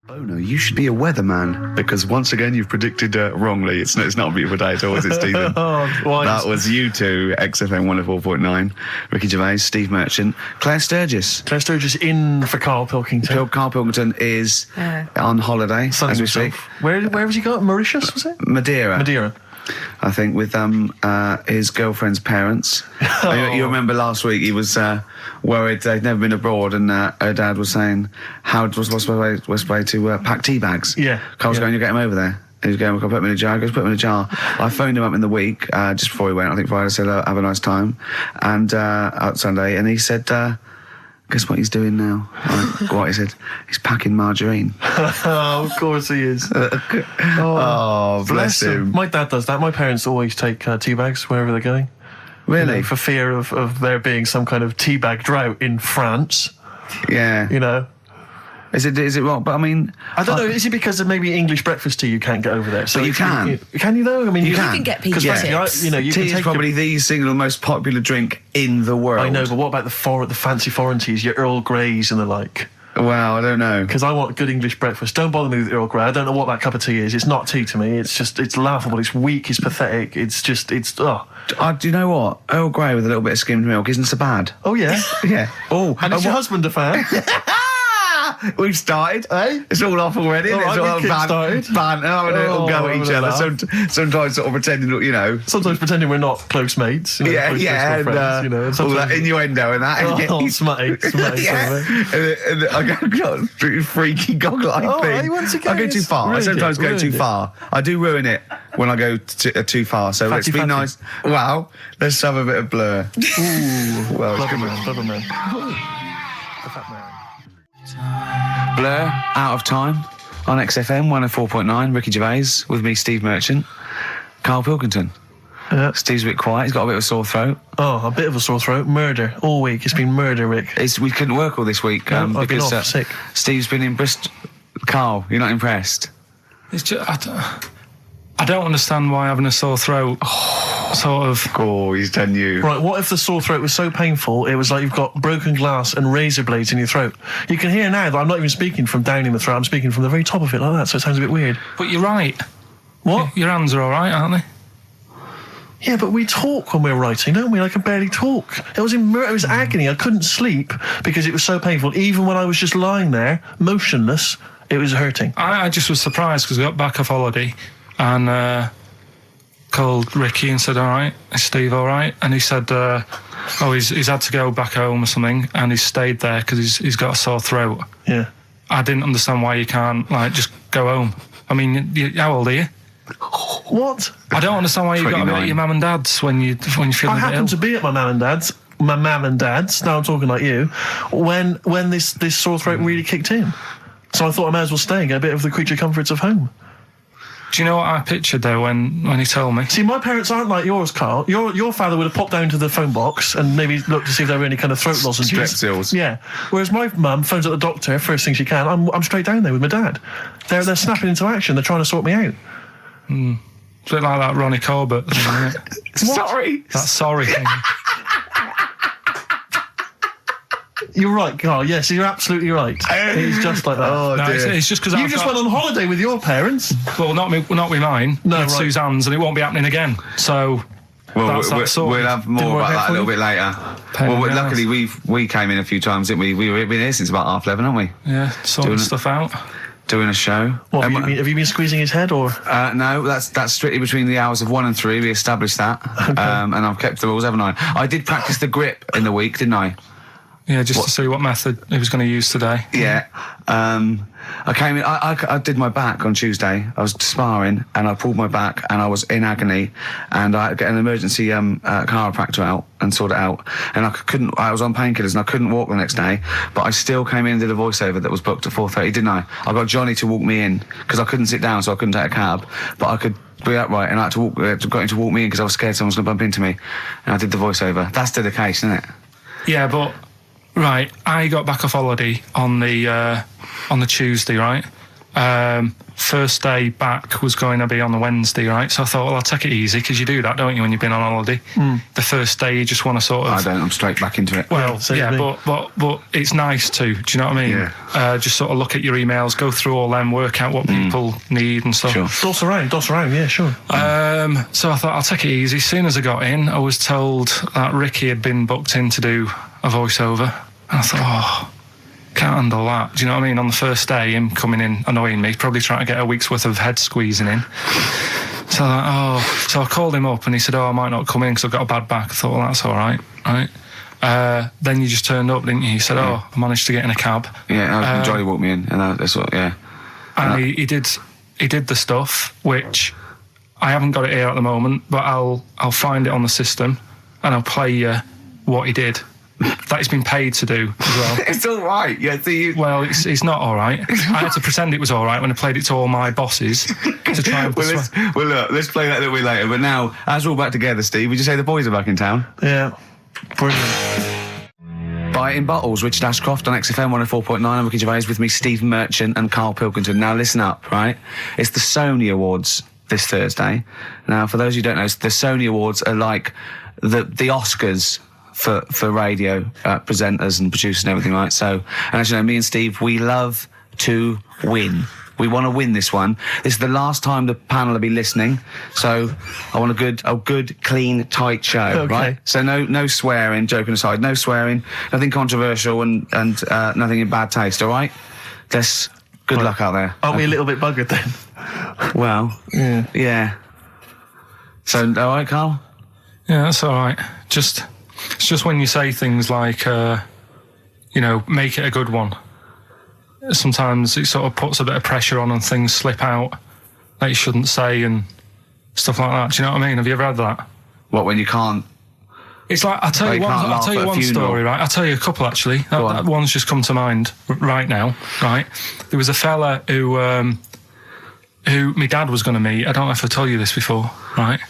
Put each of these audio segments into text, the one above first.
Oh no, you should be a weatherman, because once again you've predicted wrongly. It's not a beautiful day at all, is it, Stephen? That was you two, XFM 104.9. Ricky Gervais, Steve Merchant, Claire Sturgis. Claire Sturgis in for Karl Pilkington. Karl Pilkington is on holiday as we speak. Where has he got? Mauritius, was it? Madeira. I think with his girlfriend's parents. You remember last week he was worried they'd never been abroad, and her dad was saying, what's the way to pack tea bags? Yeah. Carl's going, you get him over there. He was going, I'll put him in a jar. He goes, put him in a jar. I phoned him up in the week, just before he went, I think Friday, said, have a nice time. And out Sunday, and he said, guess what he's doing now? What he said? He's packing margarine. Oh, of course he is. Bless him. My dad does that. My parents always take tea bags wherever they're going. Really? You know, for fear of there being some kind of tea bag drought in France. Yeah. You know. Is it wrong? But I mean, I don't know. Is it because of maybe English breakfast tea you can't get over there? So but you can. Can you though? I mean, you can get peach tips. You know, you tea can is probably the single most popular drink in the world. I know, but what about the fancy foreign teas, your Earl Greys and the like? Well, I don't know. Because I want good English breakfast. Don't bother me with Earl Grey. I don't know what that cup of tea is. It's not tea to me. It's laughable. It's weak. It's pathetic. Do you know what? Earl Grey with a little bit of skimmed milk isn't so bad. Oh, yeah? Yeah. Oh, and is your husband a fan? We've started. It's all off already. All right, we started. It'll go at each other. Sometimes sort of pretending, you know. Sometimes pretending we're not close mates. You know, and friends, you know, all that innuendo and that. Smutty. And I got freaky goggle-eyed thing. Once again, I go too far. I sometimes go too far. I do ruin it when I go too far. So let's be nice. Wow. Let's have a bit of Blur. Ooh. Well, Clever man. Blur, Out of Time, on XFM 104.9, Ricky Gervais, with me, Steve Merchant, Karl Pilkington. Steve's a bit quiet, he's got a bit of a sore throat. Oh, a bit of a sore throat. Murder, all week. It's been murder, Rick. We couldn't work all this week I've because been off, sick. Steve's been in Bristol. Karl, you're not impressed? It's just, I don't understand why having a sore throat sort of... Oh, he's done you. Right, what if the sore throat was so painful it was like you've got broken glass and razor blades in your throat? You can hear now that I'm not even speaking from down in the throat, I'm speaking from the very top of it like that, so it sounds a bit weird. But you're right. What? Your hands are all right, aren't they? Yeah, but we talk when we're writing, don't we? I can barely talk. It was agony. I couldn't sleep because it was so painful. Even when I was just lying there, motionless, it was hurting. I just was surprised because we got back off holiday and called Ricky and said, all right, is Steve all right? And he said, he's had to go back home or something, and he's stayed there because he's got a sore throat. Yeah. I didn't understand why you can't, just go home. I mean, how old are you? What? I don't understand why you've got to be at your mum and dad's when you're feeling a bit ill. I happened to be at my mum and dad's. Now I'm talking like you. When this sore throat really kicked in. So I thought I may as well stay and get a bit of the creature comforts of home. Do you know what I pictured though when he told me? See, my parents aren't like yours, Karl. Your father would have popped down to the phone box and maybe looked to see if there were any kind of throat lozenges. Strepsils. Yeah. Whereas my mum phones at the doctor first thing she can. I'm straight down there with my dad. They're snapping into action. They're trying to sort me out. It's a bit like that Ronnie Corbett thing, isn't it? Sorry. That sorry thing. You're right, Karl. Yes, you're absolutely right. It's just like that. Oh, no, dear. it's just because you just went on holiday with your parents. Well, not with mine. No, with right. Suzanne's, and it won't be happening again. So We'll have more about that a little bit later. Luckily we came in a few times, didn't we? We've been here since about 11:30, haven't we? Yeah, sorting stuff out. Doing a show. What, have you been squeezing his head, or? No, that's strictly between the hours of 1 and 3. We established that. Okay. And I've kept the rules, haven't I? I did practice the grip in the week, didn't I? Yeah, just to see what method he was going to use today. Yeah. I came in, I did my back on Tuesday. I was sparring and I pulled my back and I was in agony, and I got an emergency chiropractor out and sorted it out, and I was on painkillers and I couldn't walk the next day, but I still came in and did a voiceover that was booked at 4:30, didn't I? I got Johnny to walk me in because I couldn't sit down, so I couldn't take a cab, but I could be upright, and I had to got him to walk me in because I was scared someone was going to bump into me, and I did the voiceover. That's still the case, isn't it? Yeah, but right, I got back off holiday on the Tuesday, right? First day back was going to be on the Wednesday, right? So I thought, well, I'll take it easy, because you do that, don't you, when you've been on holiday? The first day you just want to sort of... I don't, I'm straight back into it. Well, Yeah, but it's nice to, do you know what I mean? Yeah. Just sort of look at your emails, go through all them, work out what people need and stuff. Sure. Doss around, yeah, sure. So I thought, I'll take it easy. As soon as I got in, I was told that Ricky had been booked in to do a voiceover. And I thought, can't handle that. Do you know what I mean? On the first day, him coming in annoying me, probably trying to get a week's worth of head squeezing in. So I called him up and he said, I might not come in because I've got a bad back. I thought, well, that's all right, right? Then you just turned up, didn't you? He said, I managed to get in a cab. Yeah, Jolly walked me in, and that's what, yeah. And he did the stuff, which I haven't got it here at the moment, but I'll find it on the system and I'll play you what he did. That he's been paid to do as well. It's all right. Yeah, Well, it's not all right. I had to pretend it was all right when I played it to all my bosses to try and persuade. Look, let's play that a little bit later. But now, as we're all back together, Steve, would you say the boys are back in town? Yeah, brilliant. Buy it in bottles, Richard Ashcroft on XFM 104.9. I'm Ricky Gervais, with me, Steve Merchant and Karl Pilkington. Now, listen up, right? It's the Sony Awards this Thursday. Now, for those who don't know, the Sony Awards are like the Oscars for radio presenters and producers and everything, right? So, and as you know, me and Steve, we love to win. We want to win this one. This is the last time the panel will be listening, so I want a good, clean, tight show, okay. Right? So no swearing, joking aside, no swearing, nothing controversial and nothing in bad taste, all right? Good luck out there. Aren't we a little bit buggered then? Well, yeah. So, all right, Karl? Yeah, that's all right. It's just when you say things like, make it a good one. Sometimes it sort of puts a bit of pressure on and things slip out that you shouldn't say and stuff like that. Do you know what I mean? Have you ever had that? What, when you can't? It's like, I'll tell you one story, right? I'll tell you a couple, actually. That one's just come to mind right now, right? There was a fella who my dad was going to meet. I don't know if I told you this before, right?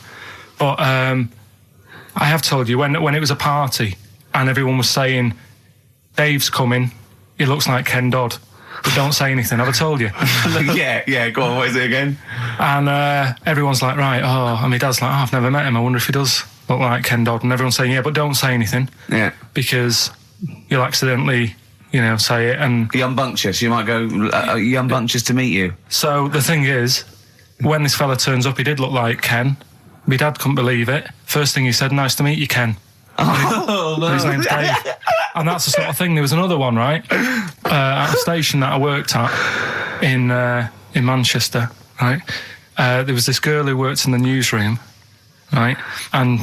But I have told you, when it was a party and everyone was saying, Dave's coming, he looks like Ken Dodd, but don't say anything. Have I told you? yeah, go on, what is it again? And everyone's like, right, and my dad's like, I've never met him, I wonder if he does look like Ken Dodd. And everyone's saying, yeah, but don't say anything. Yeah. Because you'll accidentally, say it. And you're unbunctious. You might go, you're unbunctious to meet you. So the thing is, when this fella turns up, he did look like Ken. My dad couldn't believe it. First thing he said, nice to meet you, Ken. Oh, no. His name's Dave. And that's the sort of thing. There was another one, right? At a station that I worked at in Manchester, right? There was this girl who worked in the newsroom, right? And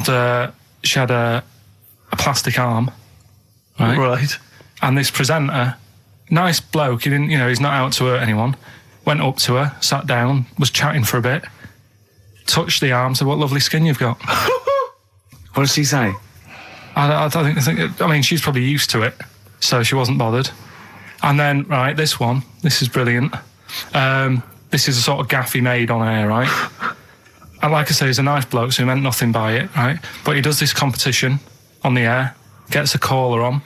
she had a plastic arm, right? Right. And this presenter, nice bloke, he didn't, he's not out to hurt anyone, went up to her, sat down, was chatting for a bit, touched the arm, said, what lovely skin you've got. What did she say? I think, she's probably used to it, so she wasn't bothered. And then, right, this is brilliant. This is a sort of gaff he made on air, right? And like I say, he's a nice bloke, so he meant nothing by it, right? But he does this competition on the air, gets a caller on,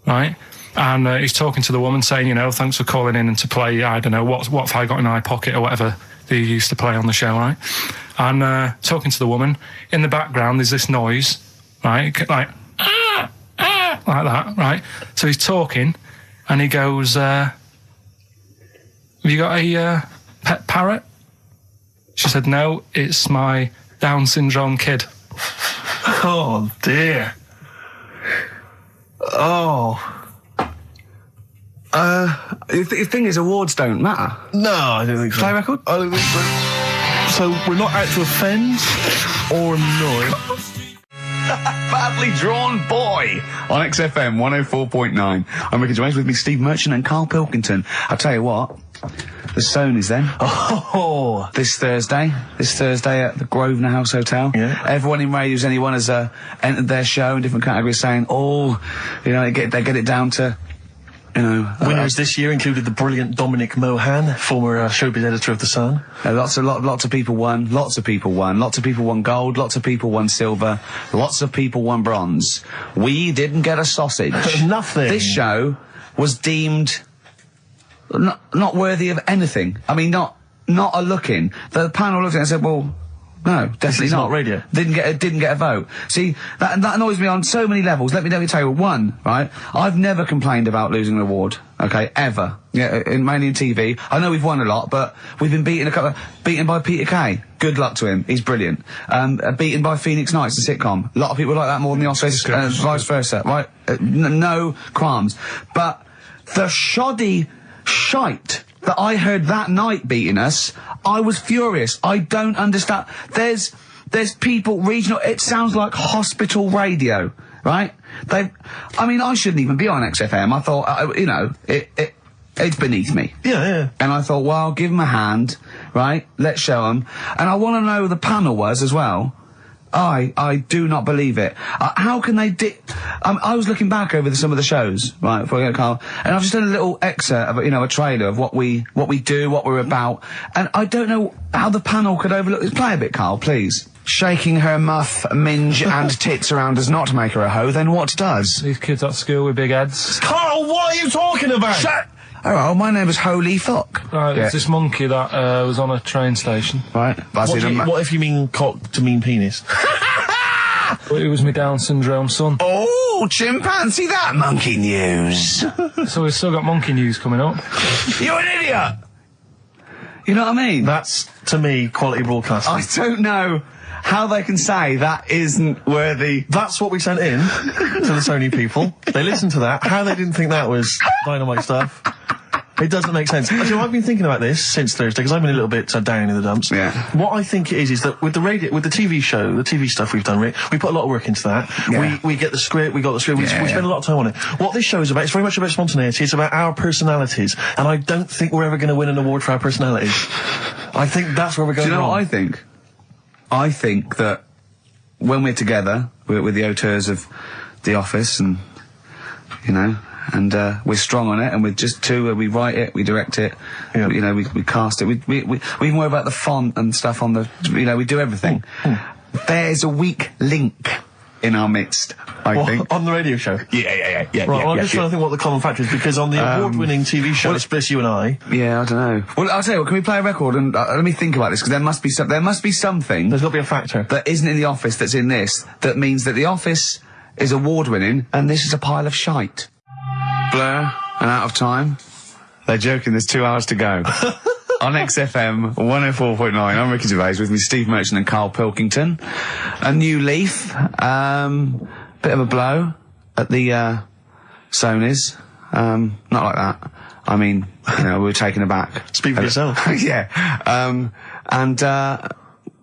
right? And he's talking to the woman saying, thanks for calling in and to play, I don't know, what have I got in my pocket or whatever they used to play on the show, right? And talking to the woman, in the background there's this noise, right? Like, like that, right? So he's talking and he goes, have you got a pet parrot? She said, no, it's my Down syndrome kid. Oh, dear. Oh. The thing is, awards don't matter. No, I don't think so. Play record? I don't think so. So we're not out to offend or annoy. Badly drawn boy on XFM 104.9. I'm Ricky Gervais, with me, Steve Merchant and Karl Pilkington. I'll tell you what, the Sony's then. Oh. This Thursday at the Grosvenor House Hotel. Yeah. Everyone in radios, anyone has entered their show in different categories saying, they get it down to, Winners this year included the brilliant Dominic Mohan, former showbiz editor of The Sun. Lots of people won. Lots of people won. Lots of people won gold. Lots of people won silver. Lots of people won bronze. We didn't get a sausage. Nothing. This show was deemed not worthy of anything. I mean, not a look in. The panel looked at it and said, well, no, definitely not radio. Didn't get a vote. See, that annoys me on so many levels. Let me tell you one, right? I've never complained about losing an award, okay, ever. Yeah, mainly in TV. I know we've won a lot, but we've been beaten by Peter Kay. Good luck to him. He's brilliant. Beaten by Phoenix Nights, the sitcom. A lot of people like that more than the Oscars, vice versa, right? No qualms. But the shoddy shite that I heard that night beating us, I was furious. I don't understand. There's people regional. It sounds like hospital radio, right? I mean, I shouldn't even be on XFM. I thought, it's beneath me. Yeah. And I thought, well, give them a hand, right? Let's show them. And I want to know who the panel was as well. I do not believe it. How can they I was looking back over some of the shows, right, before I go to Carl, and I've just done a little excerpt of, a trailer of what we do, what we're about, and I don't know how the panel could overlook this. Play a bit, Carl, please. Shaking her muff, minge and tits around does not make her a hoe, then what does? These kids at school with big heads. Carl, what are you talking about? Shut! Oh, my name is Holy Fuck. Right, there's this monkey that was on a train station. Right. What if you mean cock to mean penis? It was my Down syndrome son. Oh, chimpanzee, that monkey news. So we've still got monkey news coming up. You're an idiot! You know what I mean? That's, to me, quality broadcasting. I don't know how they can say that isn't worthy. That's what we sent in to the Sony people. They listened to that. How they didn't think that was dynamite stuff. It doesn't make sense. Actually, I've been thinking about this since Thursday, because I've been a little bit down in the dumps. Yeah. What I think it is that with the TV show, the TV stuff we've done, Rick, we put a lot of work into that. Yeah. We get the script, we spend a lot of time on it. What this show is about, it's very much about spontaneity, it's about our personalities, and I don't think we're ever going to win an award for our personalities. I think that's where we're going wrong. Do you know what I think? I think that when we're together, with the auteurs of The Office and, and we're strong on it, and we're just two, we write it, we direct it, we cast it, we even worry about the font and stuff on the, we do everything. There's a weak link in our midst, I think. On the radio show? Yeah. Right, well, I'm just trying to think what the common factor is, because on the award-winning TV show, it's Bliss You and I. Yeah, I don't know. Well, I'll tell you what, can we play a record and let me think about this, because there must be something. There's got to be a factor. That isn't in The Office that's in this, that means that The Office is award-winning, and this is a pile of shite. Blur and Out of Time. They're joking, there's 2 hours to go. On XFM 104.9, I'm Ricky Gervais, with me Steve Merchant and Karl Pilkington. A new leaf, bit of a blow at the Sonys. Not like that. I mean, we were taken aback. Speak for yourself. Yeah.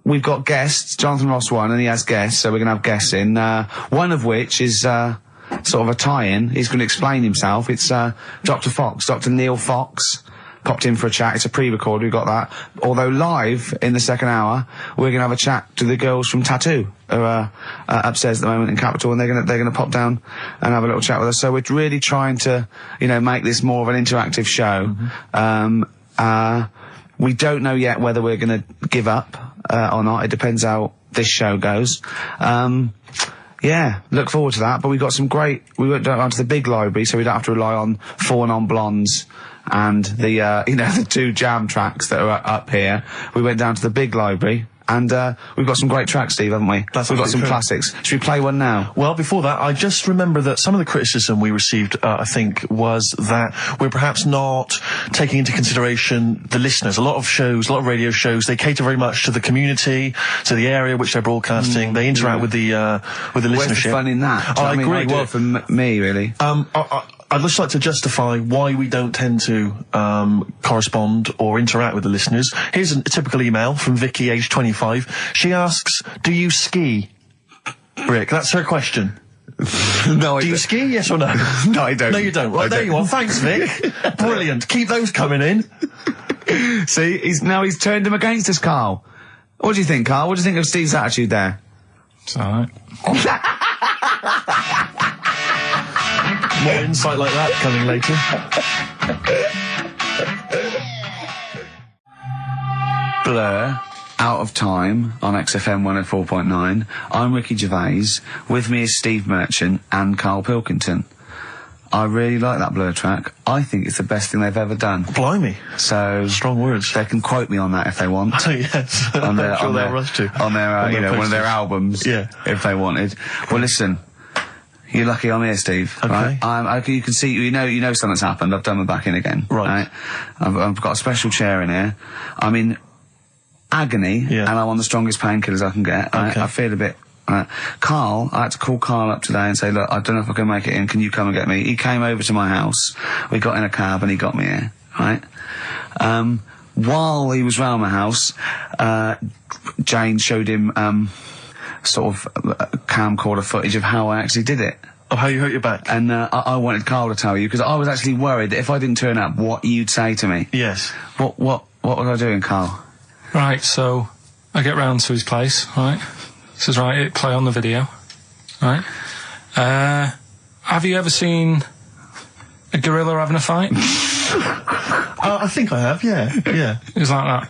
We've got guests. Jonathan Ross won, and he has guests, so we're going to have guests in. One of which is sort of a tie-in. He's going to explain himself. It's Dr. Neil Fox. Popped in for a chat. It's a pre-record. We've got that. Although live in the second hour, we're going to have a chat to the girls from Tattoo, who are upstairs at the moment in Capitol, and they're going to pop down and have a little chat with us. So we're really trying to, make this more of an interactive show. Mm-hmm. We don't know yet whether we're going to give up or not. It depends how this show goes. Yeah, look forward to that. But we got some great. We went down to the big library, so we don't have to rely on 4 non-blondes and the the 2 jam tracks that are up here. We went down to the big library, and we've got some great tracks, Steve, haven't we? We've got some classics. Should we play one now? Well, before that, I just remember that some of the criticism we received, I think, was that we're perhaps not taking into consideration the listeners. A lot of radio shows, they cater very much to the community, to the area which they're broadcasting. They interact with the listenership. Where's the fun in that? I agree. Well, for me, really. I'd just like to justify why we don't tend to correspond or interact with the listeners. Here's a typical email from Vicky, aged 25. She asks, do you ski? Rick, that's her question. No, I do you ski, yes or no? No, I don't. No, you don't. Right, there you are. Thanks, Vic. Brilliant. Keep those coming in. See, he's turned him against us, Carl. What do you think, Carl? What do you think of Steve's attitude there? It's alright. More insight like that coming later. Blur, Out of Time on XFM 104.9. I'm Ricky Gervais. With me is Steve Merchant and Karl Pilkington. I really like that Blur track. I think it's the best thing they've ever done. Blimey. So strong words. They can quote me on that if they want. Oh, yes. On their, sure on they'll their, rush to. on their, On you their know, one of their posters. albums. Yeah. If they wanted. Well, listen. You're lucky I'm here, Steve. Okay. Right? You can see, you know something's happened. I've done my back in again. Right. I've got a special chair in here. I'm in agony, and I'm on the strongest painkillers I can get. Right? Okay. I feel a bit. Karl, I had to call Karl up today and say, look, I don't know if I can make it in. Can you come and get me? He came over to my house. We got in a cab and he got me here. Right. While he was round my house, Jane showed him sort of camcorder footage of how I actually did it. Of how you hurt your back? And I wanted Karl to tell you, because I was actually worried that if I didn't turn up, what you'd say to me. Yes. What was I doing, Karl? Right, so I get round to his place, right? Says, right, hit play on the video, right? Have you ever seen a gorilla having a fight? I think I have, yeah. It was like that.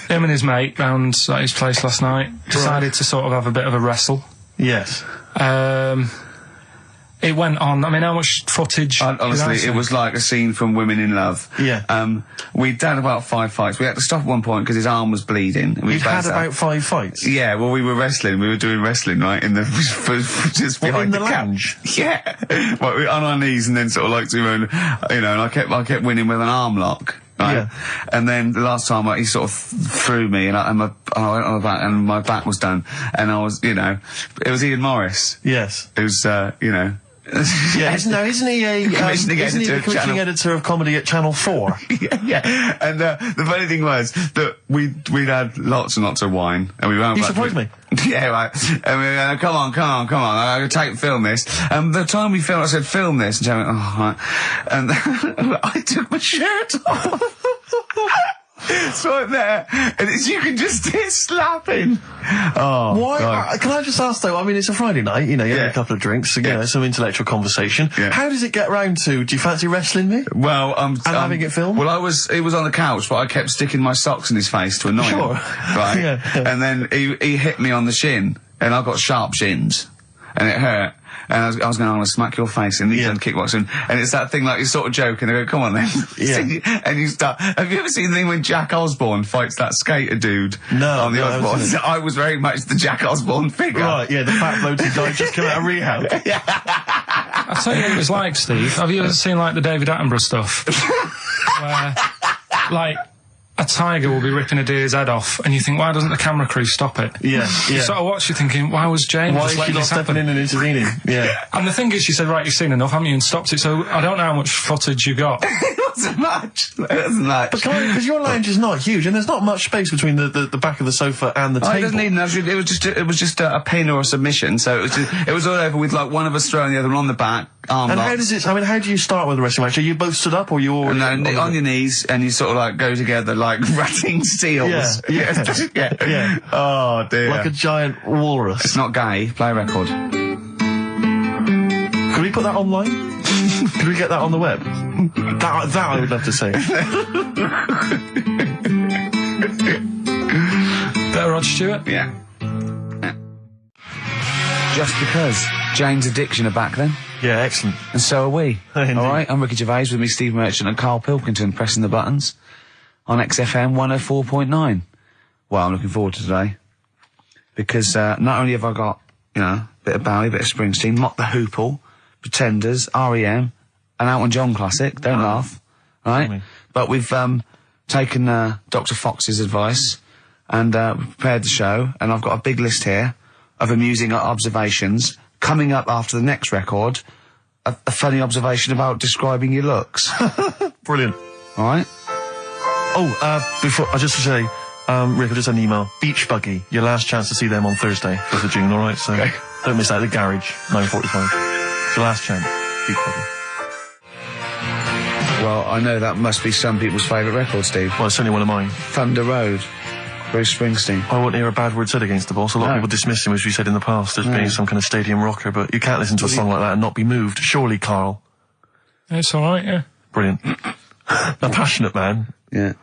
Him and his mate round at his place last night decided to sort of have a bit of a wrestle. Yes. It went on. I mean, how much footage? Honestly, it was like a scene from Women in Love. Yeah. We'd done about 5 fights. We had to stop at one point because his arm was bleeding. You'd had about 5 fights? Yeah, well, we were wrestling. We were doing wrestling, right, in the just behind in the lounge? Yeah. Well, we were on our knees and then sort of like doing, you know, and I kept winning with an arm lock. Right? Yeah. And then the last time he sort of threw me and I went on my back and my back was done. And I was, you know, it was Ian Morris. Yes. It was, you know. Yeah, isn't he the commissioning editor of comedy at Channel 4? yeah. And the funny thing was that we'd had lots and lots of wine, and we went. You surprised me. Yeah, right. And we went, come on. I'm gonna film this. And the time we filmed, I said, film this, and Joe went, oh, right. And I took my shirt off. So I'm there, and you can just hear slapping. Oh, why? Can I just ask though? I mean, it's a Friday night. You know, you have a couple of drinks, you know, some intellectual conversation. Yeah. How does it get round to? Do you fancy wrestling me? Well, and having it filmed. Well, it was on the couch, but I kept sticking my socks in his face to annoy him. Right. Yeah. And then he hit me on the shin, and I got sharp shins, and it hurt. And I was going, I'm going to smack your face, and he's done kickboxing. And it's that thing like, you sort of joke, and they go, come on then. Yeah. And you start, have you ever seen the thing when Jack Osborne fights that skater dude? No. On the Osborne? I was very much the Jack Osborne figure. Right, yeah, the fat bloke who died just come out of rehab. I'll tell you what it was like, Steve. Have you ever seen, like, the David Attenborough stuff? Where, like, a tiger will be ripping a deer's head off, and you think, why doesn't the camera crew stop it? Yeah. You sort of watch, you're thinking, why was Jane Why just is letting she not this happen? stepping in and intervening? Yeah. And the thing is, she said, right, you've seen enough, haven't you, and stopped it, so I don't know how much footage you got. It wasn't much. But because your lounge is not huge, and there's not much space between the back of the sofa and the table. It doesn't need enough. It was just a pin or a submission, so it was all over with like one of us throwing the other one on the back, arm And locked. how does it, I mean, how do you start with a wrestling match? Are you both stood up, or you all... No, on your knees, and you sort of like go together like ratting seals. Yeah. Oh dear. Like a giant walrus. It's not gay. Play a record. Could we put that online? Could we get that on the web? That I would love to see. Better Rod Stewart? Yeah. Just because. Jane's Addiction are back then. Yeah, excellent. And so are we. Indeed. Alright, I'm Ricky Gervais, with me Steve Merchant and Karl Pilkington pressing the buttons on XFM 104.9. Well, I'm looking forward to today. Because not only have I got, you know, a bit of Bowie, a bit of Springsteen, Mock the Hoople, Pretenders, R.E.M., an Elton John classic, don't laugh, right? But we've taken Dr. Fox's advice and prepared the show, and I've got a big list here of amusing observations. Coming up after the next record, a funny observation about describing your looks. Brilliant. All right? Oh, before, I just to say, Rick, I just had an email. Beach Buggy, your last chance to see them on Thursday, 1st of June, alright? So, don't miss out. The Garage, 9:45. It's your last chance. Beach Buggy. Well, I know that must be some people's favourite record, Steve. Well, it's certainly one of mine. Thunder Road, Bruce Springsteen. I won't hear a bad word said against the boss. A lot of people dismiss him, as we said in the past, as being some kind of stadium rocker, but you can't listen to a song like that and not be moved. Surely, Karl. It's alright, yeah. Brilliant. A passionate man. Yeah.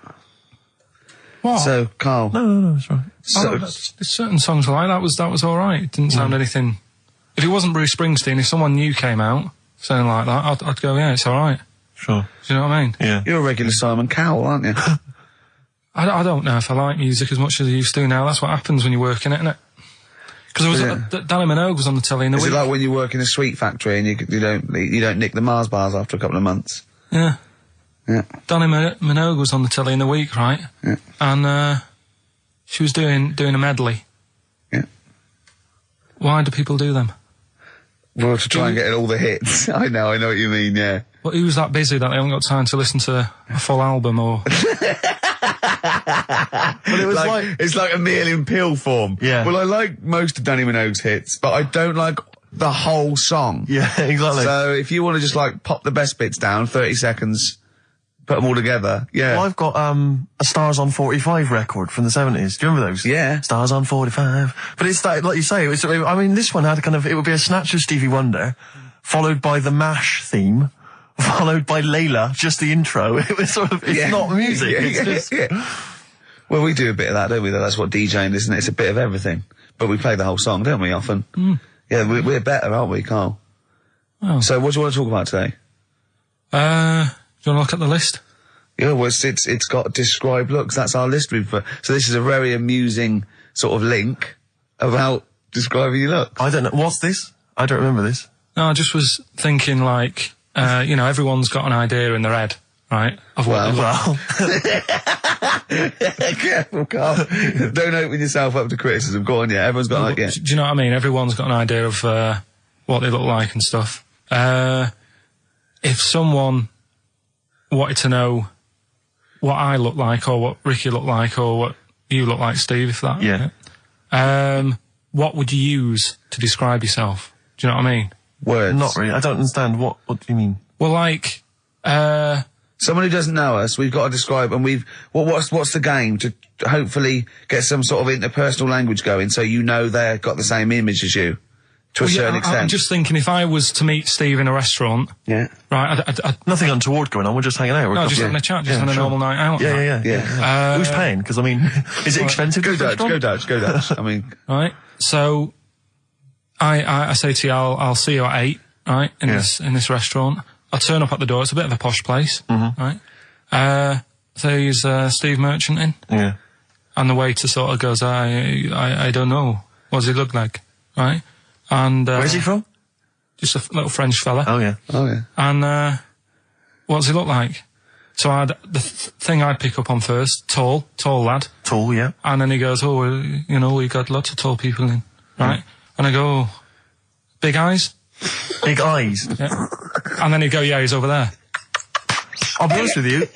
What? So, Karl. No, it's right. So, there's certain songs like that was alright. It didn't sound anything... If it wasn't Bruce Springsteen, if someone new came out, something like that, I'd go, yeah, it's all right. Sure. Do you know what I mean? Yeah. You're a regular Simon Cowell, aren't you? I don't know if I like music as much as I used to now. That's what happens when you work in it, isn't it? Because Danny Minogue was on the telly in the week. Is it like when you work in a sweet factory and you don't nick the Mars bars after a couple of months? Yeah. Yeah. Danny Minogue was on the telly in the week, right? Yeah. And she was doing a medley. Yeah. Why do people do them? Well, to try and get all the hits. I know what you mean, yeah. Well, who's that busy that they haven't got time to listen to a full album or... Well, it was it's like a meal in pill form. Yeah. Well, I like most of Danny Minogue's hits, but I don't like the whole song. Yeah, exactly. So if you want to just like pop the best bits down, 30 seconds, put them all together, yeah. Well, I've got a Stars on 45 record from the 70s. Do you remember those? Yeah. Stars on 45. But it's that, like you say, I mean, this one had it would be a snatch of Stevie Wonder, followed by the MASH theme, followed by Layla, just the intro. It was sort of, it's not music, it's just... Well, we do a bit of that, don't we? That's what DJing is, isn't it? It's a bit of everything. But we play the whole song, don't we, often? Mm. Yeah, we're better, aren't we, Carl? Oh. So what do you want to talk about today? Do you want to look at the list? Yeah, well, it's got describe looks. That's our list. So this is a very amusing sort of link about describing your looks. I don't know. What's this? I don't remember this. No, I just was thinking like, everyone's got an idea in their head, right? Of what Well. Careful, Carl. Don't open yourself up to criticism. Go on, yeah. Everyone's got an idea. Do you know what I mean? Everyone's got an idea of what they look like and stuff. If someone wanted to know what I look like, or what Ricky looked like, or what you look like, Steve, if that... Yeah. What would you use to describe yourself? Do you know what I mean? Words. Not really. I don't understand. What do you mean? Well, like... Someone who doesn't know us, we've got to describe, and what's the game to hopefully get some sort of interpersonal language going, so you know they've got the same image as you, to a certain extent. I'm just thinking, if I was to meet Steve in a restaurant, yeah, right, nothing untoward going on. We're just hanging out. No, just having a chat, just having a normal night out. Yeah. Who's paying? Because I mean, is it expensive? Go Dutch. I mean, right. So, I say to you, I'll see you at 8, right, in this restaurant. I'll turn up at the door. It's a bit of a posh place, right? So he's Steve Merchant in, and the waiter sort of goes, I don't know. What does he look like, right? And where's he from? Just a little French fella. Oh yeah. And what does he look like? So the thing I'd pick up on first, tall lad. Tall, yeah. And then he goes, we got lots of tall people in, right? And I go, big eyes. Big eyes. Yeah. And then he'd go, yeah, he's over there. I'll be honest with you.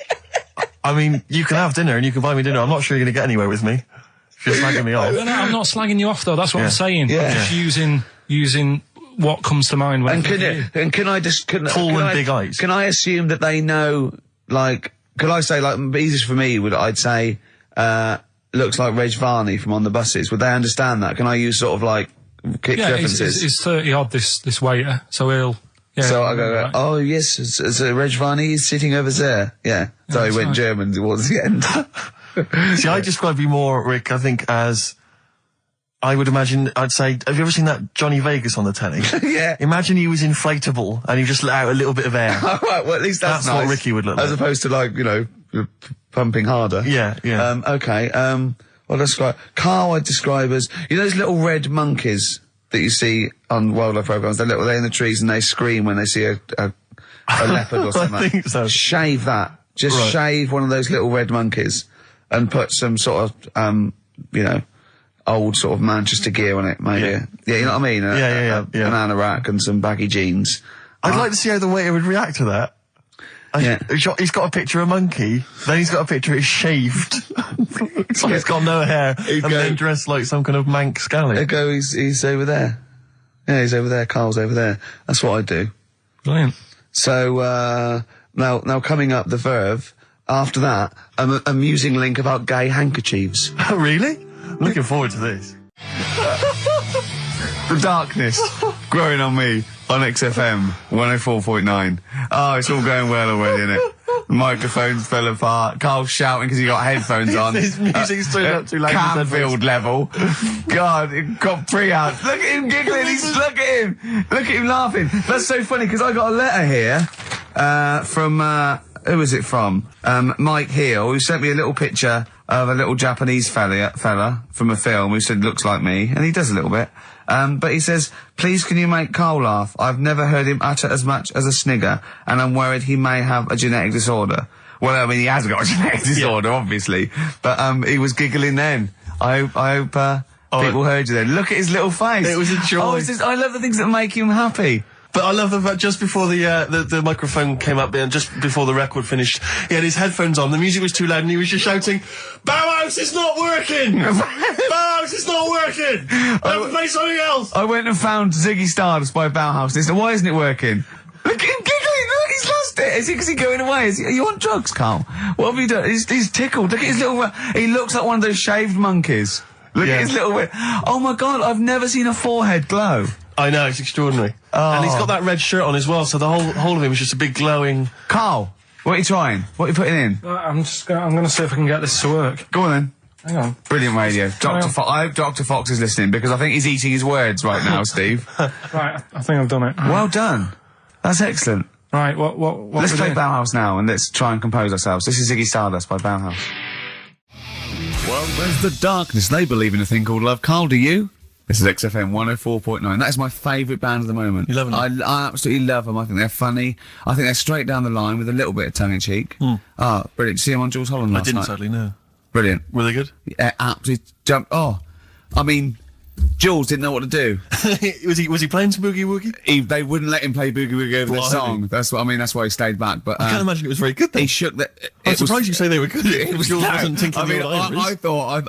I mean, you can have dinner and you can buy me dinner. I'm not sure you're going to get anywhere with me. If you're slagging me off. No, I'm not slagging you off, though. That's what I'm saying. Yeah. I'm just using what comes to mind when can I just... Tall and big eyes. Can I assume that they know, like... Could I say, like, easiest for me I'd say, looks like Reg Varney from On the Buses. Would they understand that? Can I use sort of, like... references. He's 30 odd, this waiter, so he'll... Yeah, so I go, right. Oh yes, it's Reg Varney is sitting over there. Yeah. So he went German towards the end. See, I describe you more, Rick, I think, as... I would imagine, I'd say, have you ever seen that Johnny Vegas on the telly? Yeah. Imagine he was inflatable and he just let out a little bit of air. All right, well at least that's nice. What Ricky would look like. As opposed to like, pumping harder. Yeah. Okay, well let's go. Carl I'd describe as, those little red monkeys that you see on wildlife programs, they're in the trees and they scream when they see a leopard or something. I think so. Shave that. Just shave one of those little red monkeys and put some sort of, old sort of Manchester gear on it, maybe. Yeah, you know what I mean? Yeah. An anorak and some baggy jeans. I'd like to see how the waiter would react to that. He's got a picture of a monkey, then he's got a picture of shaved. So he's got no hair, then dressed like some kind of Manx scally. There go, he's over there. Yeah, he's over there, Carl's over there. That's what I do. Brilliant. So, now coming up the verve, after that, an amusing link about gay handkerchiefs. Oh, really? I'm looking forward to this. The darkness growing on me on XFM 104.9. Oh, it's all going well already, isn't it? Microphones fell apart. Carl's shouting because he got headphones on. His music's turned up too loud. Canfield level. God, it got pre-out. Look at him giggling. Look at him laughing. That's so funny because I got a letter here from who was it from? Mike Heel, who sent me a little picture of a little Japanese fella from a film who said looks like me, and he does a little bit. But he says, please can you make Carl laugh? I've never heard him utter as much as a snigger, and I'm worried he may have a genetic disorder. Well, I mean, he has got a genetic disorder, obviously. But, he was giggling then. I hope, people heard you then. Look at his little face. It was a joy. I love the things that make him happy. But I love the fact just before the microphone came up and just before the record finished, he had his headphones on, the music was too loud and he was just shouting, Bauhaus is not working! Bauhaus is not working! I have to play something else! I went and found Ziggy Stardust by Bauhaus. They said, why isn't it working? Look at him giggling! Look, he's lost it! Is he going away? Are you on drugs, Carl? What have you done? He's tickled. Look at his little... He looks like one of those shaved monkeys. Look at his little... Oh my God, I've never seen a forehead glow. I know, it's extraordinary. Oh. And he's got that red shirt on as well, so the whole of him is just a big glowing... Carl, what are you trying? What are you putting in? I'm going to see if I can get this to work. Go on then. Hang on. Brilliant radio. I hope Dr. Fox is listening because I think he's eating his words right now, Steve. Right, I think I've done it. Well done. That's excellent. Right, what Let's play Bauhaus now and let's try and compose ourselves. This is Ziggy Stardust by Bauhaus. Well, there's the darkness. They believe in a thing called love. Carl, do you? This is XFM 104.9. That is my favourite band at the moment. You love them? I absolutely love them. I think they're funny. I think they're straight down the line with a little bit of tongue-in-cheek. Oh, brilliant. Did you see them on Jules Holland last night? I didn't, sadly, no. Brilliant. Were they good? Yeah, absolutely jumped. Oh, I mean, Jules didn't know what to do. was he playing some Boogie Woogie? They wouldn't let him play Boogie Woogie over their song. That's what I mean. That's why he stayed back. But I can't imagine it was very good. Then. He shook the. I'm surprised you say they were good. Jules wasn't thinking. I mean, I thought.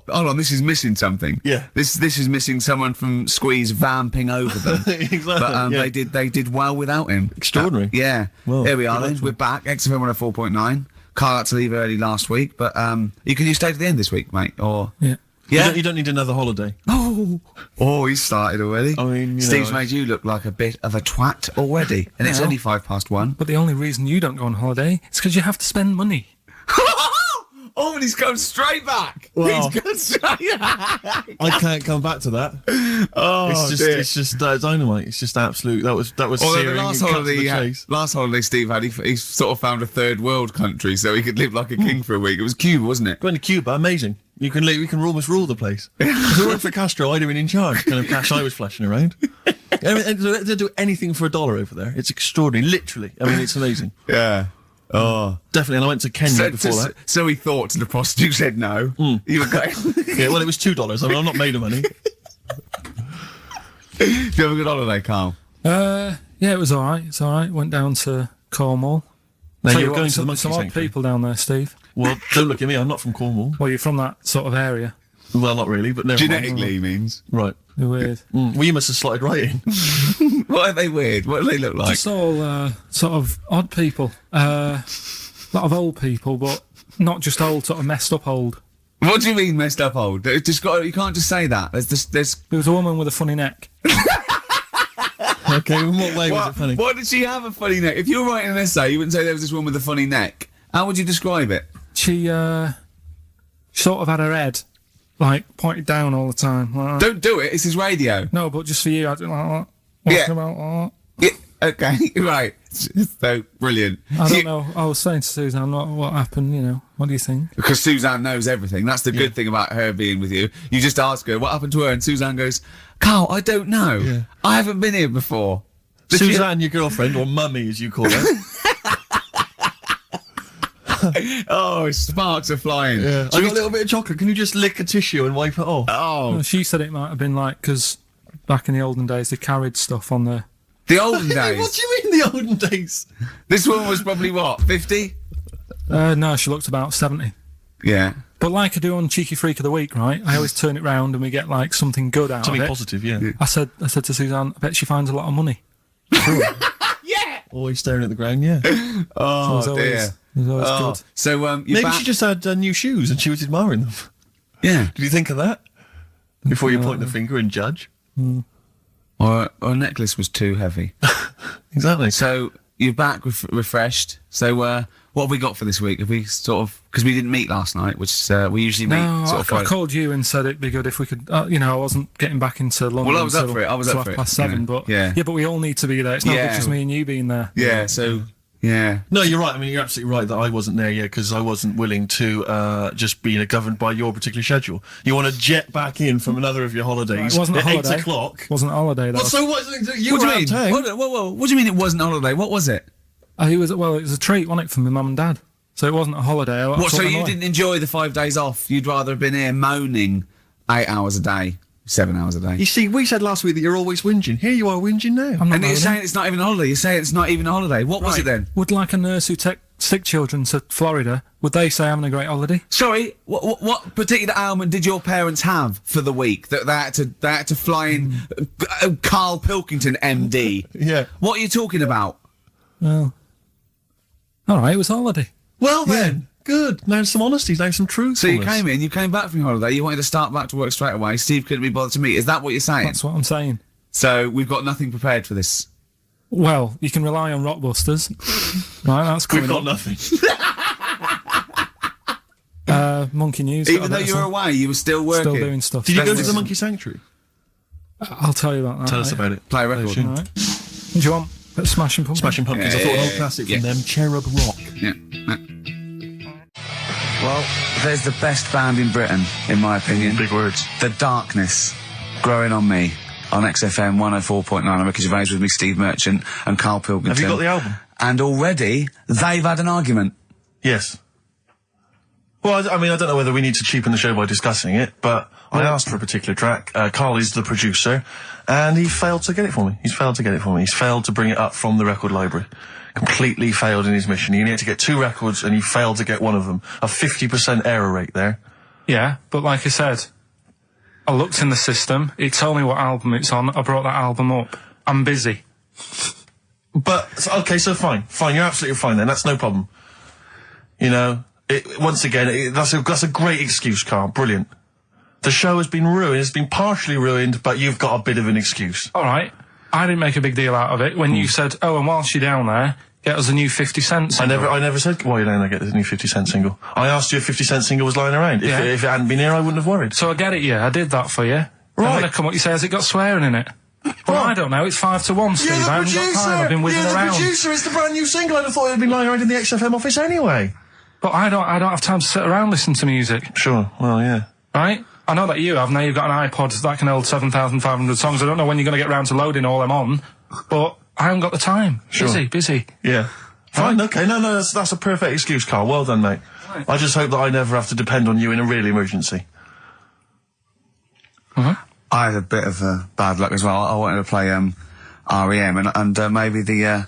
Hold on, this is missing something. Yeah. This is missing someone from Squeeze vamping over them. Exactly. But they did well without him. Extraordinary. Yeah. Well, here we are. Then we're back. XFM 104.9. Carl had to leave early last week, but you stay to the end this week, mate? Or yeah. Yeah. You don't need another holiday. Oh, he started already. I mean, Steve's made you look like a bit of a twat already, and it's only 1:05. But the only reason you don't go on holiday is because you have to spend money. Oh, and he's gone straight back. Well, He's gone straight back. I can't come back to that. Oh, it's just dynamite. It's just absolute. That was searing. The last holiday Steve had, he sort of found a third world country so he could live like a king for a week. It was Cuba, wasn't it? Going to Cuba, amazing. You can almost rule the place. If it weren't for Castro, I'd have been in charge. Kind of cash I was flashing around. I mean, they do anything for $1 over there. It's extraordinary, literally. I mean, it's amazing. Yeah. Oh, definitely. And I went to Kenya before that. So he thought, and the prostitute said no. You were going. Yeah, well, it was $2. I mean, I'm not made of money. Do you have a good holiday, Carl? Yeah, it was all right. It's all right. Went down to Cornwall. Now you're going to the monkey some odd sanctuary. people down there, Steve. Well, don't look at me. I'm not from Cornwall. Well, you're from that sort of area. Well, not really, but never mind. Genetically, he means. Right. They're weird. Well, you must have slotted right in. What are they weird? What do they look like? Just all sort of odd people. A lot of old people, but not just old, sort of messed up old. What do you mean messed up old? You can't just say that. There's. There was a woman with a funny neck. Okay, in what way was it funny? What did she have a funny neck? If you were writing an essay, you wouldn't say there was this woman with a funny neck. How would you describe it? She sort of had her head like pointed down all the time. Like Don't do it. It's his radio. no, but just for you, I do like that. Yeah. Walking about like Yeah. Okay. Right. So brilliant. that. I don't know. I was saying to Suzanne, what happened? You know, what do you think? Because Suzanne knows everything. That's the good thing about her being with you. You just ask her what happened to her, and Suzanne goes, "Carl, I don't know. Yeah. I haven't been here before." Suzanne, your girlfriend, or mummy as you call her. Oh, sparks are flying. Yeah. I got a little bit of chocolate. Can you just lick a tissue and wipe it off? Oh, She said it might have been like because back in the olden days they carried stuff on the. the olden days. What do you mean the olden days? This woman was probably what, 50? No, she looked about 70. Yeah. But like I do on Cheeky Freak of the Week, right? I always turn it round and we get like something good out Something of it. positive, yeah. I said to Suzanne, I bet she finds a lot of money. Yeah. Always staring at the ground, yeah. Oh, So dear. it was always good. So, you're Maybe back. she just had new shoes and she was admiring them. Yeah. Did you think of that? Before you point the finger and judge? Or a necklace was too heavy. Exactly. So, you're back refreshed. So, What have we got for this week? Have we sort of, because we didn't meet last night, which we usually meet I called you and said it'd be good if we could, I wasn't getting back into London. Well, I was up for it. I was up for it. 7:30, but but we all need to be there. It's not just me and you being there. Yeah, so... Yeah. No, you're right. I mean, you're absolutely right that I wasn't there yet because I wasn't willing to just be governed by your particular schedule. You want to jet back in from another of your holidays. It wasn't a holiday. 8 o'clock. Wasn't a holiday. What do you mean? What do you mean it wasn't a holiday? What was it? It was a treat, wasn't it, for my mum and dad? So it wasn't a holiday. So you didn't enjoy the 5 days off? You'd rather have been here moaning 8 hours a day? 7 hours a day. You see, we said last week that you're always whinging. Here you are whinging now. And you're saying it's not even a holiday. You're saying it's not even a holiday. What was it then? Would like a nurse who take sick children to Florida, would they say having a great holiday? Sorry, what particular ailment did your parents have for the week that they had to fly in Karl Pilkington, MD? Yeah. What are you talking about? Well, all right, it was a holiday. Well then. Good. Now some honesty, now some truth. So you came back from your holiday, you wanted to start back to work straight away, Steve couldn't be bothered to meet. Is that what you're saying? That's what I'm saying. So we've got nothing prepared for this? Well, you can rely on Rockbusters. Right, that's coming We've got nothing. Monkey News. Even though you were away, you were still working? Still doing stuff. Did you go to the Monkey Sanctuary? I'll tell you about that. Tell us about it. Play a record. All right. Do you want Smashing Pumpkins? Smashing Pumpkins. I thought an old classic from them, Cherub Rock. Yeah. Well, there's the best band in Britain, in my opinion. Big words. The Darkness, Growing on Me, on XFM 104.9. I'm Ricky Gervais with me, Steve Merchant and Karl Pilkington. Have you got the album? And already, they've had an argument. Yes. Well, I mean, I don't know whether we need to cheapen the show by discussing it, but I asked for a particular track. Karl is the producer, and he failed to get it for me. He's failed to bring it up from the record library. Completely failed in his mission. He needed to get 2 records, and he failed to get one of them. A 50% error rate there. Yeah, but like I said, I looked in the system. It told me what album it's on. I brought that album up. I'm busy. But, okay, so fine. Fine, you're absolutely fine then. That's no problem. You know, once again, that's a great excuse, Karl. Brilliant. The show has been ruined. It's been partially ruined, but you've got a bit of an excuse. All right. I didn't make a big deal out of it when you said, and whilst you're down there, get us a new 50 Cent single. I never said, while you're down there, get the new 50 Cent single. I asked you if 50 Cent single was lying around. If it hadn't been here, I wouldn't have worried. So I get it, I did that for you. Right. And then I come up, you say, has it got swearing in it? Well, I don't know, it's 5-1, Steve. I haven't got time, I've been whizzing around. You're the producer, it's the brand new single. I'd have thought it had been lying around in the XFM office anyway. But I don't have time to sit around listening to music. Sure, well, yeah. Right? I know that you have. Now you've got an iPod that can hold 7,500 songs. I don't know when you're going to get round to loading all them on, but I haven't got the time. Sure. Busy. Yeah. Fine, okay. No, that's a perfect excuse, Karl. Well done, mate. Right. I just hope that I never have to depend on you in a real emergency. I had a bit of bad luck as well. I wanted to play REM, and maybe the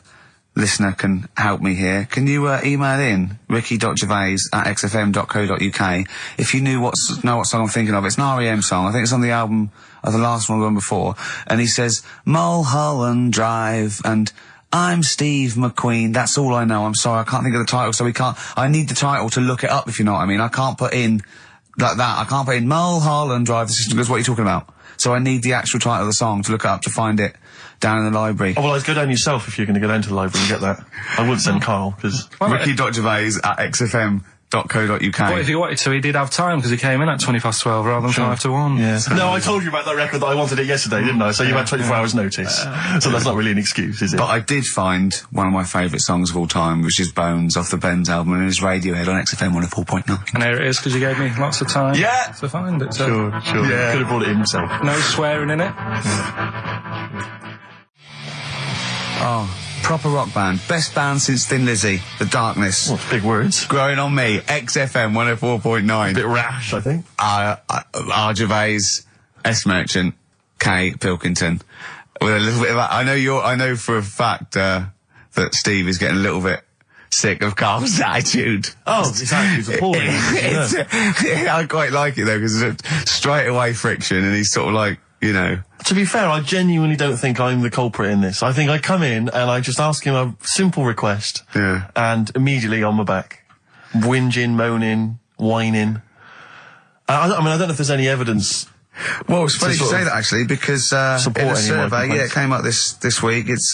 listener can help me here. Can you email in ricky.gervais@xfm.co.uk if you know what song I'm thinking of? It's an REM song. I think it's on the album of the last one before. And he says Mulholland Drive and I'm Steve McQueen. That's all I know. I'm sorry, I can't think of the title, so I need the title to look it up, if you know what I mean. I can't put in like that. I can't put in Mulholland Drive. The system goes, what are you talking about? So I need the actual title of the song to look up to find it down in the library. Oh, well, I'd go down yourself if you're going to go down to the library and get that. I wouldn't send Karl, because... Ricky.gervais@xfm.co.uk. But if he wanted to, he did have time, because he came in at 1:20 rather than 1:55. Yeah. No, I told you about that record that I wanted it yesterday, didn't I? So you had 24 hours notice. So that's not really an excuse, is it? But I did find one of my favourite songs of all time, which is Bones off the Benz album, and it's Radiohead on XFM 104.9. And here it is, because you gave me lots of time to find it. So. Sure. Yeah. Could have brought it in himself. No swearing in it. Oh, proper rock band. Best band since Thin Lizzy. The Darkness. Well, big words. Growing on Me. XFM 104.9. A bit rash, I think. R. Gervais, S. Merchant, K. Pilkington. With a little bit of that. I know for a fact, that Steve is getting a little bit sick of Karl's attitude. Oh, his attitude's appalling. I quite like it though, because it's straight away friction, and he's sort of like, you know. To be fair, I genuinely don't think I'm the culprit in this. I think I come in and I just ask him a simple request. Yeah. And immediately on my back. Whinging, moaning, whining. I mean, I don't know if there's any evidence Well, it's funny you say that, actually, because in a survey, it came up this week, it's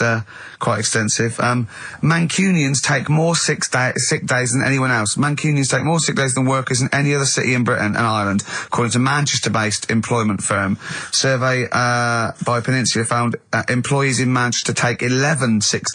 quite extensive. Mancunians take more sick days than anyone else. Mancunians take more sick days than workers in any other city in Britain and Ireland, according to Manchester-based employment firm. Survey by Peninsula found employees in Manchester take 11 sick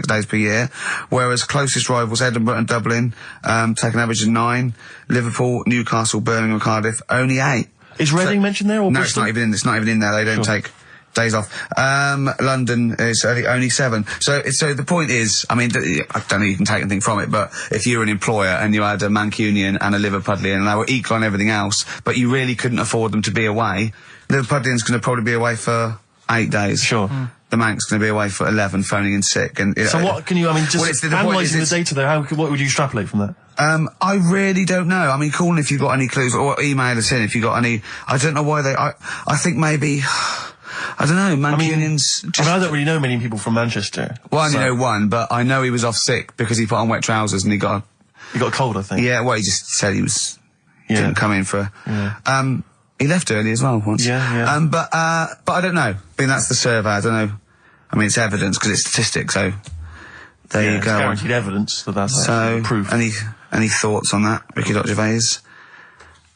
days per year, whereas closest rivals Edinburgh and Dublin take an average of 9. Liverpool, Newcastle, Birmingham and Cardiff, only 8. Is Reading mentioned there? Or no, Bristol? it's not even in there. They don't take days off. London is only 7. So the point is, I mean, I don't know if you can take anything from it, but if you're an employer and you had a Mancunian and a Liverpudlian and they were equal on everything else, but you really couldn't afford them to be away, Liverpudlian's going to probably be away for 8 days. Sure. The Manc's going to be away for 11, phoning in sick. And so what can you? I mean, just analysing the data there. What would you extrapolate from that? I really don't know. I mean, call in if you've got any clues, or email us in if you've got any. I don't know why they. I think maybe. I don't know. Mancunians. I don't really know many people from Manchester. Well, I only know one, but I know he was off sick because he put on wet trousers and he got a cold, I think. Yeah. Well, he just said he was. Didn't come in for. Yeah. He left early as well once. Yeah. But I don't know. I mean, that's the survey. I don't know. I mean, it's evidence because it's statistics. So there you go. It's guaranteed evidence that's proof. Any thoughts on that, Ricky.Gervais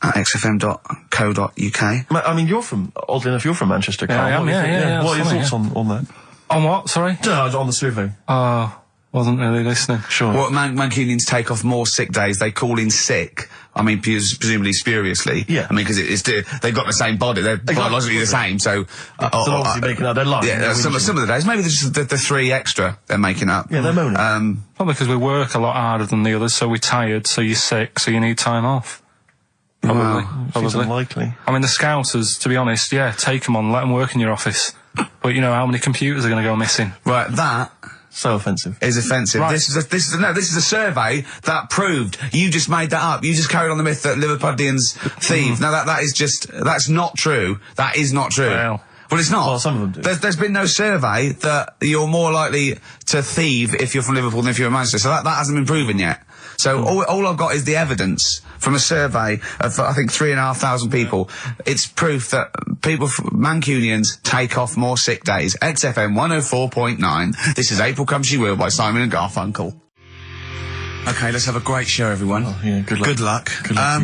at xfm.co.uk? I mean, oddly enough, you're from Manchester, Carl. Yeah, I am, yeah. What are your thoughts on that? On what, sorry? No, on the survey. Wasn't really listening. Sure. Well, Mancunians take off more sick days. They call in sick. I mean, presumably spuriously. Yeah. I mean, because they've got the same body. They're biologically the same, so... they're obviously making up their life. Yeah, some of the days. Maybe they're just the 3 extra they're making up. Yeah, they're moaning. Probably because we work a lot harder than the others, so we're tired, so you're sick, so you need time off. Probably. Seems unlikely. I mean, the Scousers, to be honest, take them on, let them work in your office. But you know how many computers are going to go missing? Right, that... So offensive. Is offensive. Right. This is a survey that proved. You just made that up. You just carried on the myth that Liverpudlians thieve. Now that's not true. That is not true. Well, it's not. Well, some of them do. There's been no survey that you're more likely to thieve if you're from Liverpool than if you're in Manchester. So that hasn't been proven yet. So all I've got is the evidence from a survey of, I think, 3,500 people. It's proof that Mancunians take off more sick days. XFM 104.9. This is April Come She Will by Simon and Garfunkel. Okay, let's have a great show, everyone. Oh, yeah, good luck. Good luck.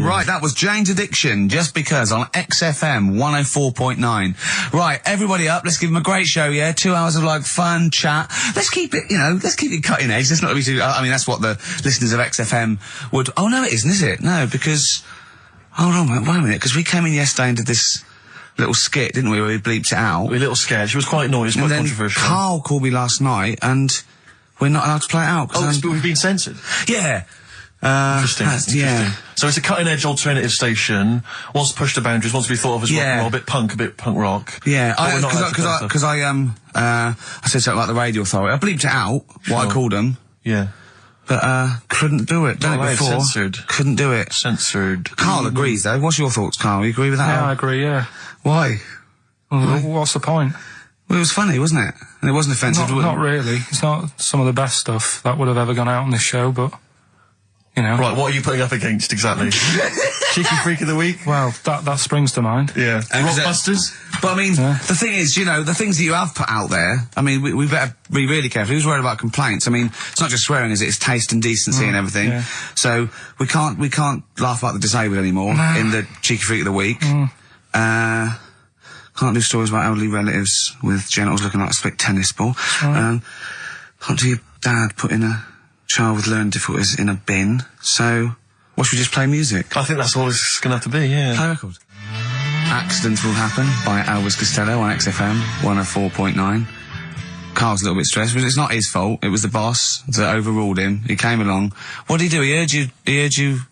Right, that was Jane's Addiction, Just Because, on XFM 104.9. Right, everybody up, let's give them a great show, yeah? 2 hours of, fun chat. Let's keep it, let's keep it cutting edge. Let's not be too, I mean, that's what the listeners of XFM would, oh no, it isn't, is it? No, because, hold on, wait a minute, because we came in yesterday and did this little skit, didn't we, where we bleeped it out. We were a little scared. She was quite annoyed, it was quite controversial. Carl called me last night and we're not allowed to play it out. But we've been censored. Yeah. Interesting. Yeah. So it's a cutting-edge alternative station. Wants to push the boundaries. Wants to be thought of as rock and roll, a bit punk rock. Yeah. Because I said something about the radio authority. I bleeped it out. What I called them. Yeah. But couldn't do it. Done it before. Censored. Couldn't do it. Censored. Carl agrees though. What's your thoughts, Carl? You agree with that? Yeah, I agree. Yeah. Why? Well, what's the point? Well, it was funny, wasn't it? And it wasn't offensive. Not really. It's not some of the best stuff that would have ever gone out on this show, but, Right, what are you putting up against, exactly? Cheeky Freak of the Week? Well, that springs to mind. Yeah. Rockbusters? But I mean, the thing is, the things that you have put out there, I mean, we better be really careful. Who's worried about complaints? I mean, it's not just swearing, is it? It's taste and decency and everything. Yeah. So, we can't laugh about the disabled anymore in the Cheeky Freak of the Week. Can't do stories about elderly relatives with genitals looking like a split tennis ball. Can't do your dad putting a child with learning difficulties in a bin. So, what should we just play music? I think that's all it's going to have to be, yeah. Play a record. Accidents Will Happen by Elvis Costello on XFM 104.9. Carl's a little bit stressed, but it's not his fault. It was the boss that overruled him. He came along. What did he do? He heard you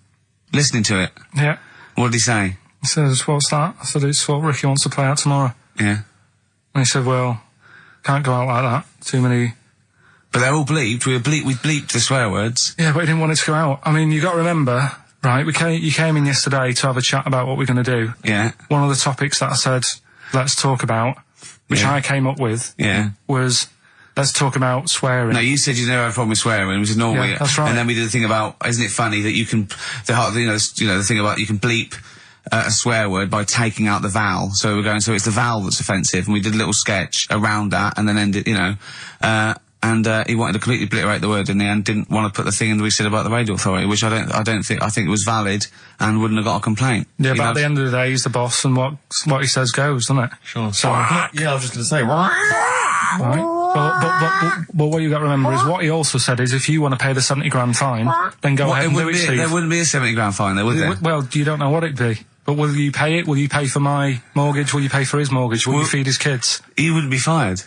listening to it. Yeah. What did he say? He says, what's that? I said, it's what Ricky wants to play out tomorrow. Yeah. And he said, well, can't go out like that. Too many... But they're all bleeped. We bleeped the swear words. Yeah, but he didn't want it to go out. I mean, you got to remember, right, you came in yesterday to have a chat about what we're going to do. Yeah. One of the topics that I said, let's talk about, which I came up with, was... Let's talk about swearing. No, you said you never had a problem with swearing, which is normally... Yeah, that's right. And then we did the thing about, isn't it funny that you can... The thing about you can bleep a swear word by taking out the vowel. So we were going, so it's the vowel that's offensive, and we did a little sketch around that, and then ended, you know, and he wanted to completely obliterate the word in the end, didn't want to put the thing in that we said about the radio authority, which I think it was valid and wouldn't have got a comcomplaint. Yeah, but at the end of the day, he's the boss, and what he says goes, doesn't it? Sure. So, yeah, I was just going to say, right. But what you got to remember is what he also said is if you want to pay the 70 grand fine, then go ahead and do it, Steve. There wouldn't be a 70 grand fine there, would there? Well, you don't know what it'd be. But will you pay it? Will you pay for my mortgage? Will you pay for his mortgage? Will you feed his kids? He wouldn't be fired.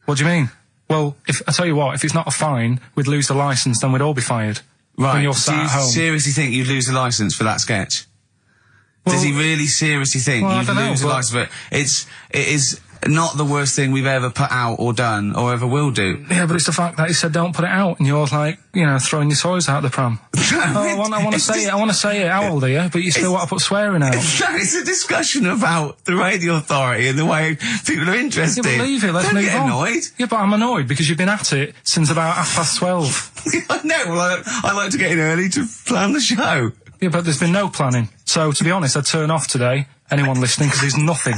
What do you mean? Well, I tell you what, if it's not a fine, we'd lose the licence, then we'd all be fired. Right. When you're sat Do you at home. seriously think you'd lose the licence for that sketch? Well, does he really seriously think you'd lose the licence for it? It is not the worst thing we've ever put out or done or ever will do. Yeah, but it's the fact that he said don't put it out, and you're like, you know, throwing your toys out the pram. I want to say it. How old are you? But you still want to put swearing out. It's a discussion about the radio authority and the way people are interested. Yeah, but leave it. Let's Don't move get on. annoyed. Yeah, but I'm annoyed because you've been at it since about 12:30. I know. Well, I like to get in early to plan the show. Yeah, but there's been no planning. So, to be honest, I'd turn off today, anyone listening, because there's nothing.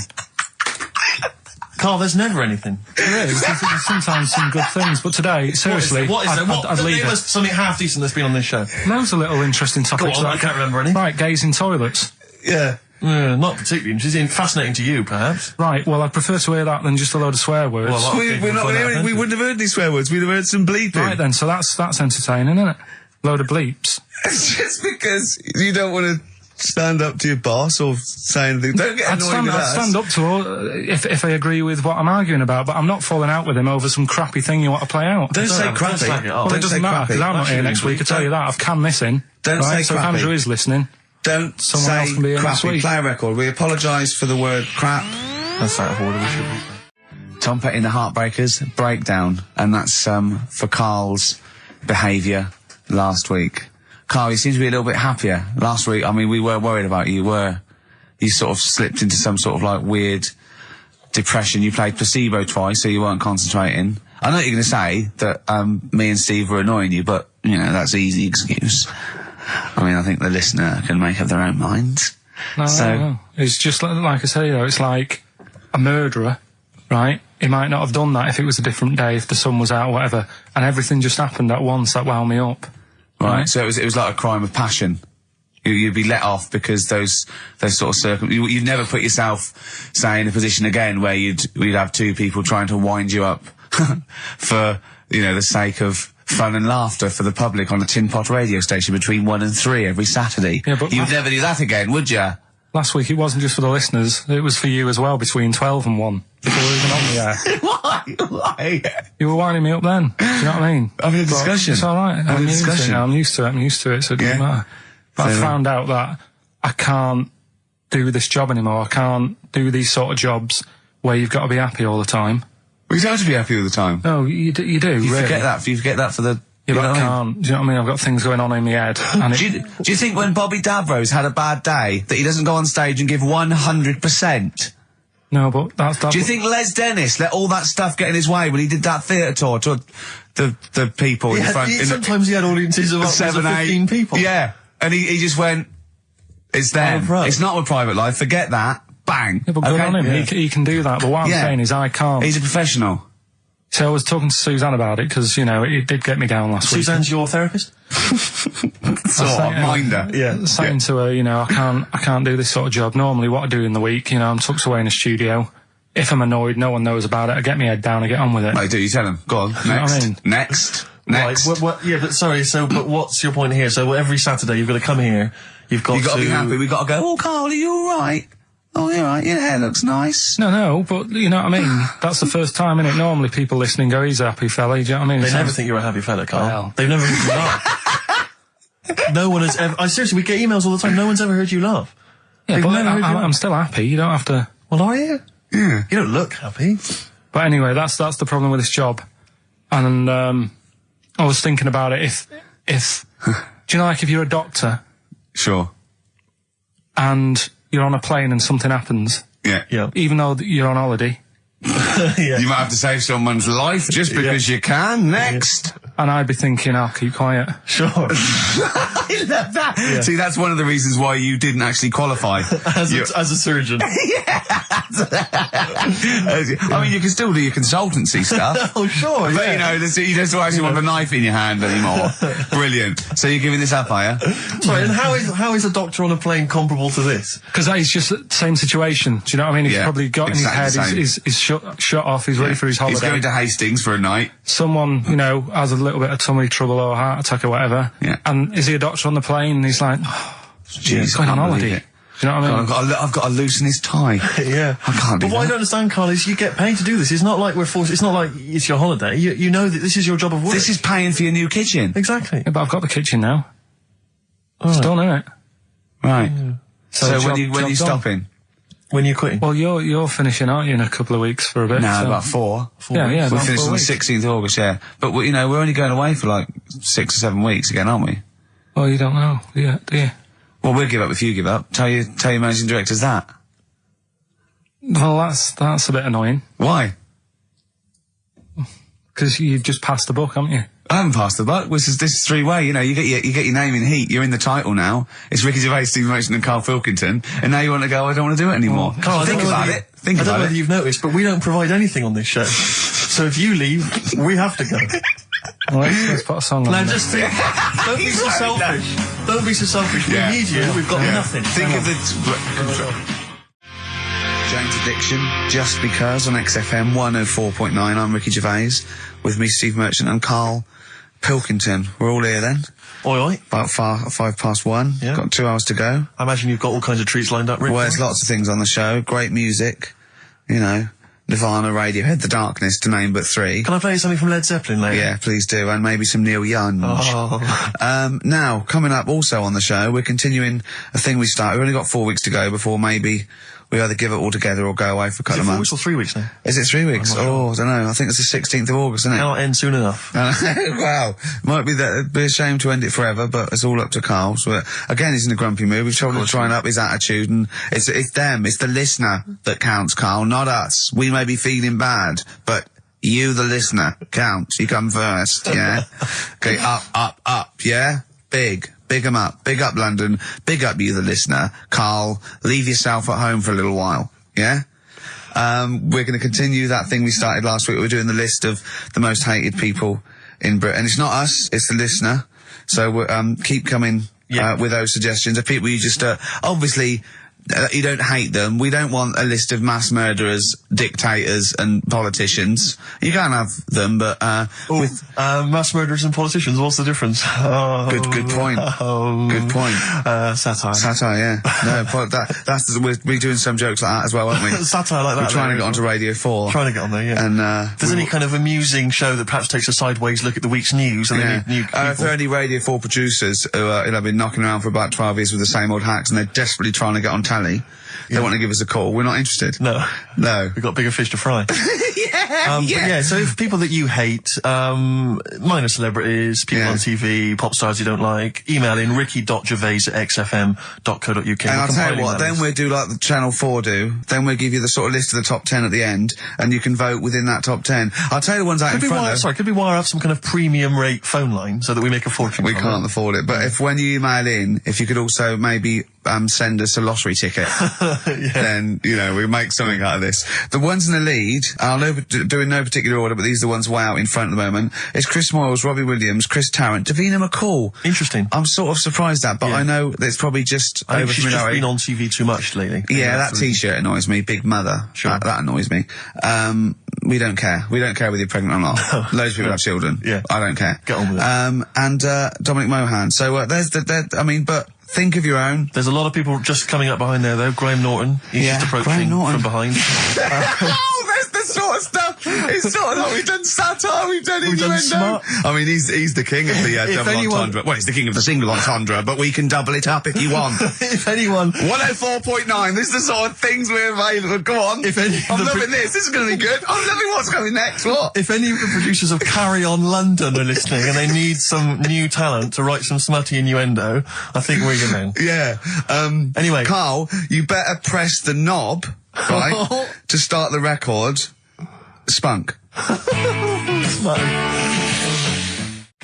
Carl, there's never anything. There is. There's sometimes some good things, but today, seriously, I'd leave it. Something half decent that's been on this show. Loads of little interesting topics. Go on, I can't remember any. Right, gays in toilets. Yeah. Not particularly interesting. Fascinating to you, perhaps. Right, well, I'd prefer to hear that than just a load of swear words. Well, we wouldn't have heard any swear words. We'd have heard some bleeping. Right then, so that's entertaining, isn't it? Load of bleeps. It's just because you don't want to stand up to your boss or say anything. Don't get annoyed with us. I'd stand up to her if I agree with what I'm arguing about, but I'm not falling out with him over some crappy thing you want to play out. Don't say crappy. Well, it doesn't matter, because I'm not here next week, I tell you that. I've canned this in. Don't say so crappy. if Andrew is listening, don't someone else say can be here next crappy. week. Play a record. We apologise for the word crap. That's out of order, we should be. Tom Petty and the Heartbreakers, Breakdown, and that's for Karl's behaviour last week. Karl, you seem to be a little bit happier. Last week, I mean, we were worried about you. You sort of slipped into some sort of like weird depression. You played placebo twice, so you weren't concentrating. I know you're going to say that me and Steve were annoying you, but, you know, that's an easy excuse. I mean, I think the listener can make up their own minds. No. It's just like I say, you know, it's like a murderer, right? He might not have done that if it was a different day, if the sun was out or whatever, and everything just happened at once that wound me up. Right, so it was like a crime of passion. You'd be let off because those sort of you'd never put yourself, say, in a position again where you'd have two people trying to wind you up for, you know, the sake of fun and laughter for the public on a tin pot radio station between 1 and 3 every Saturday. Yeah, but you'd never do that again, would you? Last week it wasn't just for the listeners, it was for you as well, between 12 and 1, before we were even on the air. Why? You were winding me up then, do you know what I mean? Having a discussion. It's alright, I'm used to it, so it doesn't matter. But I found out that I can't do this job anymore, I can't do these sort of jobs where you've got to be happy all the time. Well, you don't have to be happy all the time. No, you do, You really. forget that for the... Yeah, but I can't. Do you know what I mean? I've got things going on in my head. And do you think when Bobby Davros had a bad day that he doesn't go on stage and give 100%? No, but that's... Do you think Les Dennis let all that stuff get in his way when he did that theatre tour to the people in front? Sometimes he had audiences of up to 15 people. Yeah, and he just went, it's them. It's not a private life. Forget that. Bang. Yeah, but good on him. Yeah. He can do that. But what I'm saying is I can't. He's a professional. So I was talking to Suzanne about it because, you know, it did get me down last week. Suzanne's your therapist? Minder. Yeah. Saying to her, you know, I can't do this sort of job. Normally what I do in the week, you know, I'm tucked away in a studio. If I'm annoyed, no one knows about it. I get my head down, I get on with it. I do, you tell them. Go on, next. You know what I mean? Next. Right, but sorry, but what's your point here? So every Saturday you've got to come here, you've got to... be happy, we've got to go, oh, Karl, are you alright? Oh, you're right, your hair looks nice. No, but you know what I mean? That's the first time, innit? Normally people listening go, he's a happy fella, do you know what I mean? They never think you're a happy fella, Karl. Well. They've never heard you laugh. No one has ever... seriously, we get emails all the time, no one's ever heard you laugh. Yeah, but I'm still happy, you don't have to... Well, are you? Yeah. You don't look happy. But anyway, that's the problem with this job. And, I was thinking about it, if do you know, like, if you're a doctor... Sure. And you're on a plane and something happens... Yeah. Even though you're on holiday... You might have to save someone's life just because you can. Next. and I'd be thinking, I'll keep quiet. Sure. I love that. Yeah. See, that's one of the reasons why you didn't actually qualify. as a surgeon. Yeah. I mean, you can still do your consultancy stuff. Oh, sure, but, yeah. you know, you don't actually want the knife in your hand anymore. Brilliant. So you're giving this up, are you? Sorry, and how is a doctor on a plane comparable to this? Because that is just the same situation. Do you know what I mean? He's probably got exactly in his head, he's shut off, he's ready for his holiday. He's going to Hastings for a night. Someone, you know, has a little bit of tummy trouble or a heart attack or whatever. Yeah. And is he a doctor on the plane? And he's like, he's going on holiday. Do you know what I mean? I've got to loosen his tie. Yeah. I can't do that. But what I don't understand, Carl, is you get paid to do this. It's not like we're forced. It's not like it's your holiday. You know that this is your job of work. This is paying for your new kitchen. Exactly. Yeah, but I've got the kitchen now. Oh. It's done, isn't it? Right. Yeah. So when are you done. stopping? When you're quitting? Well, you're finishing, aren't you, in a couple of weeks for a bit? No, so. about 4. Yeah, we finish on the 16th of August, yeah. But, you know, we're only going away for like 6 or 7 weeks again, aren't we? Well, you don't know, do you? Well, we'll give up if you give up. Tell your managing directors that. Well, that's a bit annoying. Why? Because you've just passed the buck, haven't you? I haven't passed the buck. This is 3-way. You know, you get your name in heat. You're in the title now. It's Ricky Gervais, Steve Merchant, and Karl Pilkington. And now you want to go, I don't want to do it anymore. Carl, think about it. I don't know whether you've noticed, but we don't provide anything on this show. So if you leave, we have to go. Well, let's put a song on. Now just think, don't be so selfish. Don't be so selfish. We need you. We've got nothing. Think of the... Jane's Addiction, Just Because on XFM 104.9. I'm Ricky Gervais, with me Steve Merchant and Karl Pilkington. We're all here then. Oi, oi. About 1:05. Yeah. Got 2 hours to go. I imagine you've got all kinds of treats lined up, Rick. Well, there's lots of things on the show. Great music, you know. Nirvana, Radiohead, The Darkness, to name but 3. Can I play something from Led Zeppelin later? Yeah, please do, and maybe some Neil Young. Oh. Now, coming up also on the show, we're continuing a thing we started. We've only got 4 weeks to go before maybe we either give it all together or go away for a couple of months. Is it 4 weeks or 3 weeks now? Is it 3 weeks? Oh, I don't know. I think it's the 16th of August, isn't it? Cannot end soon enough. Wow. Might be that. It'd be a shame to end it forever, but it's all up to Karl. So, again, he's in a grumpy mood. We've told him to try and up his attitude, and it's them. It's the listener that counts, Karl, not us. We may be feeling bad, but you, the listener, counts. You come first, yeah? Okay, up, yeah? Big 'em up. Big up London. Big up you, the listener. Karl, leave yourself at home for a little while, yeah? We're going to continue that thing we started last week. We're doing the list of the most hated people in Britain. It's not us, it's the listener. So we're, keep coming with those suggestions of people you just, obviously, you don't hate them. We don't want a list of mass murderers, dictators and politicians. You can't have them, but mass murderers and politicians, what's the difference? Good point. Good point. Satire. Satire, yeah. No, we're doing some jokes like that as well, aren't we? Satire like that. We're trying to get onto Radio 4. Trying to get on there, yeah. And if there's any kind of amusing show that perhaps takes a sideways look at the week's news, and they need new people. If there are any Radio 4 producers who have been knocking around for about 12 years with the same old hacks and they're desperately trying to get on telly, they want to give us a call. We're not interested. No. We've got bigger fish to fry. So if people that you hate, minor celebrities, people on TV, pop stars you don't like, email in ricky.gervais@xfm.co.uk. And I'll tell you what, then we'll do like the Channel 4 do. Then we'll give you the sort of list of the top 10 at the end, and you can vote within that top 10. I'll tell you the ones out in front. Could we wire up some kind of premium rate phone line so that we make a fortune? We can't afford it. But when you email in, if you could also maybe send us a lottery ticket, then, you know, we make something out of this. The ones in the lead, I'll do in no particular order, but these are the ones way out in front at the moment. It's Chris Moyles, Robbie Williams, Chris Tarrant, Davina McCall. Interesting. I'm sort of surprised at, but I know that it's probably just I think she's just been on TV too much lately. Yeah, that T-shirt annoys me. Big Mother. Sure. That annoys me. We don't care. We don't care whether you're pregnant or not. Loads of people have children. Yeah. I don't care. Get on with it. And Dominic Mohan. So but think of your own. There's a lot of people just coming up behind there, though. Graham Norton. He's just approaching from behind. That's the sort of stuff. It's sort of like we've done satire, we've done innuendo. I mean, he's the king of the double entendre. Well, he's the king of the single entendre, but we can double it up if you want. If anyone... 104.9, this is the sort of things we're available. Go on. I'm loving this. This is going to be good. I'm loving what's coming next. What? If any of the producers of Carry On London are listening and they need some new talent to write some smutty innuendo, I think we're your men. Yeah. Anyway. Karl, you better press the knob, right, to start the record. Spunk. Smutty.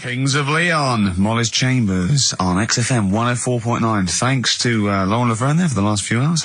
Kings of Leon, Molly's Chambers on XFM 104.9. Thanks to Lauren Laverne there for the last few hours.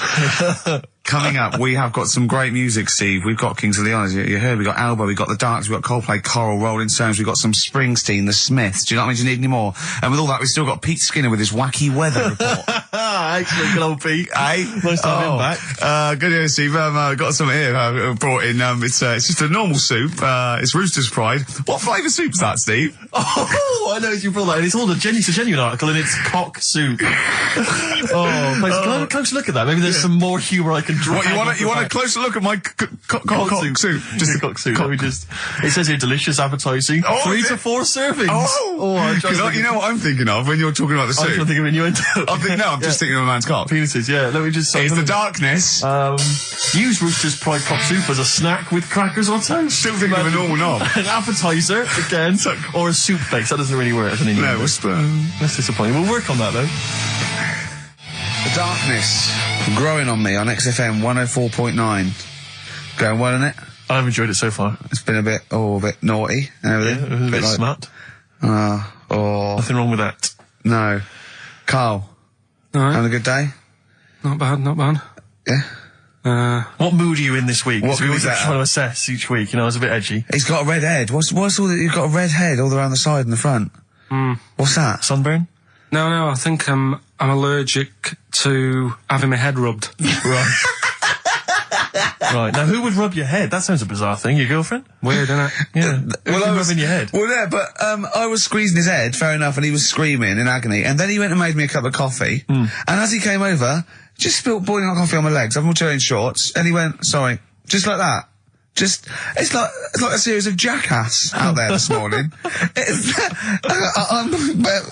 Coming up, we have got some great music, Steve. We've got Kings of Leon, as you heard. We've got Albo, we've got The Darks, we've got Coldplay, Coral, Rolling Stones, we've got some Springsteen, The Smiths. Do you know what I mean? Do you need any more? And with all that, we've still got Pete Skinner with his wacky weather report. Excellent, good old Pete. Hey? Nice to have him back. Good news, Steve. Got some here brought in. It's just a normal soup. It's Rooster's Pride. What flavour soup's that, Steve? Oh, I know you brought that. And it's all it's a genuine article, and it's cock soup. Can I have a closer look at that? Maybe there's some more humour I can draw. What, you want a closer look at my cock soup? Just a cock soup. Let me just. It says here delicious, appetizing. 3 to 4 servings. Because you know what I'm thinking of when you're talking about the soup. I'm thinking of innuendo. I'm just thinking of a man's cock. Penises, yeah. Let me just say. It's the darkness. Use Rooster's Pride cock soup as a snack with crackers or toast. Still thinking of a normal knob. An appetizer, again, or a soup base. That doesn't really work as an innuendo. No, that's disappointing. We'll work on that, though. The darkness growing on me on XFM 104.9. Going well, isn't it? I've enjoyed it so far. It's been a bit naughty and everything. Yeah, a bit like, smart. Nothing wrong with that. No. Carl. All right. Having a good day? Not bad. Yeah. What mood are you in this week? What we always mood is trying that? to assess each week. You know, it's a bit edgy. He's got a red head. What's all that? You've got a red head all around the side and the front. What's that? Sunburn? No, I think I'm allergic to having my head rubbed. Right. Right. Now, who would rub your head? That sounds a bizarre thing. Your girlfriend? Weird, isn't it? Yeah. Well, I was rubbing your head. Well, yeah, but I was squeezing his head, fair enough, and he was screaming in agony. And then he went and made me a cup of coffee. And as he came over, just spilt boiling hot coffee on my legs. I'm all wearing shorts, and he went, "Sorry," just like that. It's like a series of Jackass out there this morning.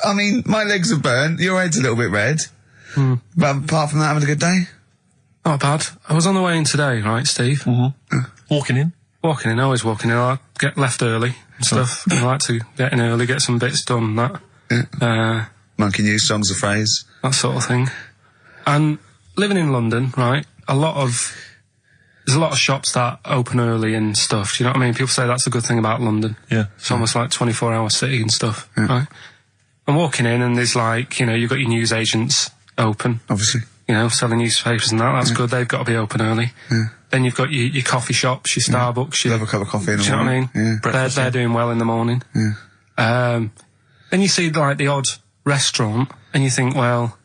I mean, my legs are burnt. Your head's a little bit red. But apart from that, having a good day. Not bad. I was on the way in today, right, Steve? Walking in? Walking in, always walking in. I get left early and stuff. I like to get in early, get some bits done, that. Yeah. Monkey News, Songs of Phrase. That sort of thing. And living in London, right, there's a lot of shops that open early and stuff. Do you know what I mean? People say that's a good thing about London. Yeah. It's almost like 24-hour city and stuff, right? I'm walking in and there's like, you've got your news agents open. Obviously. Selling newspapers and that. That's good. They've got to be open early. Then you've got your coffee shops, your Starbucks. Have a cup of coffee in the morning. Do you know what I mean? They're doing well in the morning. Then you see like the odd restaurant and you think, well,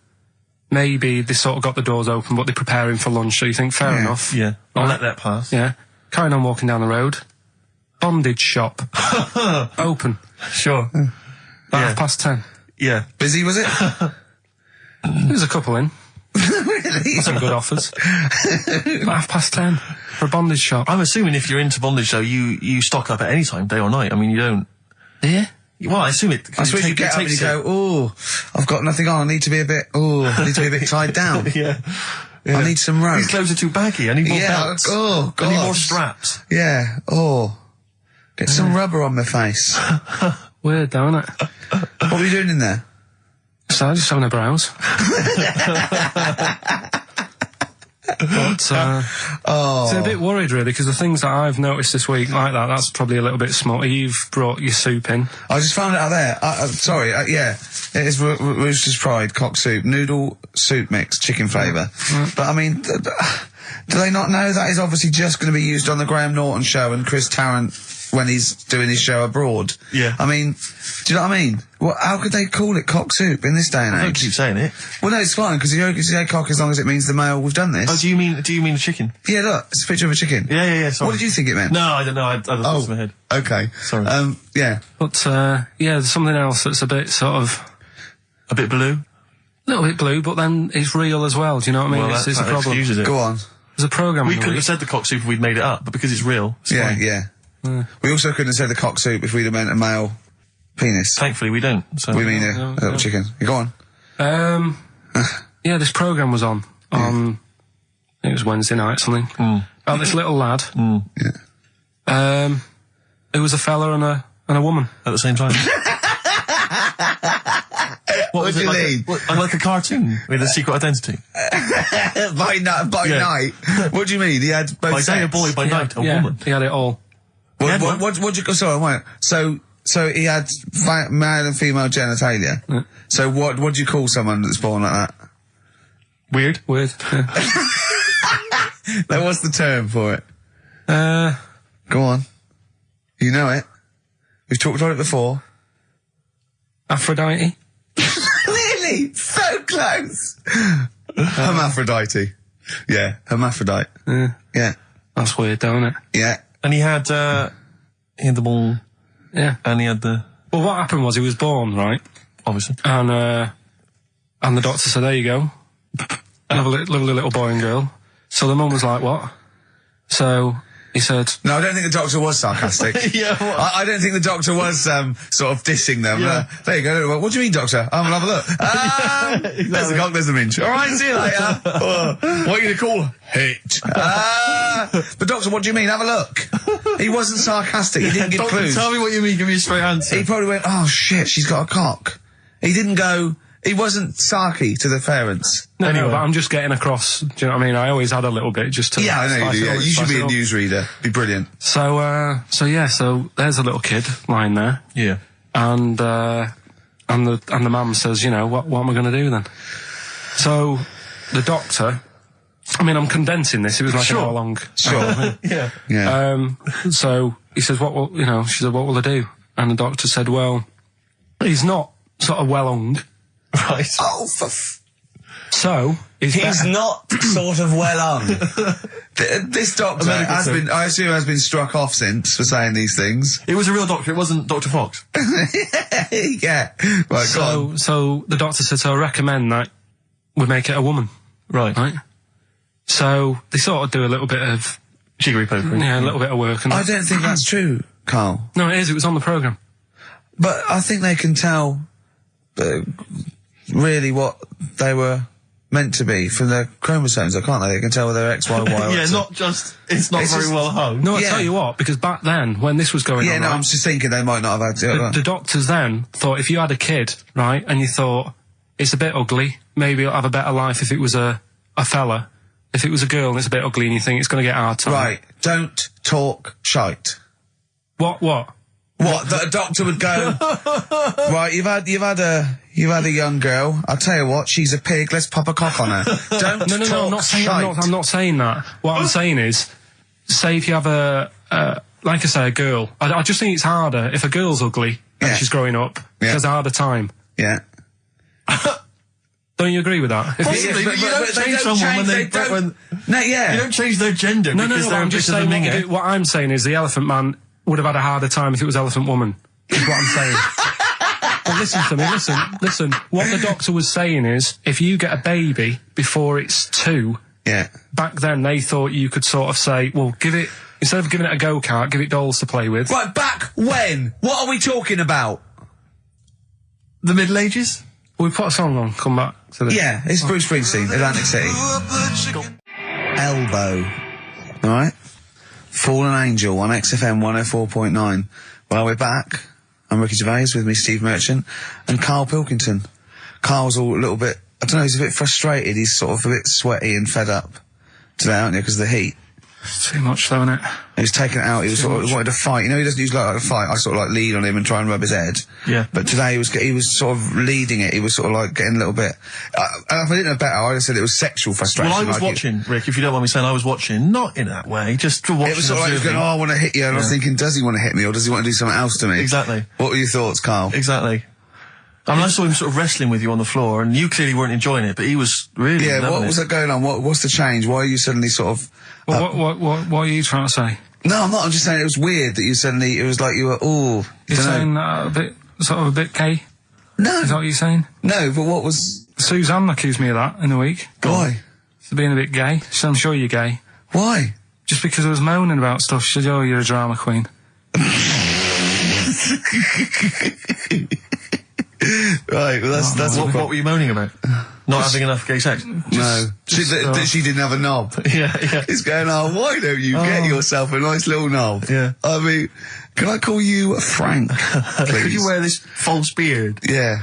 maybe they sort of got the doors open, but they're preparing for lunch. So you think, fair enough. Yeah. I'll let that pass. Yeah. Carrying on walking down the road. Bondage shop. Open. Sure. About 10:30. Yeah. Busy, was it? There's a couple in. Really? Some good offers. About 10:30 for a bondage shop. I'm assuming if you're into bondage, though, you stock up at any time, day or night. I mean, you don't... Yeah? Well, I assume it... I suppose you get up and you go, I've got nothing on, I need to be a bit tied down. Yeah. I need some rope. These clothes are too baggy, I need more belts. Oh, God. I need more straps. Yeah, get some rubber on my face. Weird, though, isn't it? What were you doing in there? So just having a browse. But, it's a bit worried really, because the things that I've noticed this week like that's probably a little bit small. You've brought your soup in. I just found it out there. Sorry, yeah. It is Rooster's Pride, cock soup, noodle soup mix, chicken flavour. But I mean, do they not know that is obviously just going to be used on the Graham Norton show and Chris Tarrant when he's doing his show abroad? Yeah. I mean, do you know what I mean? Well, how could they call it cock soup in this day and age? I don't keep saying it. Well, no, it's fine, because you can say cock as long as it means the male, we've done this. Oh, do you mean the chicken? Yeah, look, it's a picture of a chicken. Yeah, sorry. What did you think it meant? No, I don't know, I thought it was in my head. Okay. Sorry. Yeah. But, there's something else that's a bit sort of... A bit blue? A little bit blue, but then it's real as well, do you know what I mean? Well, it's that a problem. excuses it. Go on. There's a programme. We couldn't have said the cock soup if we'd made it up, but because it's real, it's fine. Yeah. We also couldn't have said the cock soup if we'd have meant a male penis. Thankfully, we don't. So. We mean a little chicken. You go on. This programme was on. I think it was Wednesday night, something. About this little lad. Yeah. It was a fella and a woman. At the same time. What do you mean? Like a cartoon with a secret identity. by night. What do you mean? He had both by sex? day a boy, by night a woman. He had it all. What do you... Sorry, wait. So, So he had male and female genitalia. Yeah. So what do you call someone that's born like that? Weird. Yeah. What's the term for it? Go on. You know it. We've talked about it before. Aphrodite. Really? So close. Hermaphrodite. Yeah, hermaphrodite. Yeah. That's weird, though, isn't it? Yeah. And he had the ball. Yeah. And he had the... Well, what happened was he was born, right? Obviously. And the doctor said, there you go. Lovely little boy and girl. So the mum was like, what? So he said... No, I don't think the doctor was sarcastic. Yeah, what? I don't think the doctor was sort of dissing them. Yeah. There you go. What do you mean, doctor? I'm gonna have a look. Exactly. There's a cock, there's a minge. All right, see you later. What are you going to call hit? But doctor, what do you mean? Have a look. He wasn't sarcastic. He didn't give Doctor, clues. tell me what you mean. Give me a straight answer. He probably went, oh shit, she's got a cock. He didn't go... He wasn't sarky to the parents. No, Anyway. but I'm just getting across. Do you know what I mean? I always had a little bit just to... Yeah, I know you spice do. it Yeah. up, You should spice be it a up. newsreader. Be brilliant. So there's a little kid lying there. Yeah. And the mum says, you know, what am I going to do then? So the doctor, I mean, I'm condensing this. It was like Sure. an hour long. Sure. Yeah. Yeah. So he says, she said, what will I do? And the doctor said, well, he's not sort of well hung. Right. Oh, So he's not sort of well on. This doctor has been, I assume, has been struck off since for saying these things. It was a real doctor. It wasn't Dr. Fox. Yeah. Right, go on. So the doctor said, so I recommend that we make it a woman. Right. Right? So they sort of do a little bit of... Jiggery pokery. Yeah, a little bit of work. And I don't think that's true, Carl. No, it is. It was on the programme. But I think they can tell really what they were meant to be from their chromosomes, can't they? They can tell whether they're X, Y, Y, or Yeah, X. not just... It's not It's very just- well hung. No, I Yeah. tell you what, because back then, when this was going Yeah, on, no, right, I'm just thinking they might not have had the doctors then thought if you had a kid, right, and you thought, it's a bit ugly, maybe it'll have a better life if it was a fella. If it was a girl and it's a bit ugly and you think it's going to get a hard time. Right, don't talk shite. What? What? That a doctor would go, right, you've had a young girl, I'll tell you what, she's a pig, let's pop a cock on her. Don't No, talk I'm not saying, shite. I'm not saying that. What I'm saying is, say if you have like I say, a girl, I just think it's harder if a girl's ugly and Yeah. she's growing up, she Yeah. has a harder time. Yeah. Don't you agree with that? If Possibly, Yeah, but you don't they change someone when they they... don't- when- No, yeah. You don't change their gender No, because but they're I'm a just bit of a saying minger. what I'm saying is the Elephant Man would have had a harder time if it was Elephant Woman. Is what I'm saying. But listen to me, listen. What the doctor was saying is, if you get a baby before it's 2, Yeah. back then they thought you could sort of say, well, instead of giving it a go-kart, give it dolls to play with. Right, back when? What are we talking about? The Middle Ages? We put a song on, come back to this. Yeah, it's Bruce Springsteen, Atlantic City. Elbow. Alright? Fallen Angel on XFM 104.9. Well, we're back. I'm Ricky Gervais, with me Steve Merchant and Karl Pilkington. Carl's all a little bit, I don't know, he's a bit frustrated. He's sort of a bit sweaty and fed up today, aren't you, because of the heat. It's too much, though, isn't it? He was taken out, he was sort of wanted to fight. You know, he doesn't usually like to fight. I sort of like lead on him and try and rub his head. Yeah. But today he was sort of leading it. He was sort of like getting a little bit, and if I didn't know better, I would have said it was sexual frustration. Well, I was like watching, Rick, if you don't mind me saying, I was watching, not in that way, just watching. It was sort of like he was going, oh, I want to hit you, and I was thinking, does he want to hit me, or does he want to do something else to me? Exactly. What were your thoughts, Carl? Exactly. I mean, I saw him sort of wrestling with you on the floor, and you clearly weren't enjoying it, but he was really Yeah, loving what was it. that going on? What's the change? Why are you suddenly sort of... Well, what are you trying to say? No, I'm not. I'm just saying it was weird that you suddenly, it was like you were, oh... You're dunno. saying a bit gay? No, Is that what you're saying? no, but what was... Suzanne accused me of that in the week. Why? For being a bit gay. She said, I'm sure you're gay. Why? Just because I was moaning about stuff. She said, oh, you're a drama queen. Right, well that's What were you moaning about? Not having enough gay sex? No, she didn't have a knob. Yeah. It's going, oh, why don't you get yourself a nice little knob? Yeah. I mean, can I call you Frank, Could please? you wear this false beard? Yeah.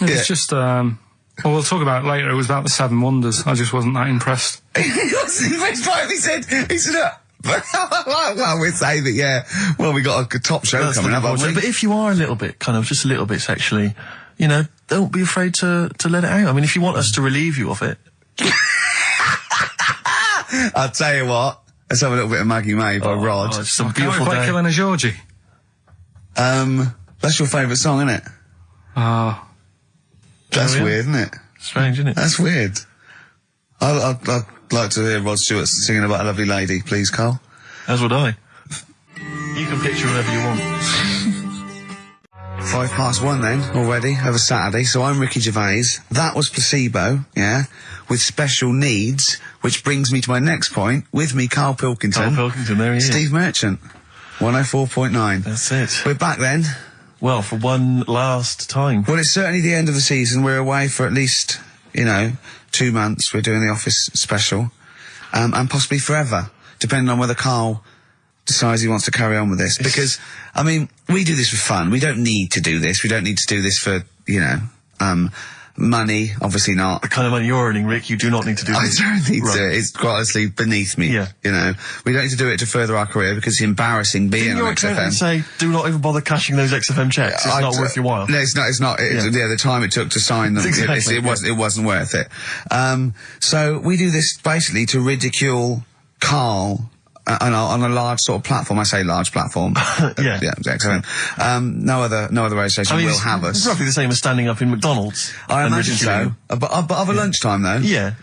It's just, well, we'll talk about it later. It was about the 7 Wonders. I just wasn't that impressed. He wasn't impressed by it. He said, Well, we'd say that, yeah. Well, we got a top show coming up. But if you are a little bit, just a little bit sexually, don't be afraid to let it out. I mean, if you want us to relieve you of it. I'll tell you what. Let's have a little bit of Maggie May by Rod. It's some beautiful day. Killing a Georgie. That's your favourite song, isn't it? Oh. That's weird, isn't it? Strange, isn't it? That's weird. I'd like to hear Rod Stewart singing about a lovely lady, please, Carl. As would I. You can picture whatever you want. 1:05 then, already, over Saturday, so I'm Ricky Gervais. That was Placebo, yeah, with special needs, which brings me to my next point. With me, Karl Pilkington. Karl Pilkington, there he is. Steve Merchant, 104.9. That's it. We're back then. Well, for one last time. Well, it's certainly the end of the season. We're away for at least, 2 months. We're doing the Office special, and possibly forever, depending on whether Karl decides he wants to carry on with this. Because, I mean, we do this for fun. We don't need to do this. We don't need to do this for, money. Obviously not. The kind of money you're earning, Rick, you do not need to do this. I don't need to. It's quite honestly beneath me. Yeah. We don't need to do it to further our career because it's embarrassing being on XFM. Didn't say, do not even bother cashing those XFM checks. It's not worth your while. No, it's not. It's not. The time it took to sign them, Exactly, it wasn't worth it. So we do this basically to ridicule Karl on a large sort of platform. I say large platform. Yeah. XFM. No other radio station will have us. It's roughly the same as standing up in McDonald's. I imagine so. But of a lunchtime though. Yeah.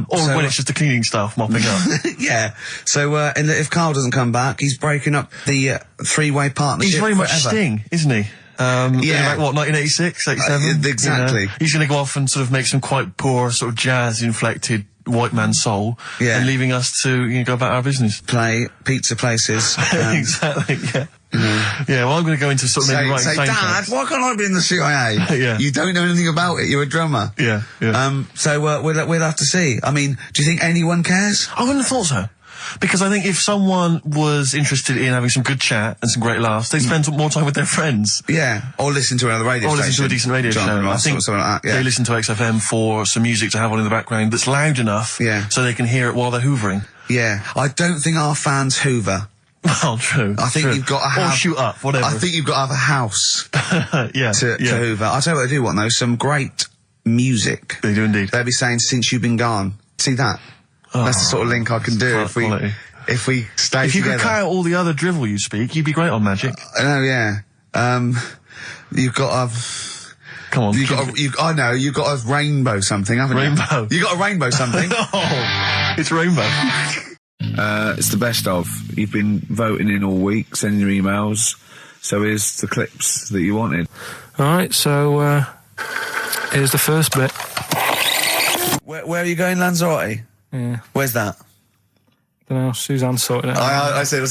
Or when it's just the cleaning staff mopping up. Yeah. So, and if Karl doesn't come back, he's breaking up the three-way partnership. He's very much forever. Sting, isn't he? Like, 1986, 87? Exactly. He's going to go off and sort of make some quite poor, sort of jazz-inflected white man soul, and leaving us to go about our business. Play pizza places. Exactly, yeah. Yeah, well, I'm going to go into sort of maybe writing Dad, why can't I be in the CIA? Yeah. You don't know anything about it. You're a drummer. Yeah. So we'll have to see. I mean, do you think anyone cares? I wouldn't have thought so. Because I think if someone was interested in having some good chat and some great laughs, they'd spend more time with their friends. Yeah, or listen to another radio station. Or listen to a decent radio show. I think something like that, they listen to XFM for some music to have on in the background that's loud enough so they can hear it while they're hoovering. Yeah, I don't think our fans hoover. Well, true. I think you've got to have... Or shoot up, whatever. I think you've got to have a house to hoover. I'll tell you what I do want, though, some great music. They do indeed. They'll be saying, "Since You've Been Gone." See that? That's the sort of link I can do if we stay If you together. could cut out all the other drivel you speak, you'd be great on Magic. I know, yeah. You've got to... Come on. I know, you've got a rainbow something, haven't you? Rainbow. You got a rainbow something. Oh, it's rainbow. It's the best of. You've been voting in all week, sending your emails. So here's the clips that you wanted. Alright, so, here's the first bit. Where are you going, Lanzarote? Yeah. Where's that? Don't know, Suzanne sorted it out. I said,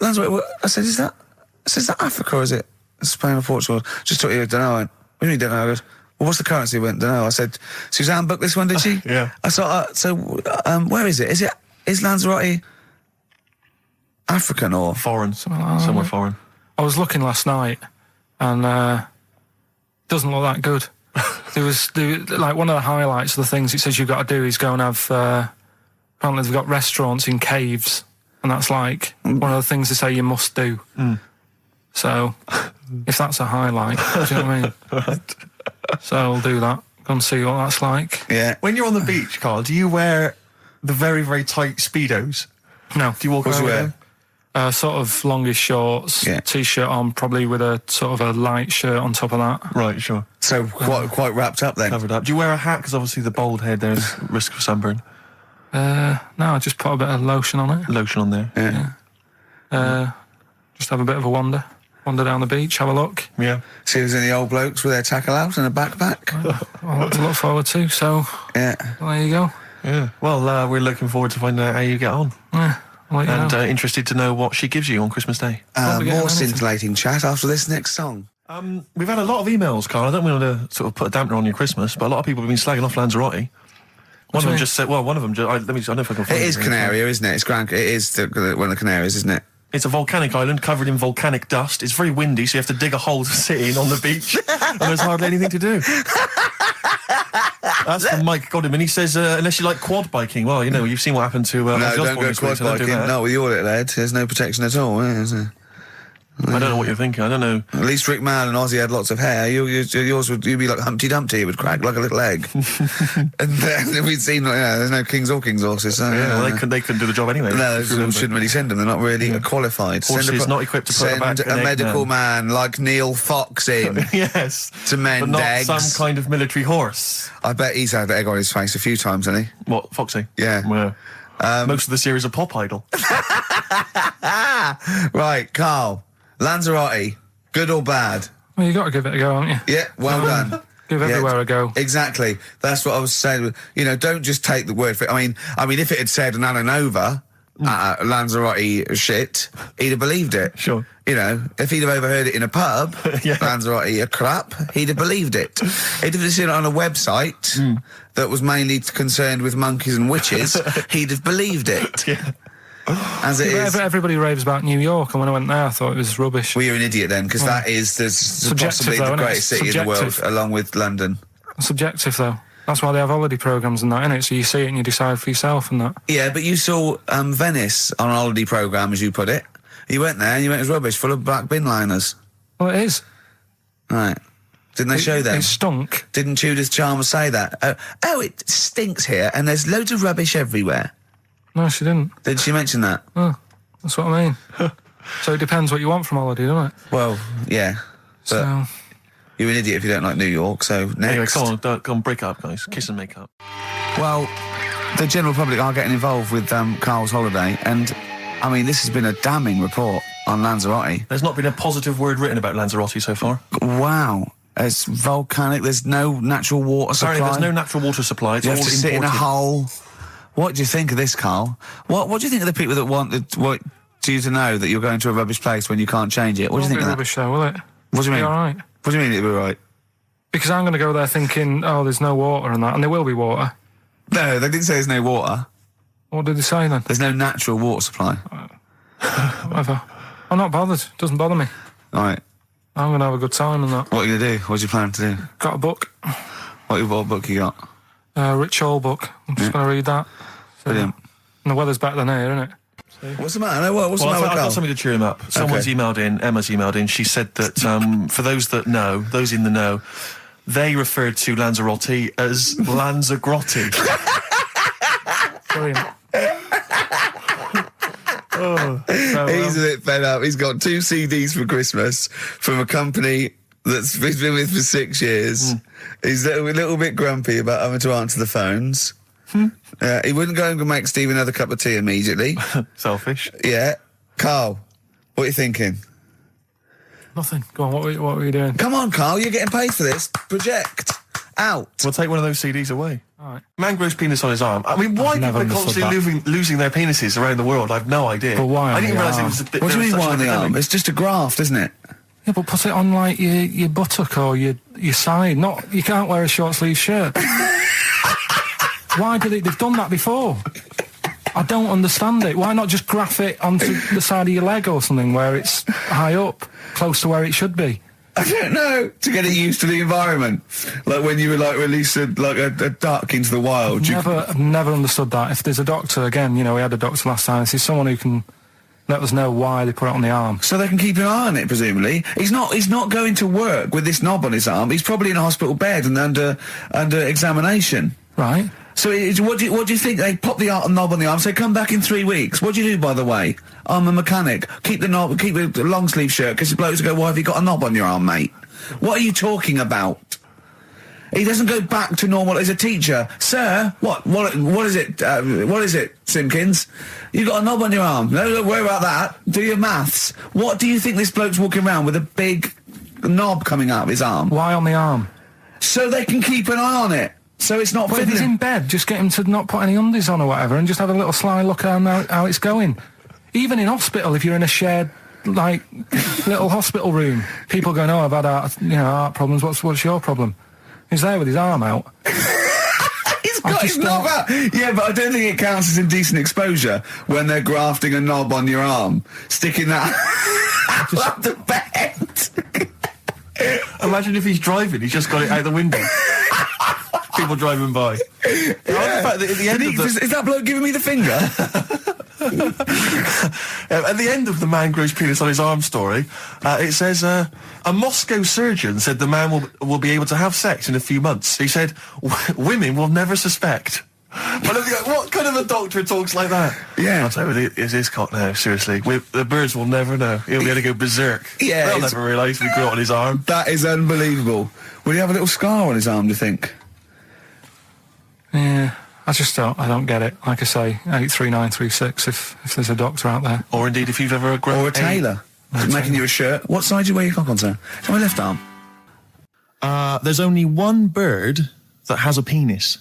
Lanzarote, is that Africa or is it Spain or Portugal? Just took you, I don't know. What do you mean, don't know? I goes, well, what's the currency? I went, don't know. I said, Suzanne booked this one, did she? Yeah. I thought, where is it? Is Lanzarote African or? Foreign. Somewhere foreign. I was looking last night, and, doesn't look that good. There was like one of the highlights of the things it says you've got to do is go and have, apparently they've got restaurants in caves, and that's like one of the things they say you must do. So, if that's a highlight, do you know what I mean? Right. So I'll do that. Go and see what that's like. Yeah. When you're on the beach, Carl, do you wear the very, very tight Speedos? No. Do you walk around with them? Sort of longish shorts, t-shirt on, probably with a sort of a light shirt on top of that. Right, sure. So quite wrapped up then. Covered up. Do you wear a hat? Because obviously the bald head, there's risk of sunburn. No, I just put a bit of lotion on it. Lotion on there. Yeah. Just have a bit of a wander down the beach, have a look. Yeah. See if there's any old blokes with their tackle out and a backpack. I'll have to look forward to, so yeah. Well, there you go. Yeah. Well, we're looking forward to finding out how you get on. Yeah. And interested to know what she gives you on Christmas Day. More scintillating chat after this next song. We've had a lot of emails, Carl. I don't want to sort of put a dampener on your Christmas, but a lot of people have been slagging off Lanzarote. One of them just said, I don't know if I can find it. It is Canaria, isn't it? It is one of the Canaries, isn't it? It's a volcanic island covered in volcanic dust. It's very windy, so you have to dig a hole to sit in on the beach, and there's hardly anything to do. That's from Mike Godham, and he says, unless you like quad biking, well, you've seen what happened to No, Ozzy don't Osbourne go this quad week, so don't do biking. that. Not with your little head. There's no protection at all, is there? I don't know what you're thinking. I don't know. At least Rick Mann and Ozzy had lots of hair. Yours would be like Humpty Dumpty. It would crack like a little egg. And then we'd seen there's no kings or kings horses. So, They couldn't do the job anyway. No, we shouldn't really send them. They're not really qualified. Horses not equipped to put back Send an a egg medical man. man like Neil Fox in Yes. to mend but not eggs. some kind of military horse. I bet he's had egg on his face a few times, hasn't he? What, Foxy? Yeah. Well, most of the series are Pop Idol. Right, Carl. Lanzarote, good or bad? Well, you got to give it a go, haven't you? Yeah, well done. Give everywhere a go. Exactly. That's what I was saying. Don't just take the word for it. I mean, if it had said an Alanova, Lanzarote shit, he'd have believed it. Sure. If he'd have overheard it in a pub, Lanzarote a crap, he'd have believed it. He'd have seen it on a website that was mainly concerned with monkeys and witches, he'd have believed it. Yeah. As it is. Everybody raves about New York, and when I went there, I thought it was rubbish. Well, you're an idiot then, because that is possibly though, the isn't it? greatest city in the world, along with London. Subjective, though. That's why they have holiday programmes and that, innit? So you see it and you decide for yourself and that. Yeah, but you saw Venice on a holiday programme, as you put it. You went there and you went, it was rubbish, full of black bin liners. Well, it is. Right. Didn't they show them? It stunk. Didn't Judith Chalmers say that? Oh, it stinks here and there's loads of rubbish everywhere. No, she didn't. Did she mention that? Oh, that's what I mean. So it depends what you want from holiday, doesn't it? Well, yeah. But So... you're an idiot if you don't like New York, so next. Anyway, come on, break up, guys. Kiss and make up. Well, the general public are getting involved with Carl's holiday, and, I mean, this has been a damning report on Lanzarote. There's not been a positive word written about Lanzarote so far. Wow. It's volcanic, there's no natural water supply. Apparently there's no natural water supply, it's You all have to sit in a imported. hole. What do you think of this, Carl? What do you think of the people that want you to know that you're going to a rubbish place when you can't change it? What do you think of that? rubbish though, will it? What do you mean? Be all right. What do you mean it'll be right? Because I'm going to go there thinking, oh, there's no water and that, and there will be water. No, they didn't say there's no water. What did they say then? There's no natural water supply. Whatever. I'm not bothered. Doesn't bother me. All right. I'm going to have a good time and that. What are you going to do? What's your plan to do? Got a book. What book you got? Rich Hall book. I'm just going to read that. Brilliant. And the weather's better than here, isn't it? What's the matter? What's the matter with I've Carl? got something to cheer him up. Someone's emailed in, Emma's emailed in, she said that for those that know, those in the know, they referred to Lanzarote as Lanzagrotte. Brilliant. He's a bit fed up. He's got 2 CDs for Christmas from a company that's he's been with for 6 years. He's a little bit grumpy about having to answer the phones. He wouldn't go and make Steve another cup of tea immediately. Selfish. Yeah. Carl, what are you thinking? Nothing. Go on, what were you doing? Come on, Carl, you're getting paid for this. Project. Out. We'll take one of those CDs away. All right. Man grows penis on his arm. I mean, why never people are understood constantly losing their penises around the world? I've no idea. But why on I didn't the realise it arm? was a bit. What do you there mean, was why on such the an arm? epidemic. It's just a graft, isn't it? Yeah, but put it on like your buttock or your side. Not you can't wear a short sleeve shirt. Why did they've done that before? I don't understand it. Why not just graph it onto the side of your leg or something where it's high up, close to where it should be? I don't know. To get it used to the environment. Like when you were like release a duck into the wild. I've never understood that. If there's a doctor, again, we had a doctor last time, if there's someone who can let us know why they put it on the arm. So they can keep an eye on it, presumably. He's not going to work with this knob on his arm. He's probably in a hospital bed and under examination. Right. So what do you think? They pop the knob on the arm, say, come back in 3 weeks. What do you do, by the way? I'm a mechanic. Keep the knob, keep the long sleeve shirt, because the blokes go, why have you got a knob on your arm, mate? What are you talking about? He doesn't go back to normal as a teacher. Sir, what is it? What is it, Simpkins? You got a knob on your arm. No, don't worry about that. Do your maths. What do you think this bloke's walking around with a big knob coming out of his arm? Why on the arm? So they can keep an eye on it. So it's not But if he's in bed, just get him to not put any undies on or whatever and just have a little sly look at how it's going. Even in hospital, if you're in a shared, little hospital room, people going, oh, I've had heart problems, what's your problem? He's there with his arm out. He's got his knob out. Yeah, but I don't think it counts as indecent exposure when they're grafting a knob on your arm, sticking that up the bed. Imagine if he's driving, he's just got it out the window. People driving by. Yeah. The fact that at the end of Is that bloke giving me the finger? At the end of the man grows penis on his arm story, it says, a Moscow surgeon said the man will be able to have sex in a few months. He said, women will never suspect. But what kind of a doctor talks like that? Yeah. I'll tell you, it's his cock now, seriously. The birds will never know. He'll be able to go berserk. Yeah, They'll never realise we grew it on his arm. That is unbelievable. Will he have a little scar on his arm, do you think? Yeah, I don't get it. Like I say, 83936 if there's a doctor out there. Or indeed, if you've ever grown... Or a tailor. Making you a shirt. What side do you wear your cock on, sir? It's on my left arm. There's only one bird that has a penis.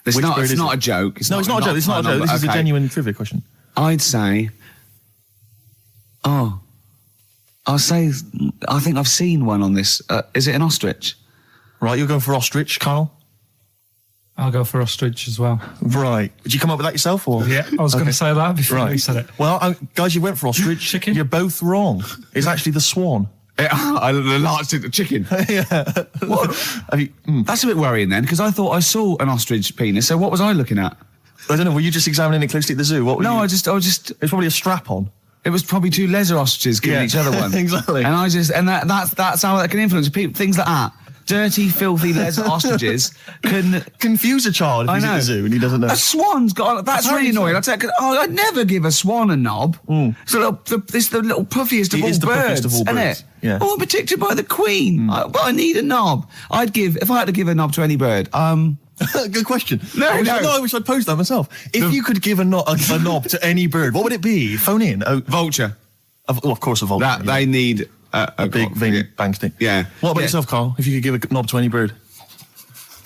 It's Which not bird is a it? joke. It's not a joke. It's not a joke. This is a genuine trivia question. I'd say... I think I've seen one on this. Is it an ostrich? Right, you're going for ostrich, Carl? I'll go for ostrich as well. Right. Did you come up with that yourself, or...? Yeah, I was going to say that before you said it. Well, guys, you went for ostrich. Chicken? You're both wrong. It's actually the swan. The large chicken. Yeah. What? That's a bit worrying then, because I thought I saw an ostrich penis, so what was I looking at? I don't know, were you just examining it closely at the zoo? What were you... I was just... It's probably a strap-on. It was probably two leather ostriches giving each other one. Exactly. And that's how that can influence people. Things like that. Dirty, filthy leather ostriches can confuse a child if he's at the zoo and he doesn't know. A swan's got... That's really annoying. I'd never give a swan a knob. It's the little puffiest of all birds, isn't it? Yeah. Oh, I'm protected by the queen. But I need a knob. If I had to give a knob to any bird, Good question. I wish I'd posed that myself. If you could give a knob to any bird, what would it be? Phone in. vulture. Of course, a vulture. They need a big veiny bang stick. Yeah. What about yourself, Carl? If you could give a knob to any bird,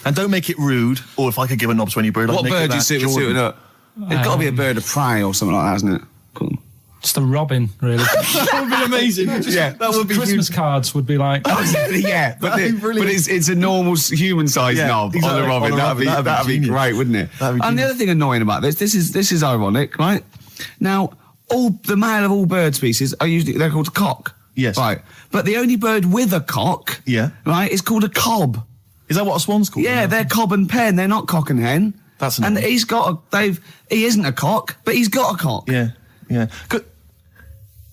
and don't make it rude. Or if I could give a knob to any bird, What bird do you suit it up? It's got to be a bird of prey or something like that, hasn't it? Cool. Just a robin, really. That would be amazing. That would be Christmas cards would be like... Yeah, but it's a normal human-sized knob on a robin. That'd be great, wouldn't it? And the other thing annoying about this is ironic, right? Now, the male of all bird species they're called a cock. Yes. Right. But the only bird with a cock, right, is called a cob. Is that what a swan's called? Yeah, they're cob and pen. They're not cock and hen. That's and he's got he isn't a cock, but he's got a cock. Yeah.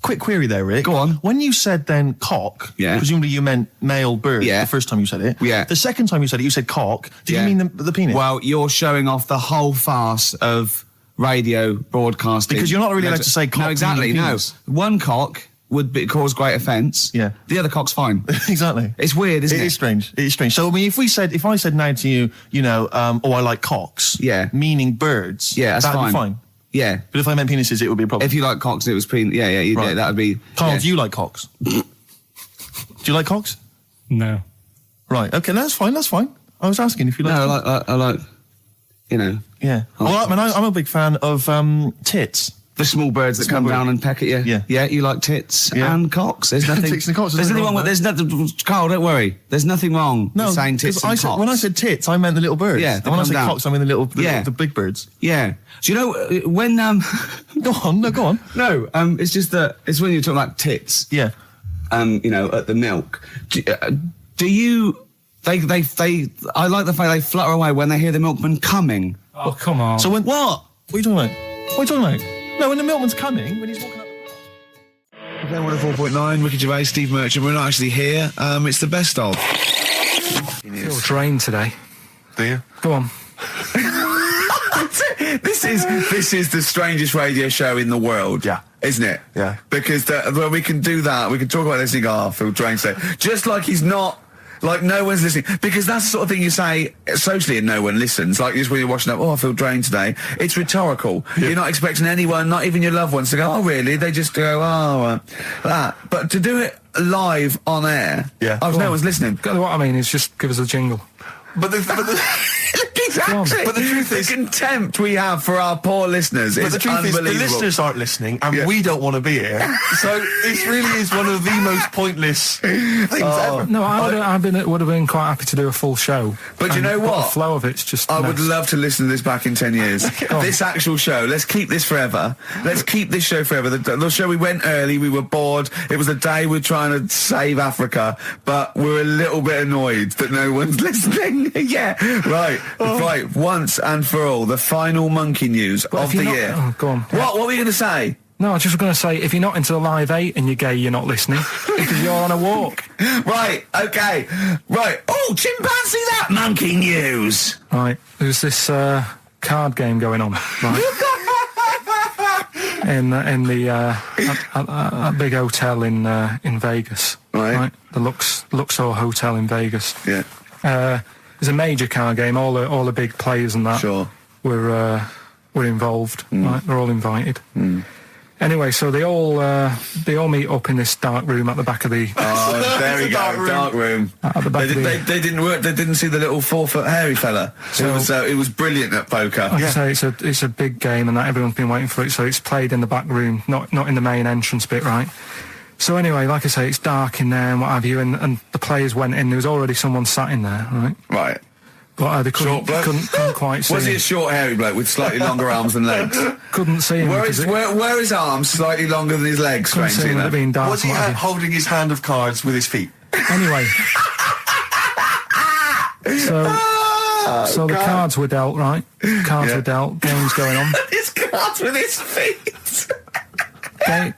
Quick query there, Rick. Go on. When you said then cock, presumably you meant male bird the first time you said it. Yeah. The second time you said it, you said cock. Did you mean the penis? Well, you're showing off the whole farce of radio broadcasting. Because you're not really allowed to say cock. No, exactly, no. Penis. One cock would cause great offence. Yeah. The other cock's fine. Exactly. It's weird, isn't it? It is strange. It is strange. So, I mean, if I said now to you, I like cocks. Yeah. Meaning birds. Yeah, that's that'd fine. Be fine. Yeah. But if I meant penises, it would be a problem. If you like cocks and it was penis, Right. that would be... Carl, do you like cocks? Do you like cocks? No. Right, okay, that's fine. I was asking if you like... No, I like, Yeah. Well, I'm a big fan of tits. The small birds that come down and peck at you. Yeah. Yeah, you like tits and cocks. There's nothing... Tits and cocks. There's nothing wrong with... There's nothing... Carl, don't worry. There's nothing wrong with saying tits and cocks. When I said tits, I meant the little birds. Yeah, And when I said cocks, I mean the big birds. Yeah. Do you know when... Go on. No, it's just that... It's when you're talking about tits. Yeah. At the milk. Do you... I like the fact they flutter away when they hear the milkman coming. Oh, come on. So when... What are you talking about? No, when the milkman's coming, when he's walking up... Okay, 104.9, Ricky Gervais, Steve Merchant. We're not actually here. It's the best of. I feel drained today. Do you? Go on. This is the strangest radio show in the world. Yeah. Isn't it? Yeah. Because when we can do that, we can talk about this and go, I feel drained today. Just like he's not... Like, no one's listening. Because that's the sort of thing you say socially and no one listens. Like, just when you're watching up, I feel drained today. It's rhetorical. Yeah. You're not expecting anyone, not even your loved ones, to go, oh, really? They just go, that. But to do it live on air, no one's listening. What I mean is just give us a jingle. But the exactly. But the truth is, the contempt we have for our poor listeners is unbelievable. The listeners aren't listening, and we don't want to be here. So this really is one of the most pointless things ever. No, would have been quite happy to do a full show. But you know what? The flow of it's just. I would love to listen to this back in 10 years. This actual show. Let's keep this forever. Let's keep this show forever. The show we went early. We were bored. It was a day we're trying to save Africa, but we're a little bit annoyed that no one's listening. Yeah, right. right. Once and for all, the final monkey news of the year. Oh, go on. What were you going to say? No, I was just going to say, if you're not into the Live 8 and you're gay, you're not listening because you're on a walk. Right, okay. Right. Oh, chimpanzee that monkey news. Right, there's this card game going on, right? in the a big hotel in Vegas, Right. The Luxor Hotel in Vegas. Yeah. There's a major card game. All the big players and that Sure. were involved. Right, they're all invited. Anyway, so they all meet up in this dark room at the back of the. Oh, there we go, dark room. At the back They didn't work. They didn't see the little 4-foot hairy fella. It was brilliant at poker. Like I say, it's a big game, and that everyone's been waiting for it. So it's played in the back room, not in the main entrance bit, right? So anyway, like I say, it's dark in there and what have you, and the players went in. There was already someone sat in there, right? Right. But they Short bloke? couldn't quite see Was he him. a short hairy bloke with slightly longer arms and legs? Couldn't see him. Where because are his arms slightly longer than his legs? couldn't see Strangely him with it enough. being dark. Was he and what have you. holding his hand of cards with his feet? Anyway. So the cards were dealt, right? Cards were dealt, game's going on. His cards with his feet.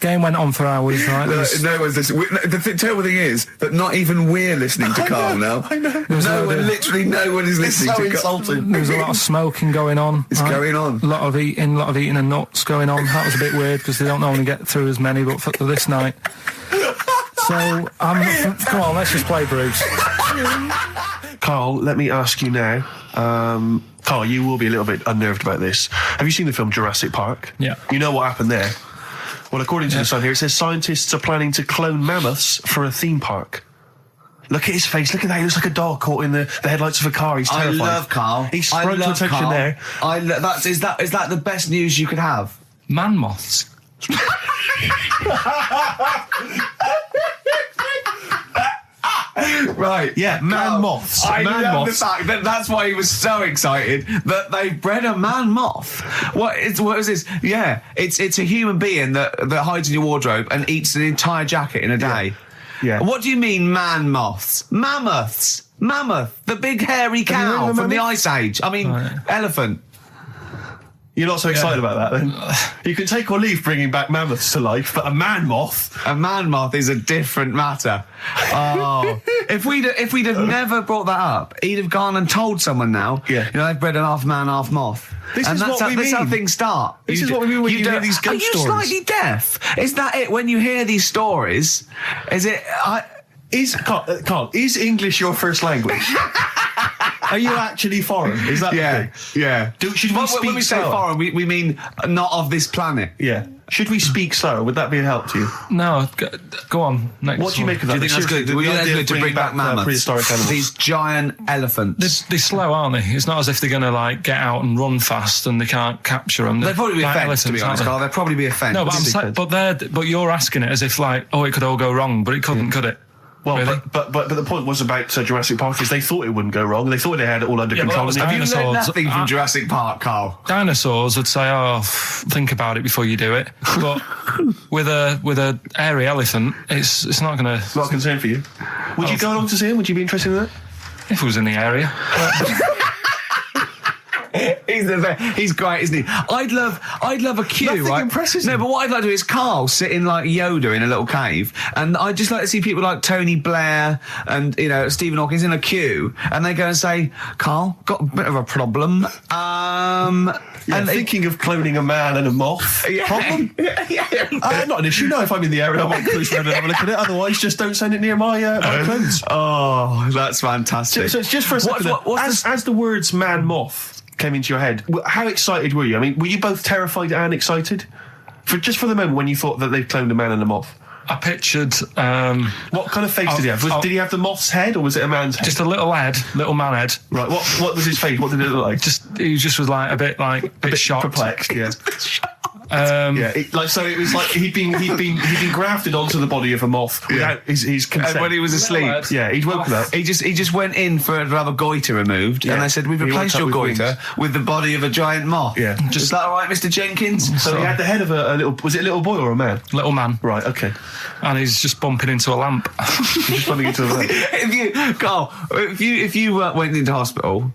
Game went on for hours, right? There was- No one's listening. The terrible thing is that not even we're listening to Carl now. I know. Literally no one is It's listening so to Carl. insulting. There was a lot of smoking going on. It's going on. A lot of eating and nuts going on. That was a bit weird because they don't normally get through as many, but for this night. So, come on, let's just play Bruce. Carl, let me ask you now. Carl, you will be a little bit unnerved about this. Have you seen the film Jurassic Park? Yeah. You know what happened there? Well, according to the Sun here, it says scientists are planning to clone mammoths for a theme park. Look at his face. Look at that. He looks like a dog caught in the headlights of a car. He's I terrified. love Carl. He's sprung to attention Carl. there. Is that the best news you could have? Man moths. Right. Yeah, man moths. I Man love moths. the fact that that's why he was so excited that they bred a man moth. What is this? Yeah, it's a human being that hides in your wardrobe and eats an entire jacket in a day. Yeah. What do you mean, man moths? Mammoths. Mammoth, the big hairy Have you heard cow of a from the mammoth? Ice Age. I mean, elephant. You're not so excited about that, then? You can take or leave bringing back mammoths to life, but a man moth... A man moth is a different matter. Oh, if we'd have never brought that up, he'd have gone and told someone now. Yeah. You know, they've bred an half man, half moth. This and is that's what we that's how mean. things start. This is what we mean when you hear don't- these ghost Are you stories. slightly deaf? Is that it? When you hear these stories, is it? Carl, is English your first language? Are you actually foreign? Is that the thing? yeah. Should we When speak we say slower? foreign, we mean not of this planet. Yeah. Should we speak slower? Would that be a help to you? No, go on. Next What do you one. make of Do that? you think that's Seriously, good? the Do you think that's idea good of to bring bringing back mammoths? prehistoric animals. These giant elephants. They're slow, aren't they? It's not as if they're going to like get out and run fast and they can't capture them. They'd probably be a Like fence, to be elephants, honest, aren't they? Carl. They'd probably be a fence. No, but I'm saying, but you're asking it as if like, oh, it could all go wrong, but it couldn't, could it? Well, Really? but the point was about Jurassic Park is they thought it wouldn't go wrong. They thought they had it all under Yeah, but control. that was and they- Have you learned dinosaurs. nothing from Jurassic Park, Carl? Dinosaurs would say, "Oh, think about it before you do it." But with a hairy elephant, it's not going to. Not a concern for you. Would you go along to see him? Would you be interested in that? If it was in the area, He's great, isn't he? I'd love a queue, Nothing right? impresses No, him. but what I'd like to do is Carl sitting like Yoda in a little cave, and I'd just like to see people like Tony Blair and Stephen Hawkins in a queue, and they go and say, "Carl, got a bit of a problem." And thinking of cloning a man and a moth. Problem? Not an issue. No, if I'm in the area, I might cruise around and have a look at it. Otherwise, just don't send it near my clothes. Oh, that's fantastic. So it's just for a second. As the words "man moth" came into your head, how excited were you? I mean, were you both terrified and excited? For the moment when you thought that they'd cloned a man and a moth? I pictured What kind of face did he have? Did he have the moth's head or was it a man's head? just a little man head. Right, what was his face? What did it look like? He just was like a bit shocked. Perplexed, yeah. Yeah, It was like he'd been grafted onto the body of a moth without his consent. And when he was asleep, Yeah, he'd woken up. he just went in to have a goiter removed, Yeah. and they said, "We've He replaced woke your up with goiter with the body of a giant moth." Yeah. Is that all right, Mr. Jenkins? So he had the head of a little. Was it a little boy or a man? little man, Right. Okay. and he's just bumping into a lamp. He's just running into a lamp. Carl, if you went into hospital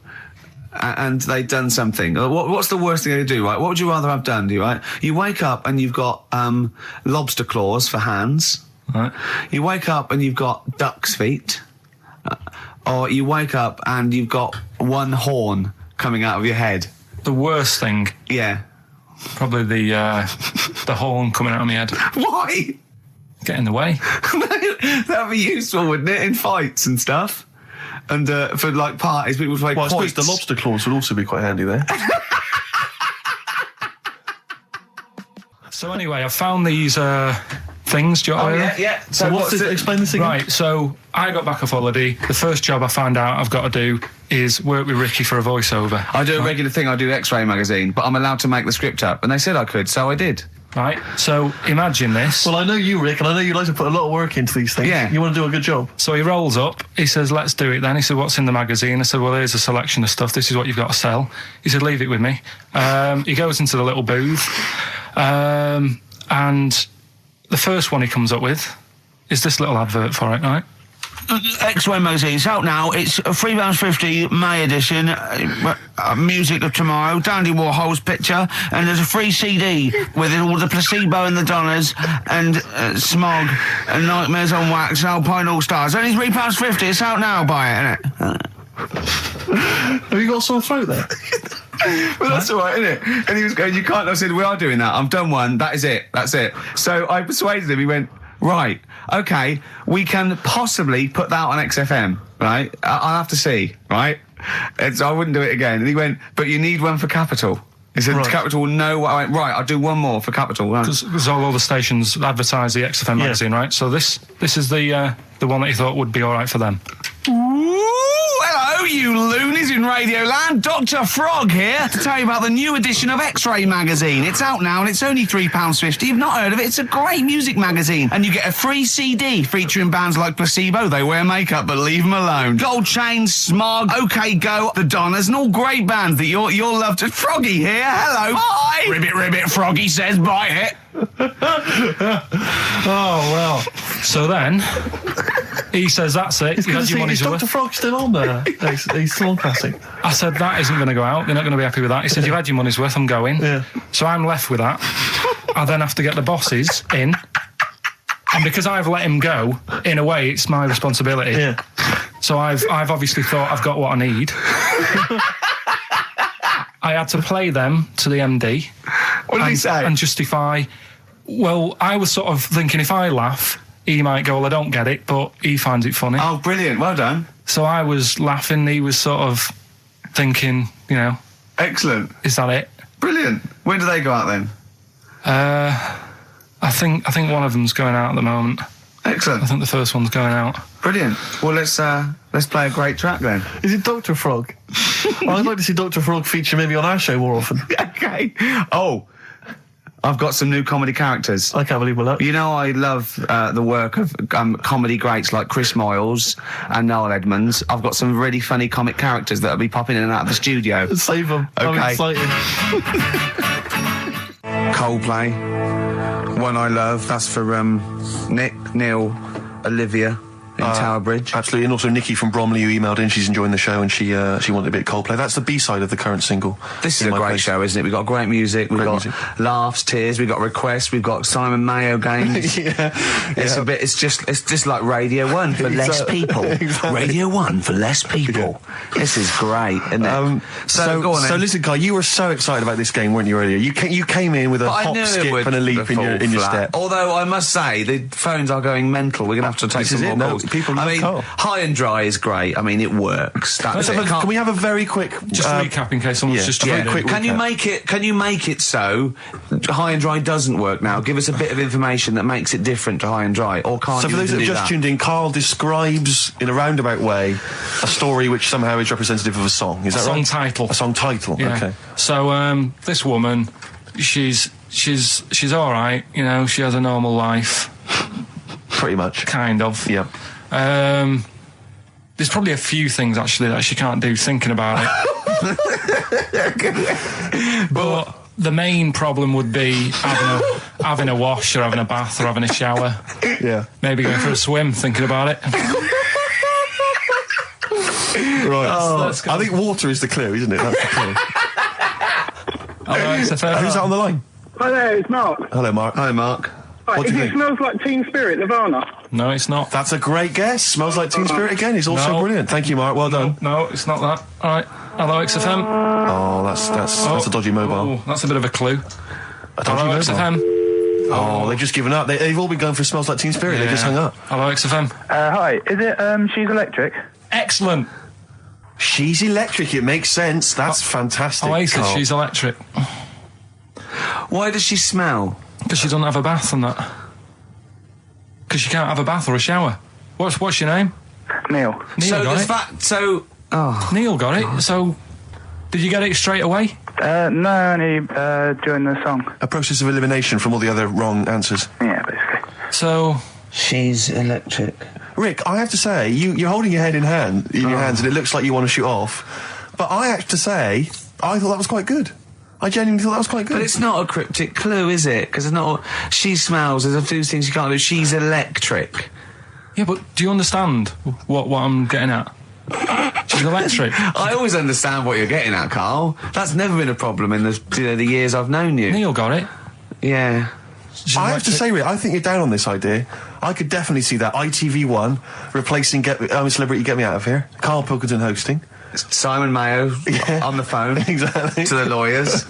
and they'd done something. What's the worst thing they do, right? What would you rather have done, right? You wake up and you've got lobster claws for hands. Right. You wake up and you've got duck's feet. Or you wake up and you've got one horn coming out of your head. The worst thing, Yeah. probably the horn coming out of my head. Why? Get in the way. That'd be useful, wouldn't it, in fights and stuff? And for like parties, people would play Well, I suppose quoits. the lobster claws would also be quite handy there. So anyway, I found these things. Do you want to hear them? yeah. So what's it? Explain this again. Right, so I got back off holiday. The first job I found out I've got to do is work with Ricky for a voiceover. I do a regular thing. I do X-Ray magazine, but I'm allowed to make the script up, and they said I could, so I did. Right, so imagine this. Well, I know you, Rick, and I know you like to put a lot of work into these things. Yeah. You want to do a good job. So he rolls up, he says, let's do it then. He said, what's in the magazine? I said, well, here's a selection of stuff. This is what you've got to sell. He said, leave it with me. He goes into the little booth, and the first one he comes up with is this little advert for it, right? X-Ray magazine. It's out now. It's £3.50 May edition. Music of Tomorrow. Dandy Warhol's picture, and there's a free CD with all the Placebo and the Donners and Smog and Nightmares on Wax and Alpine All Stars. Only £3.50. It's out now. Buy it, innit? Have you got a sore throat there? Well, that's all right, isn't it? And he was going, you can't. I said, we are doing that. I've done one. That is it. That's it. So I persuaded him. He went, right, okay, we can possibly put that on XFM, right? I'll have to see, right? I wouldn't do it again. And he went, but you need one for Capital. He said, Right. Capital will know what I went, right, I'll do one more for Capital. Right. Because all the stations advertise the XFM magazine, right? So this is the one that he thought would be all right for them. Ooh, hello, you loonies in Radioland. Dr. Frog here to tell you about the new edition of X-Ray magazine. It's out now and it's only £3.50. You've not heard of it? It's a great music magazine. And you get a free CD featuring bands like Placebo. They wear makeup, but leave them alone. Gold Chain, Smog, OK Go, The Donners, and all great bands that you'll love to... Froggy here, hello. Bye. Ribbit, Froggy says bye it. Oh, well. So then he says, that's it. It's You good to had your see. money's Is worth. Dr. Frog still on there? He's still on Classic. I said, that isn't going to go out. You're not going to be happy with that. He said, you've had your money's worth. I'm going. Yeah. So I'm left with that. I then have to get the bosses in. And because I've let him go, in a way, it's my responsibility. Yeah. So I've obviously thought I've got what I need. I had to play them to the MD. What did he say? And justify. Well, I was sort of thinking if I laugh, he might go, well, I don't get it, but he finds it funny. Oh, brilliant. Well done. So I was laughing. He was sort of thinking, you know, Excellent. is that it? Brilliant. When do they go out then? I think one of them's going out at the moment. Excellent. I think the first one's going out. Brilliant. Well, let's play a great track then. Is it Dr. Frog? I'd like to see Dr. Frog feature maybe on our show more often. Okay. Oh, I've got some new comedy characters. I can't believe we're lucky. You know, I love the work of comedy greats like Chris Moyles and Noel Edmonds. I've got some really funny comic characters that'll be popping in and out of the studio. Save them. I'm Okay. excited. Coldplay, One I Love. That's for Nick, Neil, Olivia in Tower Bridge. Absolutely, and also Nikki from Bromley who emailed in. She's enjoying the show and she wanted a bit of Coldplay. That's the B-side of the current single. This is In a My great Place. show, isn't it? We've got great music, we've Great got music. laughs, tears, we've got requests, we've got Simon Mayo games. It's a bit. It's just like Radio 1 for less people. Exactly. Radio 1 for less people. This is great, isn't it? So go on then. listen, Guy, you were so excited about this game, weren't you, earlier? You came in with a But I hop, knew it skip would and a leap in fall your flat. step. Although I must say the phones are going mental. We're gonna have to take This some is more it. No, calls. people love I mean, Carl. High and Dry is great. I mean, it works. That's it. Can we have a very quick... Just a recap in case someone's just very tuned in. quick Can you recap. Can you make it so High and Dry doesn't work now? Give us a bit of information that makes it different to High and Dry, or can't So you for those that do have just that? tuned in, Carl describes in a roundabout way a story which somehow is representative of a song. Is that song right? title. A song title. Yeah. Okay. So this woman, she's all right. You know, she has a normal life, Pretty much. kind of. Yeah. There's probably a few things actually that she can't do thinking about it. But the main problem would be having a wash or having a bath or having a shower. Yeah. Maybe going for a swim thinking about it. Right. Let's go. I think water is the clue, isn't it? That's the clue. Hello, XFM. Who's that on the line? Hi there, it's Mark. Hello, Mark. Hi, Mark. Right, What do you it think? smells like Teen Spirit, Nirvana. No, it's not. That's a great guess. Smells like Teen Spirit again. He's also No. brilliant. Thank you, Mark. Well done. No, it's not that. All right. Hello, XFM. Oh, that's a dodgy mobile. Oh, that's a bit of a clue. A dodgy Hello, mobile. XFM. Oh, they've just given up. They've all been going for Smells Like Teen Spirit. They just hung up. Hello, XFM. Hi, is it, She's Electric? Excellent. She's electric. It makes sense. That's fantastic. Oasis, Carl. she's electric. Why does she smell? Because she doesn't have a bath and that. Because she can't have a bath or a shower. What's your name? Neil. Neil So got there's it. that. So. Oh. Neil got it. So, did you get it straight away? No, only, during the song. A process of elimination from all the other wrong answers. Yeah, basically. So, She's electric. Rick, I have to say, you're holding your head in your hands, and it looks like you want to shoot off. But I have to say, I thought that was quite good. I genuinely thought that was quite good. But it's not a cryptic clue, is it? Because it's not. She smells. There's a few things you can't do. She's electric. yeah, but do you understand what I'm getting at? She's electric. I always understand what you're getting at, Carl. That's never been a problem in the years I've known you. Neil got it. Yeah. I have to say, Rick, I think you're down on this idea. I could definitely see that ITV1 replacing I'm a Celebrity, Get Me Out of Here. Karl Pilkington hosting. Simon Mayo on the phone Exactly. to the lawyers.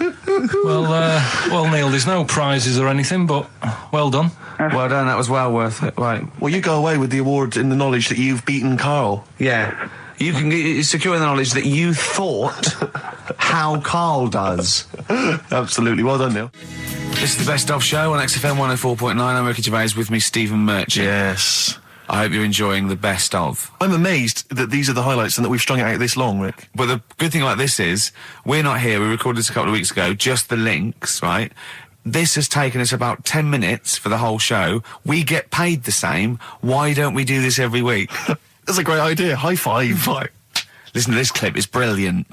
Well, Neil, there's no prizes or anything, but well done. Well done. That was well worth it. Right. Well, you go away with the award in the knowledge that you've beaten Karl. Yeah. You can secure the knowledge that you thought how Carl does. Absolutely. Well done, Neil. This is the Best Of Show on XFM 104.9. I'm Ricky Gervais, with me, Stephen Merchant. Yes. I hope you're enjoying the Best Of. I'm amazed that these are the highlights and that we've strung it out this long, Rick. But the good thing about this is, we're not here. We recorded this a couple of weeks ago, just the links, right? This has taken us about 10 minutes for the whole show. We get paid the same. Why don't we do this every week? That's a great idea. High five. Right. Listen to this clip. It's brilliant.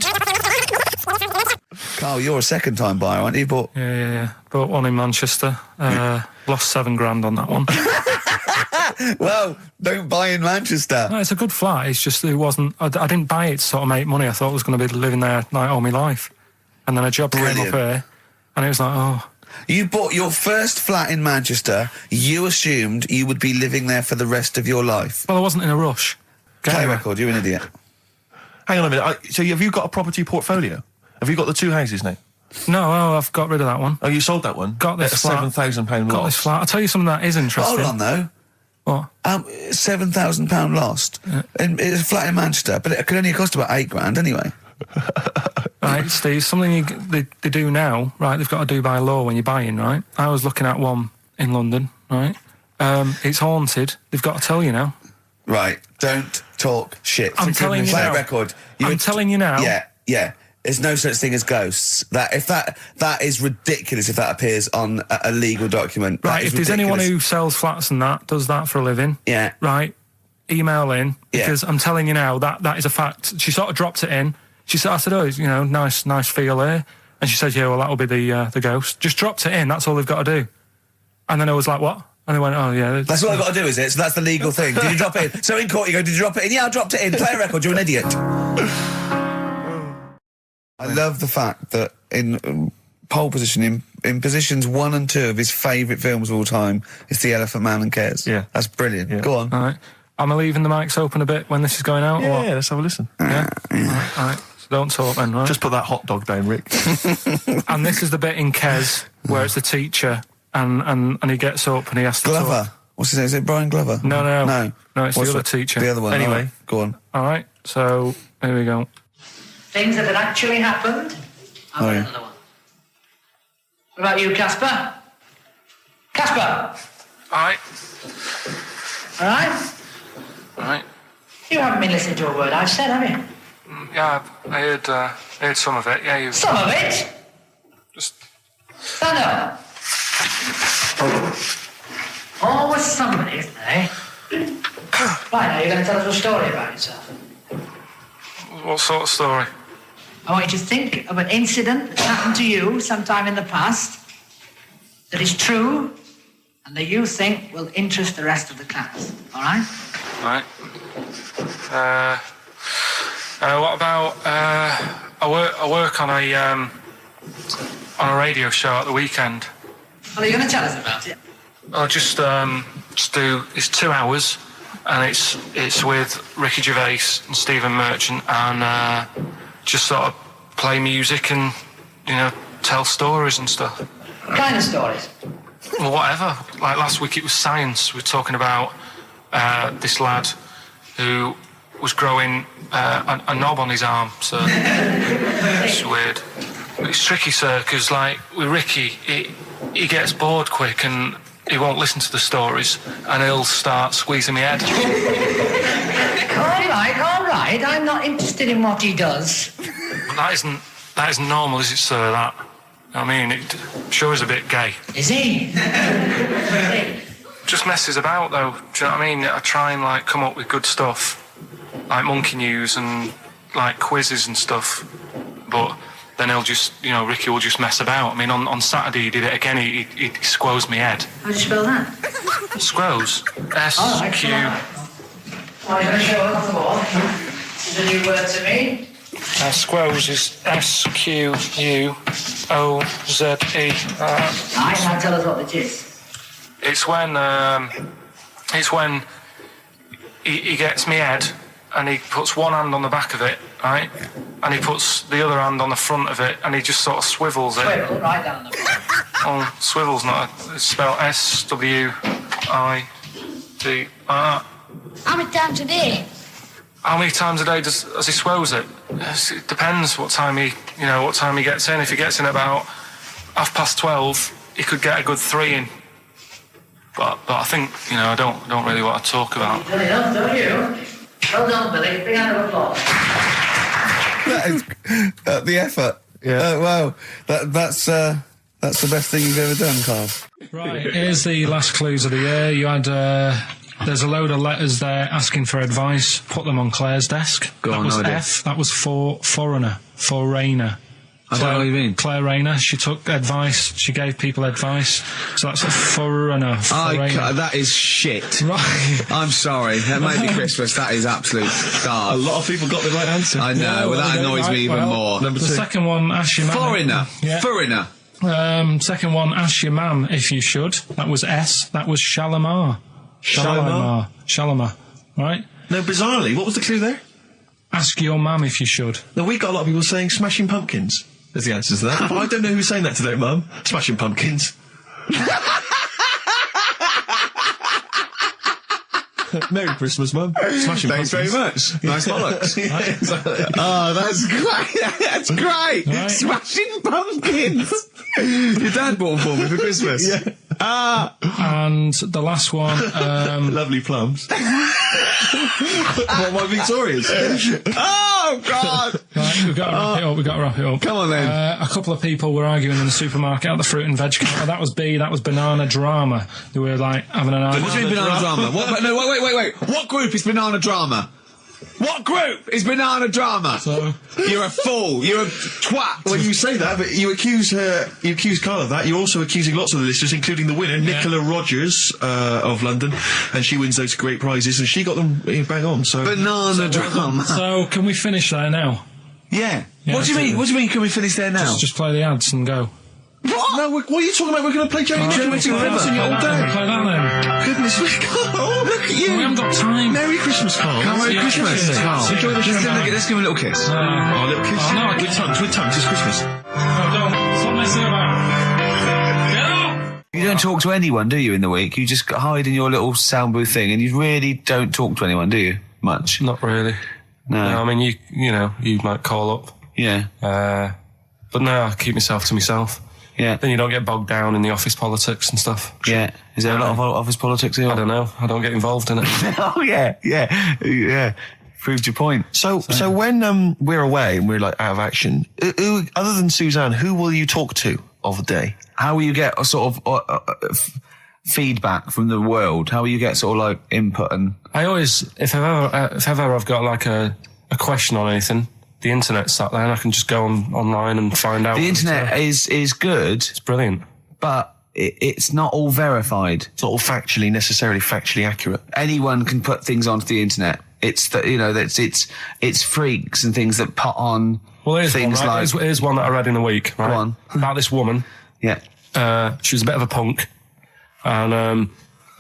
Carl, you're a second-time buyer, aren't you? But Yeah. Bought one in Manchester. Lost $7,000 on that one. well, don't buy in Manchester. No, it's a good flat. It's just it wasn't. I didn't buy it to sort of make money. I thought I was going to be living there like all my life, and then a job came up Brilliant. here, and it was like, oh, You bought your first flat in Manchester. You assumed you would be living there for the rest of your life. well, I wasn't in a rush. Play Anyway. record. You're an idiot. Hang on a minute. So have you got a property portfolio? Have you got the two houses now? No, I've got rid of that one. Oh, you sold that one? Got this At flat. a £7,000 Got loss. this flat. I'll tell you something that is interesting. Hold on, though. What? £7,000 lost. And it's a flat in Manchester, but it could only cost about £8,000 anyway. Right, Steve, something they do now, right, they've got to do by law when you're buying, right? I was looking at one in London, right? It's haunted. They've got to tell you now. Right. Don't talk shit. I'm telling you Play now. a record. I'm telling you now. Yeah. There's no such thing as ghosts. That is ridiculous if that appears on a legal document. That Right, is if there's anyone ridiculous. who sells flats and that, does that for a living, Yeah. right, email in, Yeah. because I'm telling you now, that is a fact. She sort of dropped it in. She said, I said, oh, you know, nice feel here. And she said, yeah, well, that'll be the ghost. Just dropped it in, that's all they've got to do. And then I was like, what? And they went, oh, yeah. That's what I've got to do, is it? So that's the legal thing. Did you drop it in? So in court you go, did you drop it in? Yeah, I dropped it in. Play a record. You're an idiot. I love the fact that in pole position, in positions 1 and 2 of his favourite films of all time, it's The Elephant Man and Cares. Yeah. That's brilliant. Yeah. Go on. All right. Am I leaving the mics open a bit when this is going out? or what? Yeah, let's have a listen. Yeah? All right. So don't talk then, right? Just put that hot dog down, Rick. And this is the bit in Kes where it's the teacher and he gets up and he has to Glover. talk. What's his name? Is it Brian Glover? No. No, It's What's the other teacher. The other one. Anyway. All right, go on. All right. So here we go. Things that had actually happened. I've got yeah. another one. What about you, Casper? Casper! All right. All right? All right. You haven't been listening to a word I've said, have you? Yeah, I heard some of it. Yeah, you Some of it? just. Stand up. Always somebody, isn't there, eh? Right, now you're going to tell us a story about yourself. What sort of story? I want you to think of an incident that happened to you sometime in the past that is true and that you think will interest the rest of the class. All right? All right. What about I work on a radio show at the weekend. Well, are you going to tell us about it? I'll just do. It's 2 hours, and it's with Ricky Gervais and Stephen Merchant, and just sort of play music and tell stories and stuff. What kind of stories? Well, whatever. Like last week, it was science. We were talking about this lad who was growing a knob on his arm. So it's weird. It's tricky, sir, because like with Ricky, he gets bored quick and he won't listen to the stories, and he'll start squeezing my head. All right. I'm not interested in what he does. That isn't normal, is it, sir? That. I mean, it sure is a bit gay. Is he? Just messes about, though. Do you know what I mean? I try and like come up with good stuff, like monkey news and like quizzes and stuff. But then he'll just, Ricky will just mess about. I mean, on Saturday he did it again. He squoze me head. How do you spell that? Squoze. S-Q. Why are you going to show it off the wall? This is a new word to me. Squoze is S-Q-U-O-Z-E. Right, now tell us what it is. It's when he gets me head and he puts one hand on the back of it, right? And he puts the other hand on the front of it and he just sort of swivels it. Swivel, right down the Oh, swivel's not it's spelled S-W-I-D-R. How many times a day? How many times a day does he swells it? It depends what time he gets in. If he gets in about 12:30, he could get a good 3 in. But I think, I don't really want to talk about. You've done enough, don't you? Well done, Billy. Big round of applause. That is the effort. Yeah. Wow. That's the best thing you've ever done, Carl. Right, here's the last clues of the year. You had, there's a load of letters there asking for advice. Put them on Claire's desk. That was F. That was for foreigner. I don't know what you mean. Claire Rayner. She took advice. She gave people advice. So that's a foreigner. That is shit. Right. I'm sorry. That might be Christmas. That is absolute garbage. A lot of people got the right answer. I know. Well, that annoys me even more. Number The 2. second one, ask your mum. Foreigner. Yeah. Foreigner. Second one, ask your mum if you should. That was S. That was Shalimar. Shalimar. Right? No, bizarrely, what was the clue there? Ask your mum if you should. No, we got a lot of people saying Smashing Pumpkins as the answer to that. But I don't know who's saying that today, Mum. Smashing Pumpkins. Merry Christmas, Mum. Smashing Thanks Pumpkins. very much. Nice bollocks. Yeah, exactly. Oh, that's great. That's great. Right. Smashing Pumpkins. Your dad bought them for me for Christmas. Yeah. And the last one, Lovely plums. What, my Victorians? Oh, God. right, we've got to wrap it up. Come on, then. A couple of people were arguing in the supermarket at the fruit and veg counter. That was B, that was Banana Drama. They were like having an argument. What do you mean Banana Drama? What, no, wait. What group is Banana Drama? What group is Banana Drama? So, You're a fool. You're a twat. When you say that, but you accuse Carl of that. You're also accusing lots of the listeners, including the winner, Nicola Rogers of London, and she wins those great prizes, and she got them bang on. So Banana Drama. so can we finish there now? Yeah. Yeah, What do you mean? What do you mean? Can we finish there now? Just play the ads and go. What? No, what are you talking about? We're going to play Johnny River all day. Play that then. Goodness me, Carl, look at you. We haven't got time. Merry Christmas, Carl. Merry Yeah, Christmas, yeah. Carl. Enjoy the show. Let's give him a little kiss. Oh, little kiss. Oh, no, with tongues, it's Christmas. Don't. Stop messing about. Get up! You don't talk to anyone, do you, in the week? You just hide in your little sound booth thing, and you really don't talk to anyone, do you? Much? Not really. No. I mean, you might call up. Yeah. But no, I keep myself to myself. Yeah. Then you don't get bogged down in the office politics and stuff. Yeah. Is there a lot of office politics here? I don't know. I don't get involved in it. Oh, yeah. Proved your point. So when we're away and we're like out of action, who, other than Suzanne, who will you talk to of the day? How will you get a sort of feedback from the world? How will you get sort of like input and... I always, if ever I've got like a question on anything, the internet's sat there and I can just go online and find out. The internet is good. It's brilliant. But it's not all verified. It's not all necessarily factually accurate. Anyone can put things onto the internet. It's that, you know, it's freaks and things that put on things one, right? like... Here's one that I read in a week, right? Go on. About this woman. Yeah. She was a bit of a punk. And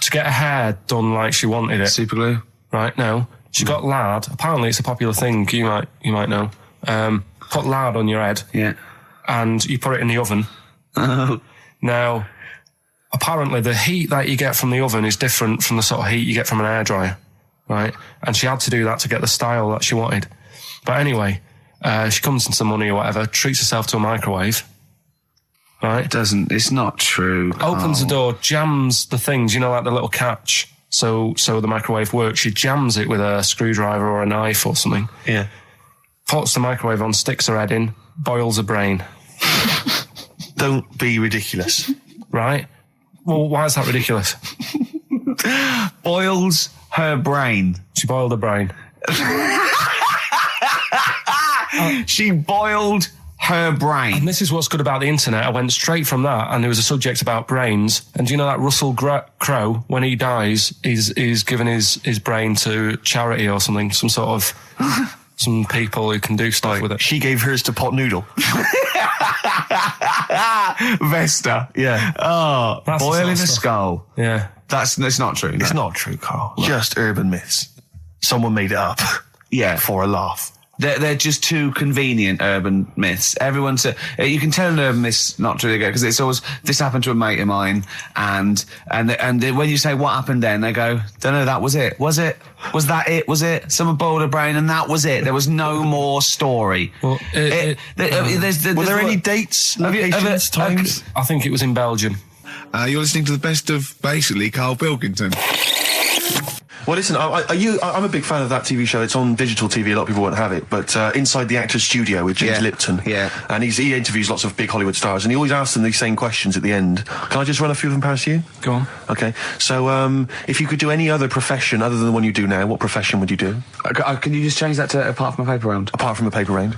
to get her hair done like she wanted it. Super glue? Right, no. She got lard. Apparently it's a popular thing, you might know. Put lard on your head. Yeah. And you put it in the oven. Oh. Now, apparently the heat that you get from the oven is different from the sort of heat you get from an hairdryer, right? And she had to do that to get the style that she wanted. But anyway, she comes into money or whatever, treats herself to a microwave, right? It's not true. Opens the door, jams the things, you know, like the little catch, so the microwave works. She jams it with a screwdriver or a knife or something. Yeah. Puts the microwave on, sticks her head in, boils her brain. Don't be ridiculous. Right? Well, why is that ridiculous? Boils her brain. She boiled her brain. She boiled her brain. And this is what's good about the internet. I went straight from that, and there was a subject about brains. And do you know that Russell Crowe, when he dies, he's given his brain to charity or something, some sort of... some people who can do stuff with it. She gave hers to Pot Noodle. Vesta. Yeah. Oh, That's the boiling sort a of stuff. skull. Yeah. It's not true. It's not true, Carl. Just urban myths. Someone made it up. Yeah. For a laugh. They're just too convenient urban myths. Everyone you can tell an urban myth's not true because it's always, this happened to a mate of mine, and when you say what happened then, they go, don't know, that was it. Was it? Was that it? Was it? Someone boiled a brain and that was it. There was no more story. Well, Were there any dates, locations, times? I think it was in Belgium. You're listening to the best of, basically, Karl Pilkington. Well, listen, I'm a big fan of that TV show. It's on digital TV. A lot of people won't have it. But Inside the Actor's Studio with James Lipton. Yeah. And he interviews lots of big Hollywood stars, and he always asks them these same questions at the end. Can I just run a few of them past you? Go on. Okay. So, if you could do any other profession other than the one you do now, what profession would you do? Can you just change that to apart from a paper round? Apart from a paper round.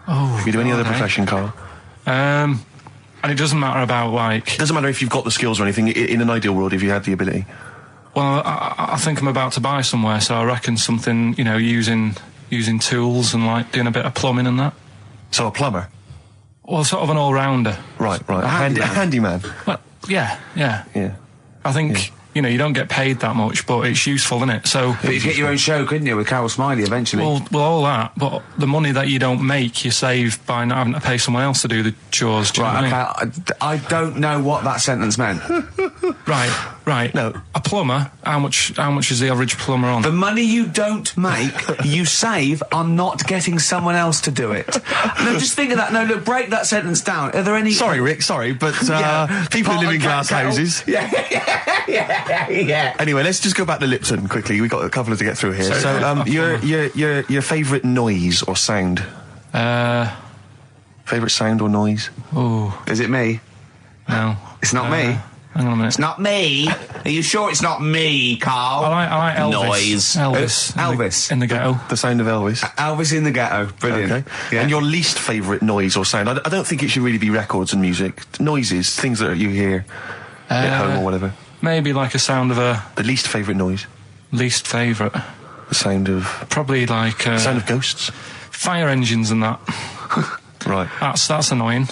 Oh. If you do any other profession, Carl? And it doesn't matter about, like... Doesn't matter if you've got the skills or anything. In an ideal world, if you had the ability. Well, I think I'm about to buy somewhere, so I reckon something, you know, using tools and, like, doing a bit of plumbing and that. So a plumber? Well, sort of an all-rounder. Right. A handyman. Well, yeah. Yeah. I think, you know, you don't get paid that much, but it's useful, isn't it? So... But you get your own show, couldn't you, with Carol Smiley eventually? Well, all that, but the money that you don't make, you save by not having to pay someone else to do the chores. Do you know what I mean? I don't know what that sentence meant. Right. No. A plumber, how much is the average plumber on? The money you don't make, you save on not getting someone else to do it. No, just think of that. No, look, break that sentence down. Are there any... Sorry, Rick, but people who live in glass houses... Yeah. Anyway, let's just go back to Lipton quickly. We've got a couple to get through here. So, your favourite noise or sound? Favourite sound or noise? Oh. Is it me? No. It's not me. Hang on a minute. It's not me. Are you sure it's not me, Carl? I like Elvis. Noise. Elvis. In the ghetto. The sound of Elvis. Elvis in the ghetto. Brilliant. Okay. Yeah. And your least favourite noise or sound? I don't think it should really be records and music. Noises, things that you hear at home or whatever. Maybe like a sound of a... The least favourite noise? Least favourite? The sound of... Probably like... sound of ghosts? Fire engines and that. Right. That's annoying.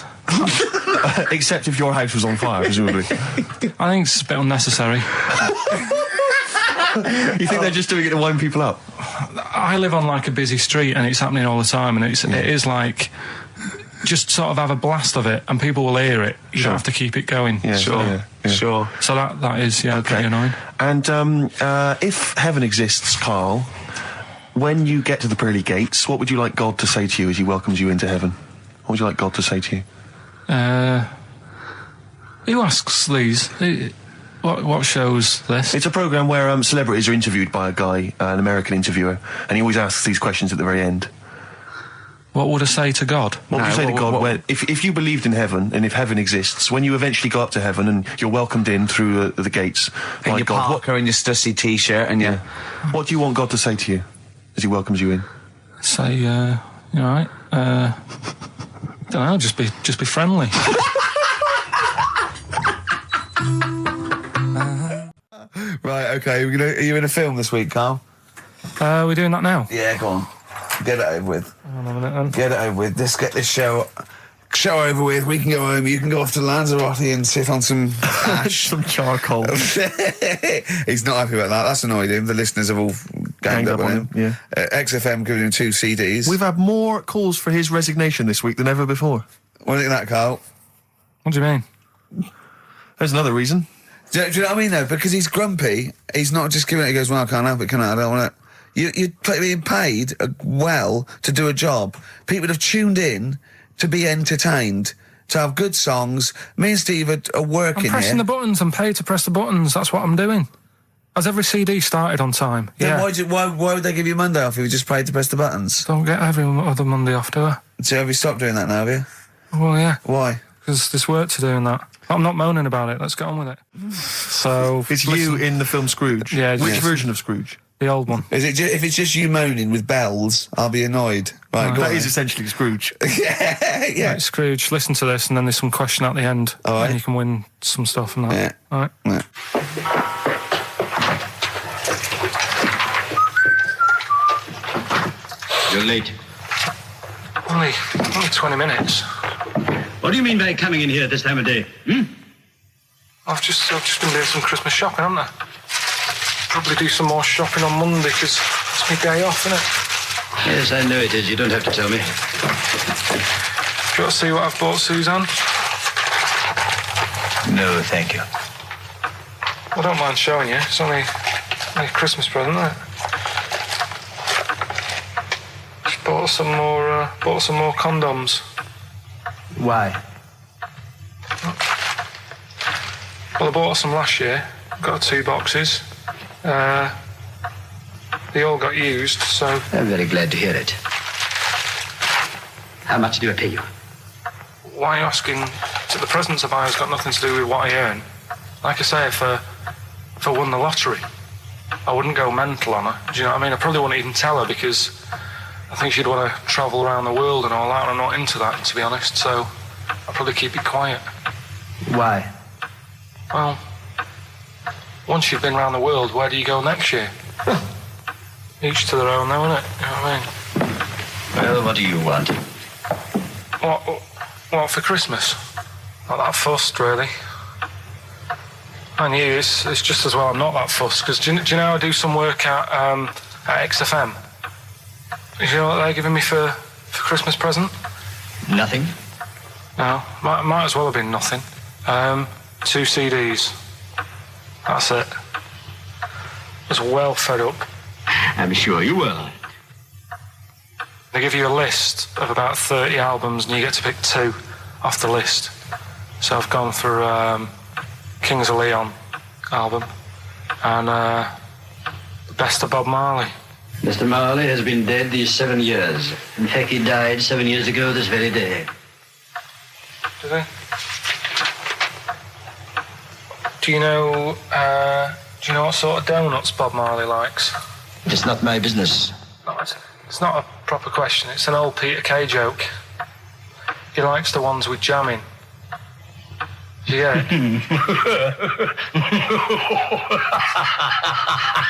Except if your house was on fire, presumably. I think it's a bit unnecessary. You think they're just doing it to wind people up? I live on like a busy street and it's happening all the time, and it is like... Just sort of have a blast of it, and people will hear it. You don't have to keep it going. Yeah, sure. So that is pretty annoying. And if heaven exists, Carl, when you get to the pearly gates, what would you like God to say to you as he welcomes you into heaven? What would you like God to say to you? Who asks these? What show's this? It's a programme where celebrities are interviewed by a guy, an American interviewer, and he always asks these questions at the very end. What would I say to God? What would you say to God if you believed in heaven, and if heaven exists, when you eventually go up to heaven and you're welcomed in through the gates in by your God, Parker and your Stussy t-shirt and your... What do you want God to say to you as he welcomes you in? Say, you all right? Don't know, just be friendly. Right, okay, are you in a film this week, Carl? We're doing that now. Yeah, go on. Get it over with. Hold on a minute then. Get it over with. Let's get this show over with. We can go home. You can go off to Lanzarote and sit on some ash. Some charcoal. He's not happy about that. That's annoyed him. The listeners have all ganged up on him. Yeah. XFM giving him 2 CDs. We've had more calls for his resignation this week than ever before. What do you think of that, Carl? What do you mean? There's another reason. Do you know what I mean, though? Because he's grumpy. He's not just giving it. He goes, well, I can't help it, can I? I don't want it. You're being paid well to do a job. People have tuned in to be entertained, to have good songs. Me and Steve are working here. I'm pressing the buttons. I'm paid to press the buttons. That's what I'm doing. Has every CD started on time? Then why would they give you Monday off if you just paid to press the buttons? Don't get every other Monday off, do I? So have you stopped doing that now, have you? Well, yeah. Why? Because there's work to do in that. I'm not moaning about it. Let's get on with it. So It's you in the film Scrooge. Yeah, Which yes. version of Scrooge? The old one. Is it if it's just you moaning with bells, I'll be annoyed. Right, go That on is then. essentially Scrooge. yeah. Right, Scrooge, listen to this, and then there's some question at the end. All right. And you can win some stuff and that. Yeah. All right. Yeah. You're late. Only 20 minutes. What do you mean by coming in here at this time of day? I've just been doing some Christmas shopping, haven't I? Probably do some more shopping on Monday because it's my day off, isn't it? Yes, I know it is. You don't have to tell me. Do you want to see what I've bought Suzanne? No, thank you. I don't mind showing you. It's only a Christmas present, isn't it? Just bought some more condoms. Why? Well, I bought some last year. Got 2 boxes. They all got used, so... I'm very glad to hear it. How much do I pay you? Why are you asking? The presents I buy has got nothing to do with what I earn. Like I say, if I won the lottery, I wouldn't go mental on her. Do you know what I mean? I probably wouldn't even tell her because I think she'd want to travel around the world and all that, and I'm not into that, to be honest, so I'd probably keep it quiet. Why? Well, once you've been around the world, where do you go next year? Each to their own, though, innit? You know what I mean? Well, what do you want? What for Christmas? Not that fussed, really. And you, it's just as well I'm not that fussed, because do you know I do some work at XFM? Do you know what they're giving me for Christmas present? Nothing? No, might as well have been nothing. 2 CDs. That's it. I was well fed up. I'm sure you will. They give you a list of about 30 albums and you get to pick 2 off the list. So I've gone for Kings of Leon album and the best of Bob Marley. Mr. Marley has been dead these 7 years. In fact, he died 7 years ago this very day. Did they? Do you know what sort of donuts Bob Marley likes? It's not my business. No, it's not a proper question. It's an old Peter Kay joke. He likes the ones with jam in. Do you get it?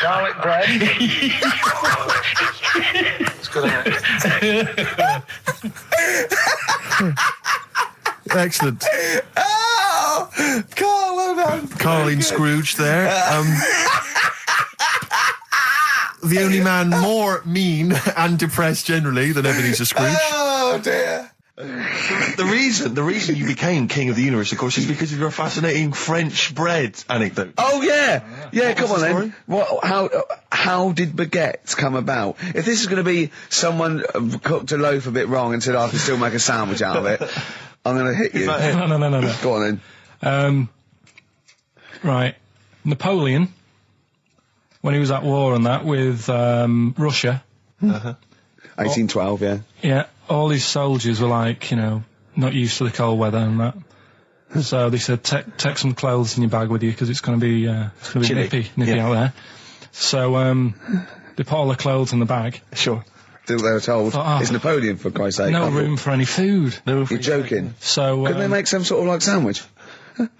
Garlic bread. It's good, isn't it? Excellent. Oh! Carl, well done. Carl in Scrooge there. The only man more mean and depressed generally than Ebenezer Scrooge. Oh, dear. The reason you became King of the Universe, of course, is because of your fascinating French bread anecdote. Oh, yeah. Yeah, come on the then. How did baguettes come about? If this is going to be someone cooked a loaf a bit wrong and said, I can still make a sandwich out of it, I'm going to hit you. No. Go on then. Right. Napoleon, when he was at war and that with Russia. 1812, yeah. Yeah, all his soldiers were like, not used to the cold weather and that. So they said, take some clothes in your bag with you because it's going to be nippy out there. So they put all the clothes in the bag. Sure. Did what they were told. It's Napoleon, for Christ's sake. No room for any food. You're joking. So couldn't they make some sort of like sandwich?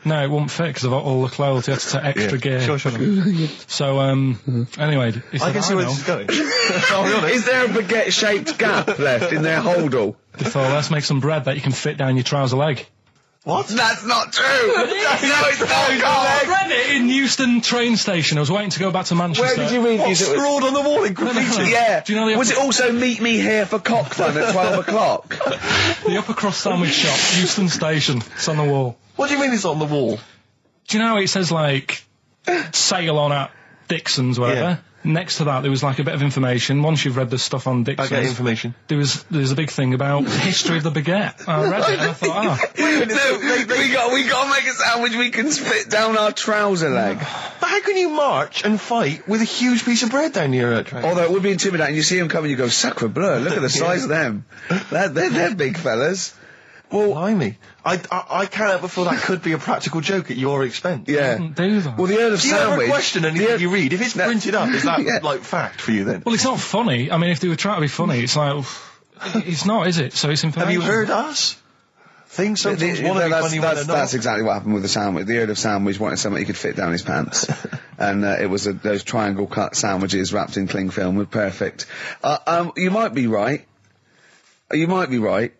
No, it wouldn't fit because of all the clothes. You had to take extra gear. Sure. So, anyway, he said, I can see where this is going. I'll be honest. Is there a baguette-shaped gap left in their holdall? They thought, let's make some bread that you can fit down your trouser leg. What? That's not true! No, it's not, I read it in Euston train station. I was waiting to go back to Manchester. Where did you read What, this? scrawled on the wall in graffiti? Yeah. Do you know the Was it also meet me here for cock fun at 12 o'clock? The upper crust sandwich shop, Euston station. It's on the wall. What do you mean it's on the wall? Do you know it says, like, sail on at Dixon's, whatever? Yeah. Next to that, there was, like, a bit of information. Once you've read the stuff on Dixon's... Baguette information. There's a big thing about the history of the baguette. I read it and I thought, we got to make a sandwich we can spit down our trouser leg. But how can you march and fight with a huge piece of bread down your train? Although it would be intimidating. You see them coming, you go, sacre bleu, look at the size of them. They're big fellas. Well, Blimey. I can't help but feel that could be a practical joke at your expense. yeah. do that. Well, the Earl of Do you ever Sandwich... question anything you read? If it's printed up, is that, Yeah. like, fact for you then? Well, it's not funny. I mean, if they were trying to be funny, it's like... it's not, is it? So it's Have information. you heard us? Things sometimes want to be funny when they're not. That's exactly what happened with the sandwich. The Earl of Sandwich wanted something he could fit down his pants. And it was those triangle cut sandwiches wrapped in cling film were perfect. You might be right. You might be right.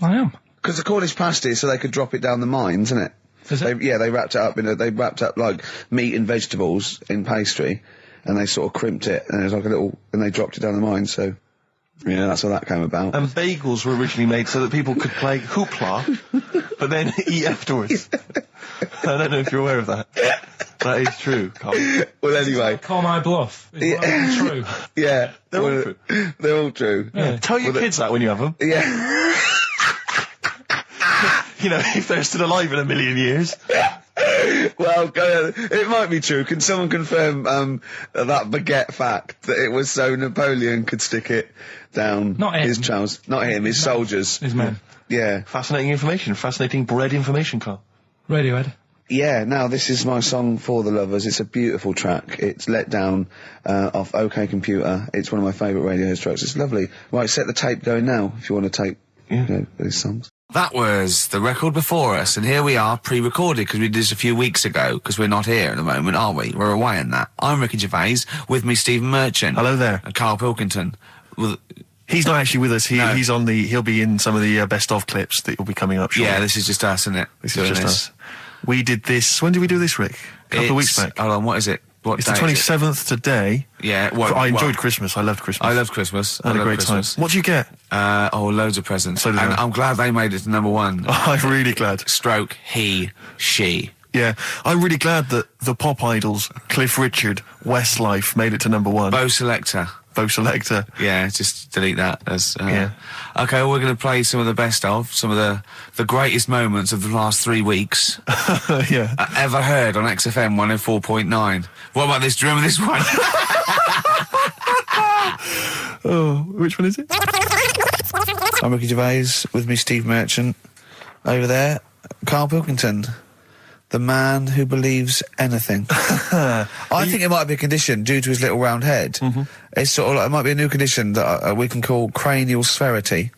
I am. Because the Cornish pasty, so they could drop it down the mines, isn't it? Is it? They wrapped it up they wrapped up like meat and vegetables in pastry, and they sort of crimped it, and it was like and they dropped it down the mine, so, yeah, that's how that came about. And bagels were originally made so that people could play hoopla, but then eat afterwards. I don't know if you're aware of that. That is true, Carl. Well, anyway. Call my bluff. Is that true? Yeah. They're all true. They're all true. Yeah. Tell your kids that when you have them. Yeah. You know, if they're still alive in a million years. Well, it might be true. Can someone confirm that baguette fact that it was so Napoleon could stick it down Not him. his trousers? Not him, his soldiers. His men. Yeah. Fascinating information. Fascinating bread information, Carl. Radiohead. Yeah, now this is my song for the lovers. It's a beautiful track. It's Let Down off OK Computer. It's one of my favourite Radiohead tracks. It's lovely. Right, set the tape going now if you want to tape these songs. That was the record before us, and here we are, pre-recorded, because we did this a few weeks ago, because we're not here at the moment, are we? We're away in that. I'm Ricky Gervais, with me Stephen Merchant. Hello there. And Karl Pilkington. He's not actually with us. No. He'll be in some of the best of clips that will be coming up shortly. Yeah, this is just us, isn't it? This is just us. We did this, when did we do this, Rick? A couple of weeks back. Hold on, what is it? What It's the day is it? 27th today. Yeah, I enjoyed Christmas. I loved Christmas. I loved Christmas. I had a great Christmas. time. What did you get? Loads of presents. So did and I. I'm glad they made it to number one. I'm really glad. Stroke, he, she. Yeah, I'm really glad that the pop idols, Cliff Richard, Westlife, made it to number one. Bo Selector. Yeah, just delete that. Yeah. Okay, well, we're going to play some of the best of, some of the greatest moments of the last 3 weeks. Yeah. Ever heard on XFM 104.9. What about this? Do you remember this one? Oh, which one is it? I'm Ricky Gervais, with me Steve Merchant. Over there, Karl Pilkington. The man who believes anything. I think it might be a condition due to his little round head. Mm-hmm. It's sort of like, it might be a new condition that we can call cranial spherity.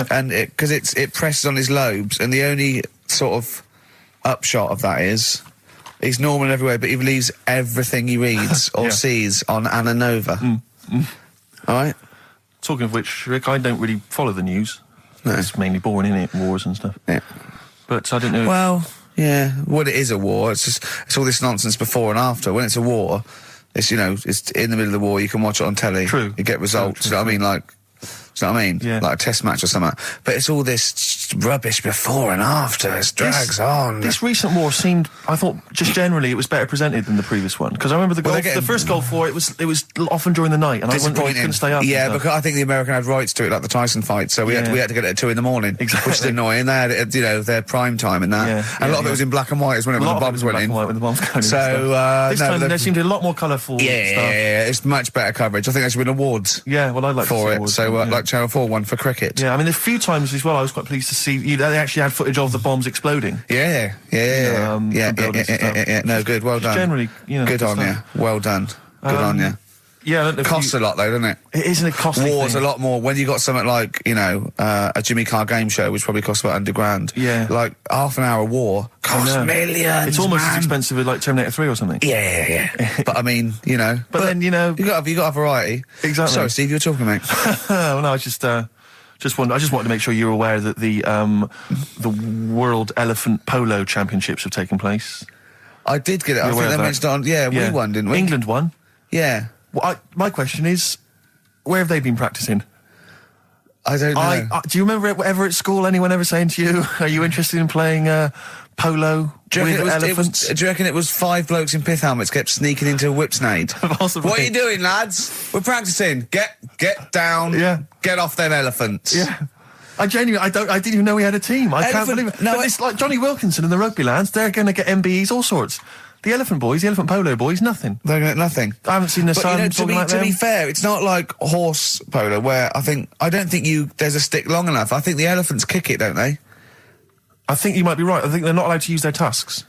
And because it presses on his lobes, and the only sort of upshot of that is he's normal everywhere, but he believes everything he reads or sees on Anna Nova. All right? Talking of which, Rick, I don't really follow the news. No. It's mainly boring, isn't it? Wars and stuff. Yeah. But I don't know. Well, yeah. Well, it is a war. It's all this nonsense before and after. When it's a war, it's it's in the middle of the war. You can watch it on telly. True. You get results. True. You know what I mean? Like, you know what I mean? Yeah. Like a test match or something. But it's all this rubbish before and after. It drags on. This recent war seemed, I thought, just generally, it was better presented than the previous one. Because I remember the first Gulf War, it was often during the night, and I couldn't stay up. Yeah, because I think the American had rights to it, like the Tyson fight, so we had to get it at 2 in the morning, exactly. Which is annoying. They had it at, their prime time and that. And a lot of it was in black and white, when the bombs went in. When the bombs went in. So this time there seemed a lot more colourful stuff. Yeah, it's much better coverage. I think they should win awards. Yeah, well, I'd like for to see it. awards, So like Channel 4 won for cricket. Yeah, I mean, a few times as well, I was quite pleased to see they actually had footage of the bombs exploding. Yeah. No, good. Well done. Generally, good on you. Well done. Good on you. Yeah, I don't know if Costs a lot though, doesn't it? It isn't a costly War's thing. a lot more. When you got something like, you know, a Jimmy Carr game show, which probably costs about £100. Yeah. Like half an hour of War costs millions. It's almost man. as expensive as like Terminator 3 or something. Yeah. But I mean, you know. But then, you know, you got a variety. Exactly. Sorry, Steve, you were talking, mate. Well, no, I just wanted to make sure you were aware that the World Elephant Polo Championships have taken place. I did get it. I think they mentioned it on. Yeah, we won, didn't we? England won. Yeah. Well, my question is, where have they been practicing? I don't know. Do you remember ever at school anyone ever saying to you, "Are you interested in playing polo with elephants?" Do you reckon it was 5 blokes in pith helmets kept sneaking into a whipsnade? Possibly. What are you doing, lads? We're practicing. Get down. Yeah. Get off them elephants. Yeah. I didn't even know we had a team. I can't believe it. No, but it's like Johnny Wilkinson and the rugby lads. They're going to get MBEs, all sorts. The elephant boys, the elephant polo boys, nothing. They're going to get nothing. I haven't seen the sun talking like to them. be fair, it's not like horse polo where I don't think there's a stick long enough. I think the elephants kick it, don't they? I think you might be right. I think they're not allowed to use their tusks.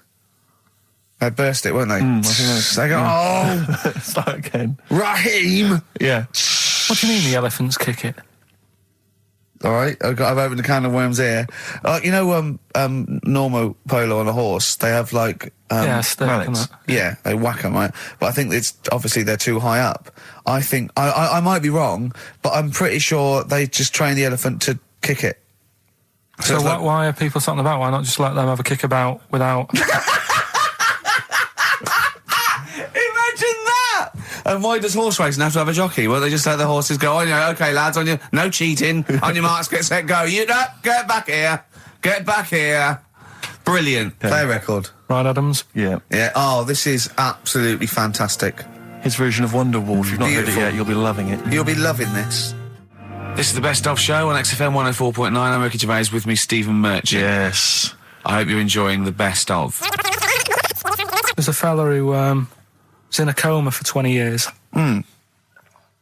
They'd burst it, won't they? I think They go, start again. Raheem! Yeah. What do you mean the elephants kick it? All right, I've opened a can of worms here. You know, normal polo on a horse, they have like stick and that. Yeah, they whack them, right? But I think it's obviously they're too high up. I think I might be wrong, but I'm pretty sure they just train the elephant to kick it. So why are people talking about? Why not just let them have a kick about without? Imagine that! And why does horse racing have to have a jockey? Well, they just let the horses go, okay, lads, on your, no cheating, on your marks, get set, go. You know, get back here. Brilliant. Yeah. Play a record. Right, Adams? Yeah. Yeah, this is absolutely fantastic. His version of Wonderwall. If you've not heard it Beautiful. yet, you'll be loving it. You'll be loving this. This is the Best Of Show on XFM 104.9. I'm Ricky Gervais, with me, Stephen Merchant. Yes. I hope you're enjoying the Best Of. There's a fella who was in a coma for 20 years.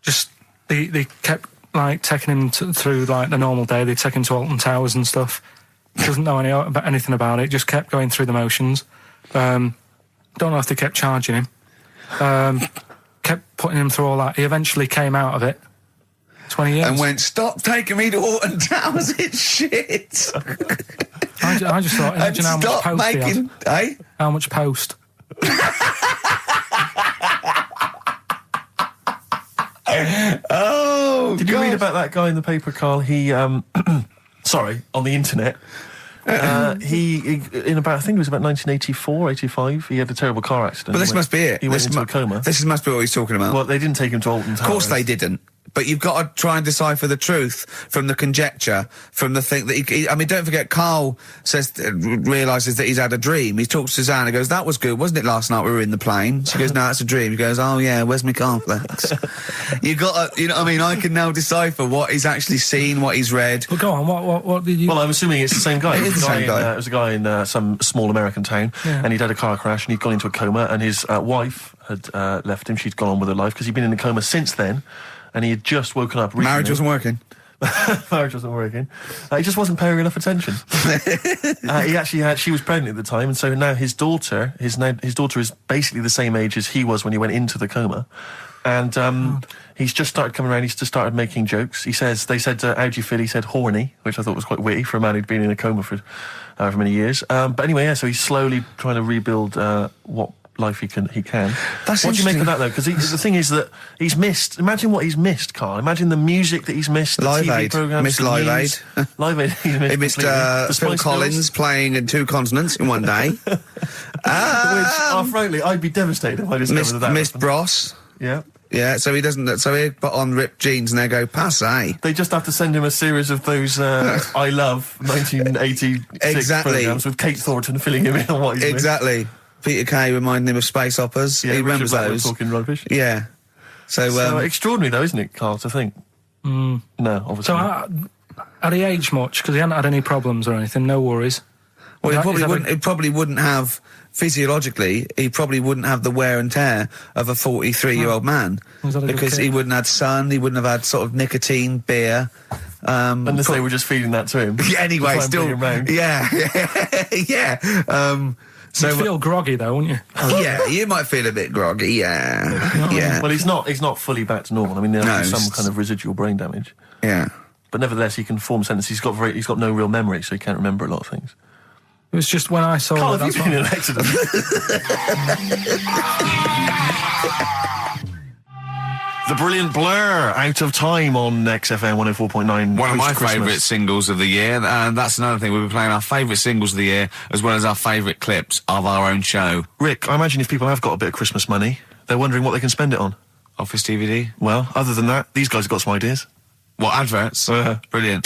Just they kept like taking him through like the normal day. They take him to Alton Towers and stuff. Doesn't know anything about it. Just kept going through the motions. Don't know if they kept charging him. Kept putting him through all that. He eventually came out of it. 20 years. And went, stop taking me to Alton Towers, it's shit. I just thought, imagine how much post he had. Eh? How much post? Oh, Did you read about that guy in the paper, Carl? He, sorry, on the internet. He in about, I think it was about 1984, 85, he had a terrible car accident. But this must be it. He went into a coma. This must be what he's talking about. Well, they didn't take him to Alton Towers. Of course they didn't. But you've got to try and decipher the truth from the conjecture, from the thing that I mean, don't forget, Carl realises that he's had a dream. He talks to Suzanne and goes, that was good, wasn't it, last night we were in the plane? She goes, no, that's a dream. He goes, oh yeah, where's my cornflakes? You got to, you know what I mean? I can now decipher what he's actually seen, what he's read. Well, go on, what did you... Well, I'm assuming it's the same guy. It is the same guy. It was a guy in some small American town, and he'd had a car crash, and he'd gone into a coma, and his wife had left him. She'd gone on with her life, because he'd been in a coma since then, and he had just woken up recently. Marriage wasn't working. Marriage wasn't working. He just wasn't paying enough attention. He actually had, she was pregnant at the time, and so now his daughter is basically the same age as he was when he went into the coma. And he's just started coming around. He's just started making jokes. They said, how do you feel? He said horny, which I thought was quite witty for a man who'd been in a coma for however many years. But anyway, yeah, so he's slowly trying to rebuild what life he can. That's what do you make of that, though? Because the thing is that he's missed. Imagine what he's missed, Carl. Imagine the music that he's missed. The Live TV Aid. programs, Missed the Live news. Aid. Live Aid. He missed Phil Collins playing in 2 continents in one day. Which, frankly, I'd be devastated if I discovered that. Missed Bros. Yeah. Yeah, so he doesn't. So he put on ripped jeans and they go passe. They just have to send him a series of those I Love 1986 Exactly. programs with Kate Thornton filling him in on what he's missed. Exactly. Peter Kay reminding him of space operas. Yeah, he remembers Richard Blackwood those. talking rubbish. Yeah. So extraordinary, though, isn't it, Carl, to think? No, obviously. So, had he aged much? Because he hadn't had any problems or anything, no worries. well, he probably wouldn't have, physiologically, he probably wouldn't have the wear and tear of a 43-year-old man. Was that a good Because kid? he wouldn't have had sun, he wouldn't have had sort of nicotine, beer. Unless they were just feeding that to him. Anyway, to try and still, bring him round. yeah. So You'd feel groggy though, wouldn't you? Yeah, you might feel a bit groggy, yeah. Well, he's not fully back to normal. I mean, there's some kind of residual brain damage. Yeah. But nevertheless, he can form sentences. He's got no real memory, so he can't remember a lot of things. It was just when I saw Carl, it. have you been in an accident? The brilliant Blur, Out of Time on XFM 104.9. One of my post-Christmas. favourite singles of the year, and that's another thing. We'll be playing our favourite singles of the year, as well as our favourite clips of our own show. Rick, I imagine if people have got a bit of Christmas money, they're wondering what they can spend it on. Office DVD. Well, other than that, these guys have got some ideas. What, adverts? Brilliant.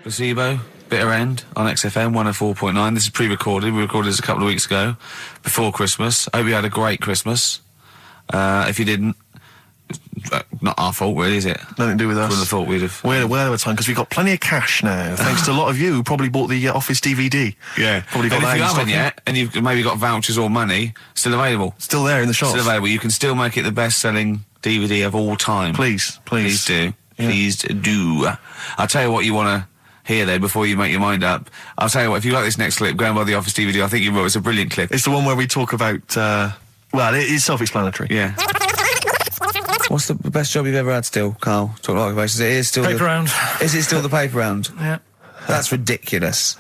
Placebo, Bitter End on XFM 104.9. This is pre-recorded. We recorded this a couple of weeks ago, before Christmas. Hope you had a great Christmas. If you didn't, not our fault, really, is it? Nothing to do with us. Wouldn't have thought we'd have. We're of time because we've got plenty of cash now, thanks to a lot of you who probably bought the Office DVD. Yeah. Probably got And that if you in haven't stock yet, and you've maybe got vouchers or money, still available. Still there in the shops. Still available. You can still make it the best-selling DVD of all time. Please. Please do. Yeah. Please do. I'll tell you what you want to hear there before you make your mind up. I'll tell you what, if you like this next clip, go and buy the Office DVD. I think you will. It's a brilliant clip. It's the one where we talk about, well, it is self-explanatory. Yeah. What's the best job you've ever had still, Carl? Talk about occupations. It is still Paper round. Is it still the paper round? Yeah. That's ridiculous.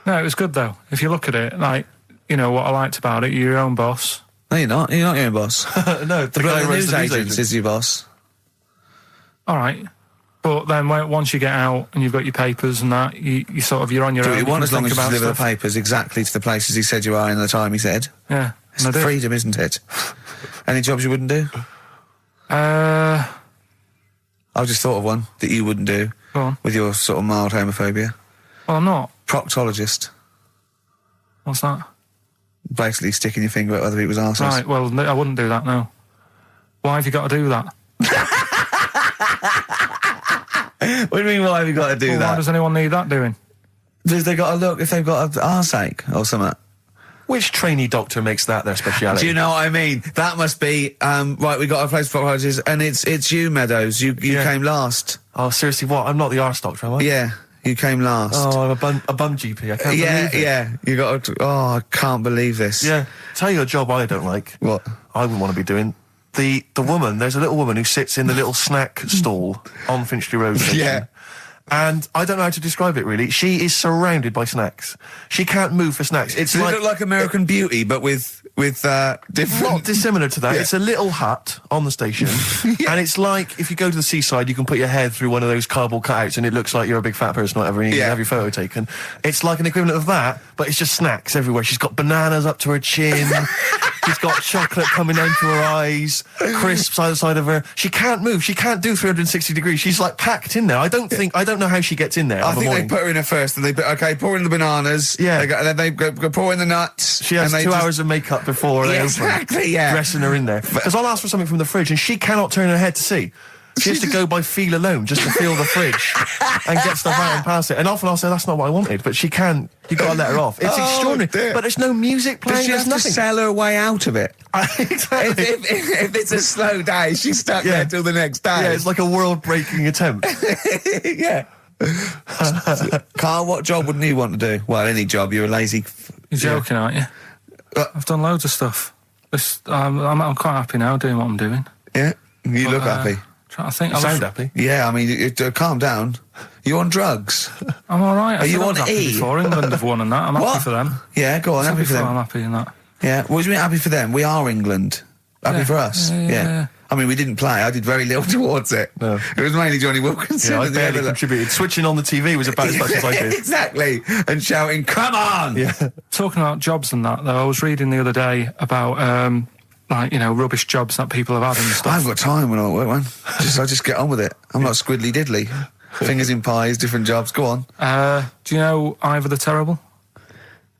No, it was good though. If you look at it, like, you know, what I liked about it, you're your own boss. No, you're not. You're not your own boss. No, The news agent is your boss. All right. But then once you get out and you've got your papers and that, you sort of, you're on your Do own. what you want can as long think as you about deliver the stuff. papers exactly to the places he said you are in the time he said. Yeah. It's and I did. freedom, isn't it? Any jobs you wouldn't do? Go I've just thought of one that you wouldn't do on. with your sort of mild homophobia. Well, I'm not. Proctologist. What's that? Basically sticking your finger at other people's arses. Right, well, I wouldn't do that, no. Why have you got to do that? What do you mean, why have you got to do Well, that? why does anyone need that doing? Does they got to look if they've got an arseache or something? Which trainee doctor makes that their speciality? Do you know what I mean? That must be, right, we got a place for proctologists, and it's you, Meadows. You came last. Oh, seriously, what? I'm not the arse doctor, am I? Yeah, you came last. Oh, I'm a bum GP. I can't believe it. Yeah, you got to, I can't believe this. Yeah. Tell you a job I don't like. What? I wouldn't want to be doing. The woman, there's a little woman who sits in the little snack stall on Finchley Road station. Yeah. And I don't know how to describe it, really. She is surrounded by snacks. She can't move for snacks. It's Does like... it look like American Beauty, but with different... Not dissimilar to that. Yeah. It's a little hut on the station. And it's like, if you go to the seaside, you can put your head through one of those cardboard cutouts and it looks like you're a big fat person or whatever, and you can have your photo taken. It's like an equivalent of that, but it's just snacks everywhere. She's got bananas up to her chin. She's got chocolate coming down to her eyes, crisps either side of her. She can't move. She can't do 360 degrees. She's like packed in there. I don't know how she gets in there. I think they put her in there first, and they put, pour in the bananas. Yeah. Then they go pour in the nuts. She has and 2 hours of makeup before they open. Exactly, yeah. Dressing her in there. Because I'll ask for something from the fridge and she cannot turn her head to see. She has to go by feel alone, just to feel the fridge and get stuff out and pass it. And often I'll say, that's not what I wanted, but she can't. You've got to let her off. It's extraordinary. Dear. But there's no music playing, Does she there's have nothing. to sell her way out of it? Exactly. If it's a slow day, she's stuck there till the next day. Yeah, it's like a world-breaking attempt. Yeah. Carl, what job wouldn't you want to do? Well, any job. You're a lazy... You're joking, aren't you? I've done loads of stuff. I'm quite happy now doing what I'm doing. Yeah? You look But, happy. Trying to think. You sound happy. Yeah, I mean, calm down. You're on drugs. I'm all right. Are you on happy E? before England have won and that. I'm What? happy for them. Yeah, go on, happy for them. I'm happy in that. Yeah, what do you mean happy for them? We are England. Happy Yeah. for us. Yeah. I mean, we didn't play. I did very little towards it. No. It was mainly Johnny Wilkinson. Yeah, I and the barely other- contributed. Switching on the TV was about as much as I did. Exactly. And shouting, come on! Yeah. Talking about jobs and that, though, I was reading the other day about, like, you know, rubbish jobs that people have had and I stuff. haven't got time when I'm at work, man. I just get on with it. I'm not squiddly diddly. Fingers in pies, different jobs. Go on. Do you know Ivor the Terrible?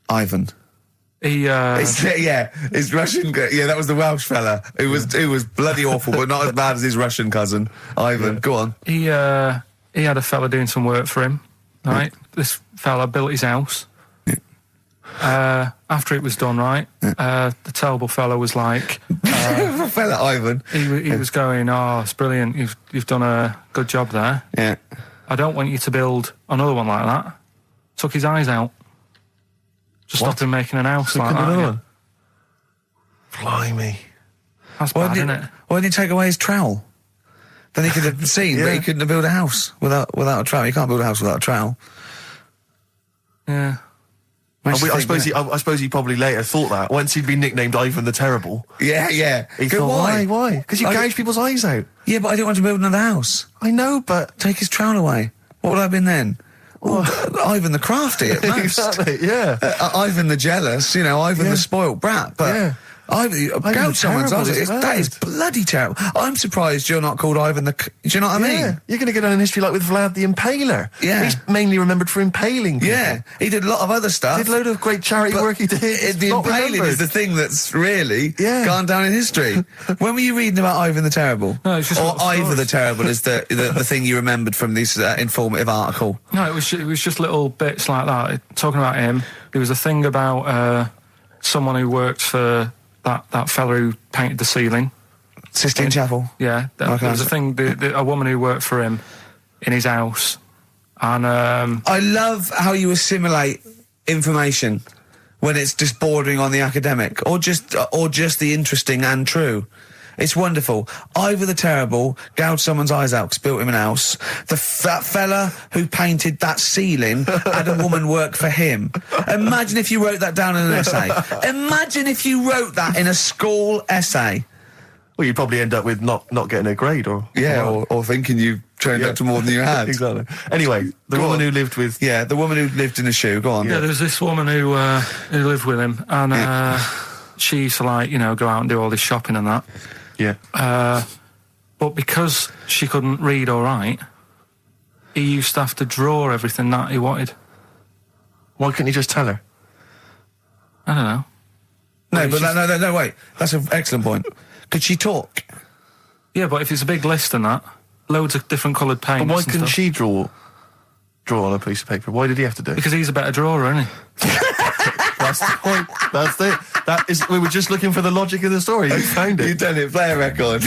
Ivan. He, His Russian. Yeah, that was the Welsh fella. Who was bloody awful, but not as bad as his Russian cousin, Ivan. Go on. he had a fella doing some work for him, right? This fella built his house. After it was done, right, the terrible fella was like... fella Ivan. He was going, oh, it's brilliant, you've done a good job there. Yeah. I don't want you to build another one like that. Took his eyes out. to stop him making an house So like couldn't that. do Yeah. one? Blimey. That's bad, isn't it? Why didn't he take away his trowel? Then he could have seen that he couldn't have built a house without a trowel. You can't build a house without a trowel. Yeah. I suppose he probably later thought that once he'd been nicknamed Ivan the Terrible. Yeah. He thought, why? Because you gouge people's eyes out. Yeah, but I didn't want to build another house. I know, but Take his trowel away. What would I have been then? Ivan the Crafty at most. exactly, yeah. Ivan the Jealous, Ivan Yeah. the Spoilt Brat. But Yeah. gouge someone's terrible, eyes. it's That is bad. bloody terrible. I'm surprised you're not called Ivan the... Do you know what I Yeah, mean? you're going to go down in history like with Vlad the Impaler. Yeah. He's mainly remembered for impaling people. Yeah, he did a lot of other stuff. Did a load of great charity But work he did. It's the not impaling remembered. is the thing that's really Yeah. gone down in history. When were you reading about Ivan the Terrible? No, it's just or little Ivor stories. the Terrible is the thing you remembered from this informative article. No, it was just little bits like that. Talking about him, there was a thing about someone who worked for that fella who painted the ceiling. Sistine Chapel. Yeah, there was a thing. A woman who worked for him in his house, and I love how you assimilate information when it's just bordering on the academic, or just the interesting and true. It's wonderful. Ivor the Terrible gouged someone's eyes out 'cause built him an house. That fella who painted that ceiling had a woman work for him. Imagine if you wrote that down in an essay. Imagine if you wrote that in a school essay. Well, you'd probably end up with not getting a grade or... Or thinking you turned out to more than you had. Exactly. Anyway, the woman who lived with... Yeah, the woman who lived in a shoe. Go on. yeah, there was this woman who lived with him, and she used to go out and do all this shopping and that. Yeah. But because she couldn't read or write, he used to have to draw everything that he wanted. Why couldn't you just tell her? I don't know. No, but no, wait. That's an excellent point. Could she talk? Yeah, but if it's a big list and that, loads of different coloured paints. But why and couldn't stuff. she draw on a piece of paper? Why did he have to do it? Because he's a better drawer, isn't he? That's the point. That's it. That is. We were just looking for the logic of the story. You found it. You've done it. Play a record.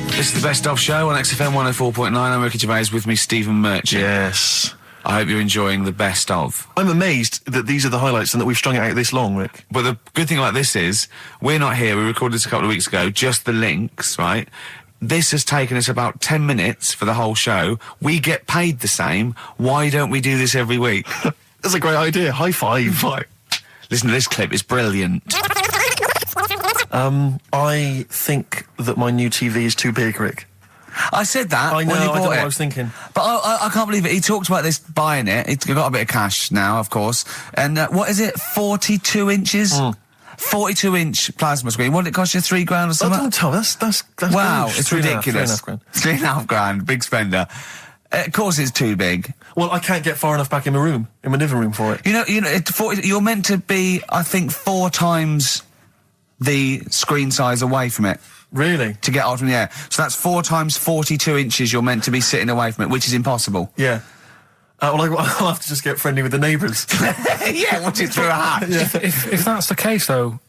This is the Best Of Show on XFM 104.9. I'm Ricky Gervais, with me Stephen Merchant. Yes. I hope you're enjoying the Best Of. I'm amazed that these are the highlights and that we've strung it out this long, Rick. But the good thing about this is, we're not here, we recorded this a couple of weeks ago, just the links, right? This has taken us about 10 minutes for the whole show. We get paid the same. Why don't we do this every week? That's a great idea. High five. Listen to this clip, it's brilliant. I think that my new TV is too big, Rick. I said that I know, when you I don't know bought what it. I was thinking. But I can't believe it. He talked about this buying it. He's got a bit of cash now, of course. And what is it? 42 inches? 42-inch plasma screen. What did it cost you? $3 grand or Oh, something? don't tell me. That's Wow, huge. it's 3.5 ridiculous. grand. $3.5 grand, big spender. Of course it's too big. Well, I can't get far enough back in my room, in my living room for it. You know, you're meant to be, I think, 4 times the screen size away from it Really? to get out from the air. So that's 4 times 42 inches you're meant to be sitting away from it, which is impossible. Yeah. Well, I'll have to just get friendly with the neighbours. Yeah, watch it through a hat. If that's the case, though,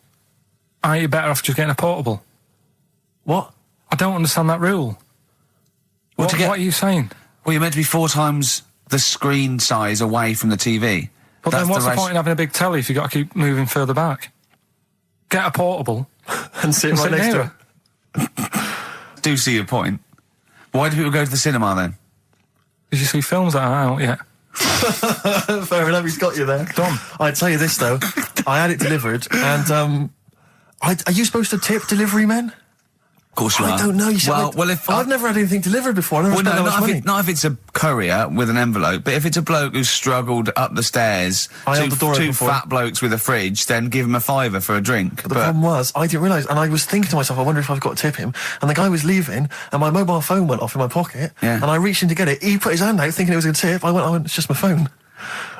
aren't you better off just getting a portable? What? I don't understand that rule. Well, What are you saying? Well, you're meant to be 4 times the screen size away from the TV. But then what's the point in having a big telly if you've got to keep moving further back? Get a portable And sit and right sit next to near it. it. Do see your point. Why do people go to the cinema then? Did you see films that are out yet? Fair enough, he's got you there. Done. I'd tell you this, though. I had it delivered, and, are you supposed to tip delivery men? Of course you I are. don't know. You see, I've never had anything delivered before. I never spent that much money. Not if it's a courier with an envelope, but if it's a bloke who's struggled up the stairs, I held the door open two for him. fat blokes with a fridge, then give him a £5 for a drink. But the problem was, I didn't realise, and I was thinking to myself, I wonder if I've got to tip him. And the guy was leaving, and my mobile phone went off in my pocket, Yeah. and I reached in to get it. He put his hand out thinking it was a tip. I went, it's just my phone.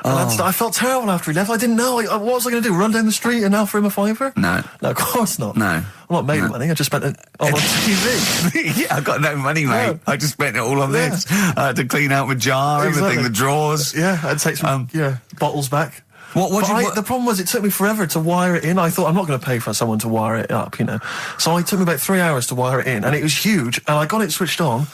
And I felt terrible after he left. I didn't know. What was I going to do? Run down the street and offer him a £5? No. No, of course not. No. I'm not made of money. I just spent it on TV. Yeah, I've got no money, mate. No. I just spent it all on this. I had to clean out my jar, everything, Exactly. the drawers. Yeah, I'd take some bottles back. The problem was, it took me forever to wire it in. I thought, I'm not going to pay for someone to wire it up, you know. So it took me about 3 hours to wire it in, and it was huge, and I got it switched on,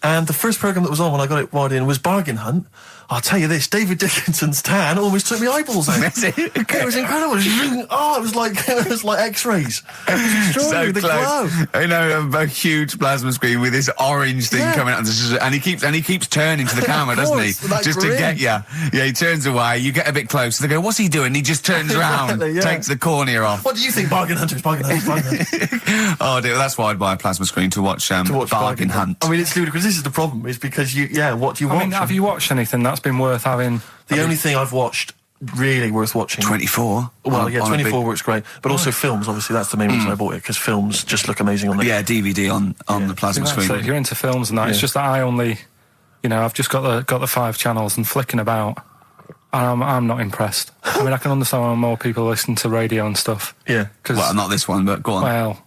And the first programme that was on when I got it wired in was Bargain Hunt. I'll tell you this, David Dickinson's tan almost took my eyeballs out. It was incredible. It was like X-rays. It was extraordinary, the glow. You know, a huge plasma screen with this orange thing coming out, and he keeps turning to the camera, doesn't he? Just to get you. Yeah, he turns away. You get a bit closer. They go, "What's he doing?" He just turns around, takes the cornea off. What do you think, Bargain Hunters? Bargain Hunters. Oh dear, that's why I'd buy a plasma screen to watch Bargain Hunt. I mean, it's ludicrous. This is the problem, is because what do you watch? I mean, have you watched anything that's been worth having? The only thing I've watched really worth watching. 24. Well, 24 works great, but also films. Obviously, that's the main reason I bought it, because films just look amazing on there. Yeah, DVD on the plasma screen. So if you're into films and that, it's just that I only, I've just got the 5 channels and flicking about, and I'm not impressed. I mean, I can understand why more people listen to radio and stuff. Yeah. Well, not this one, but go on. Well,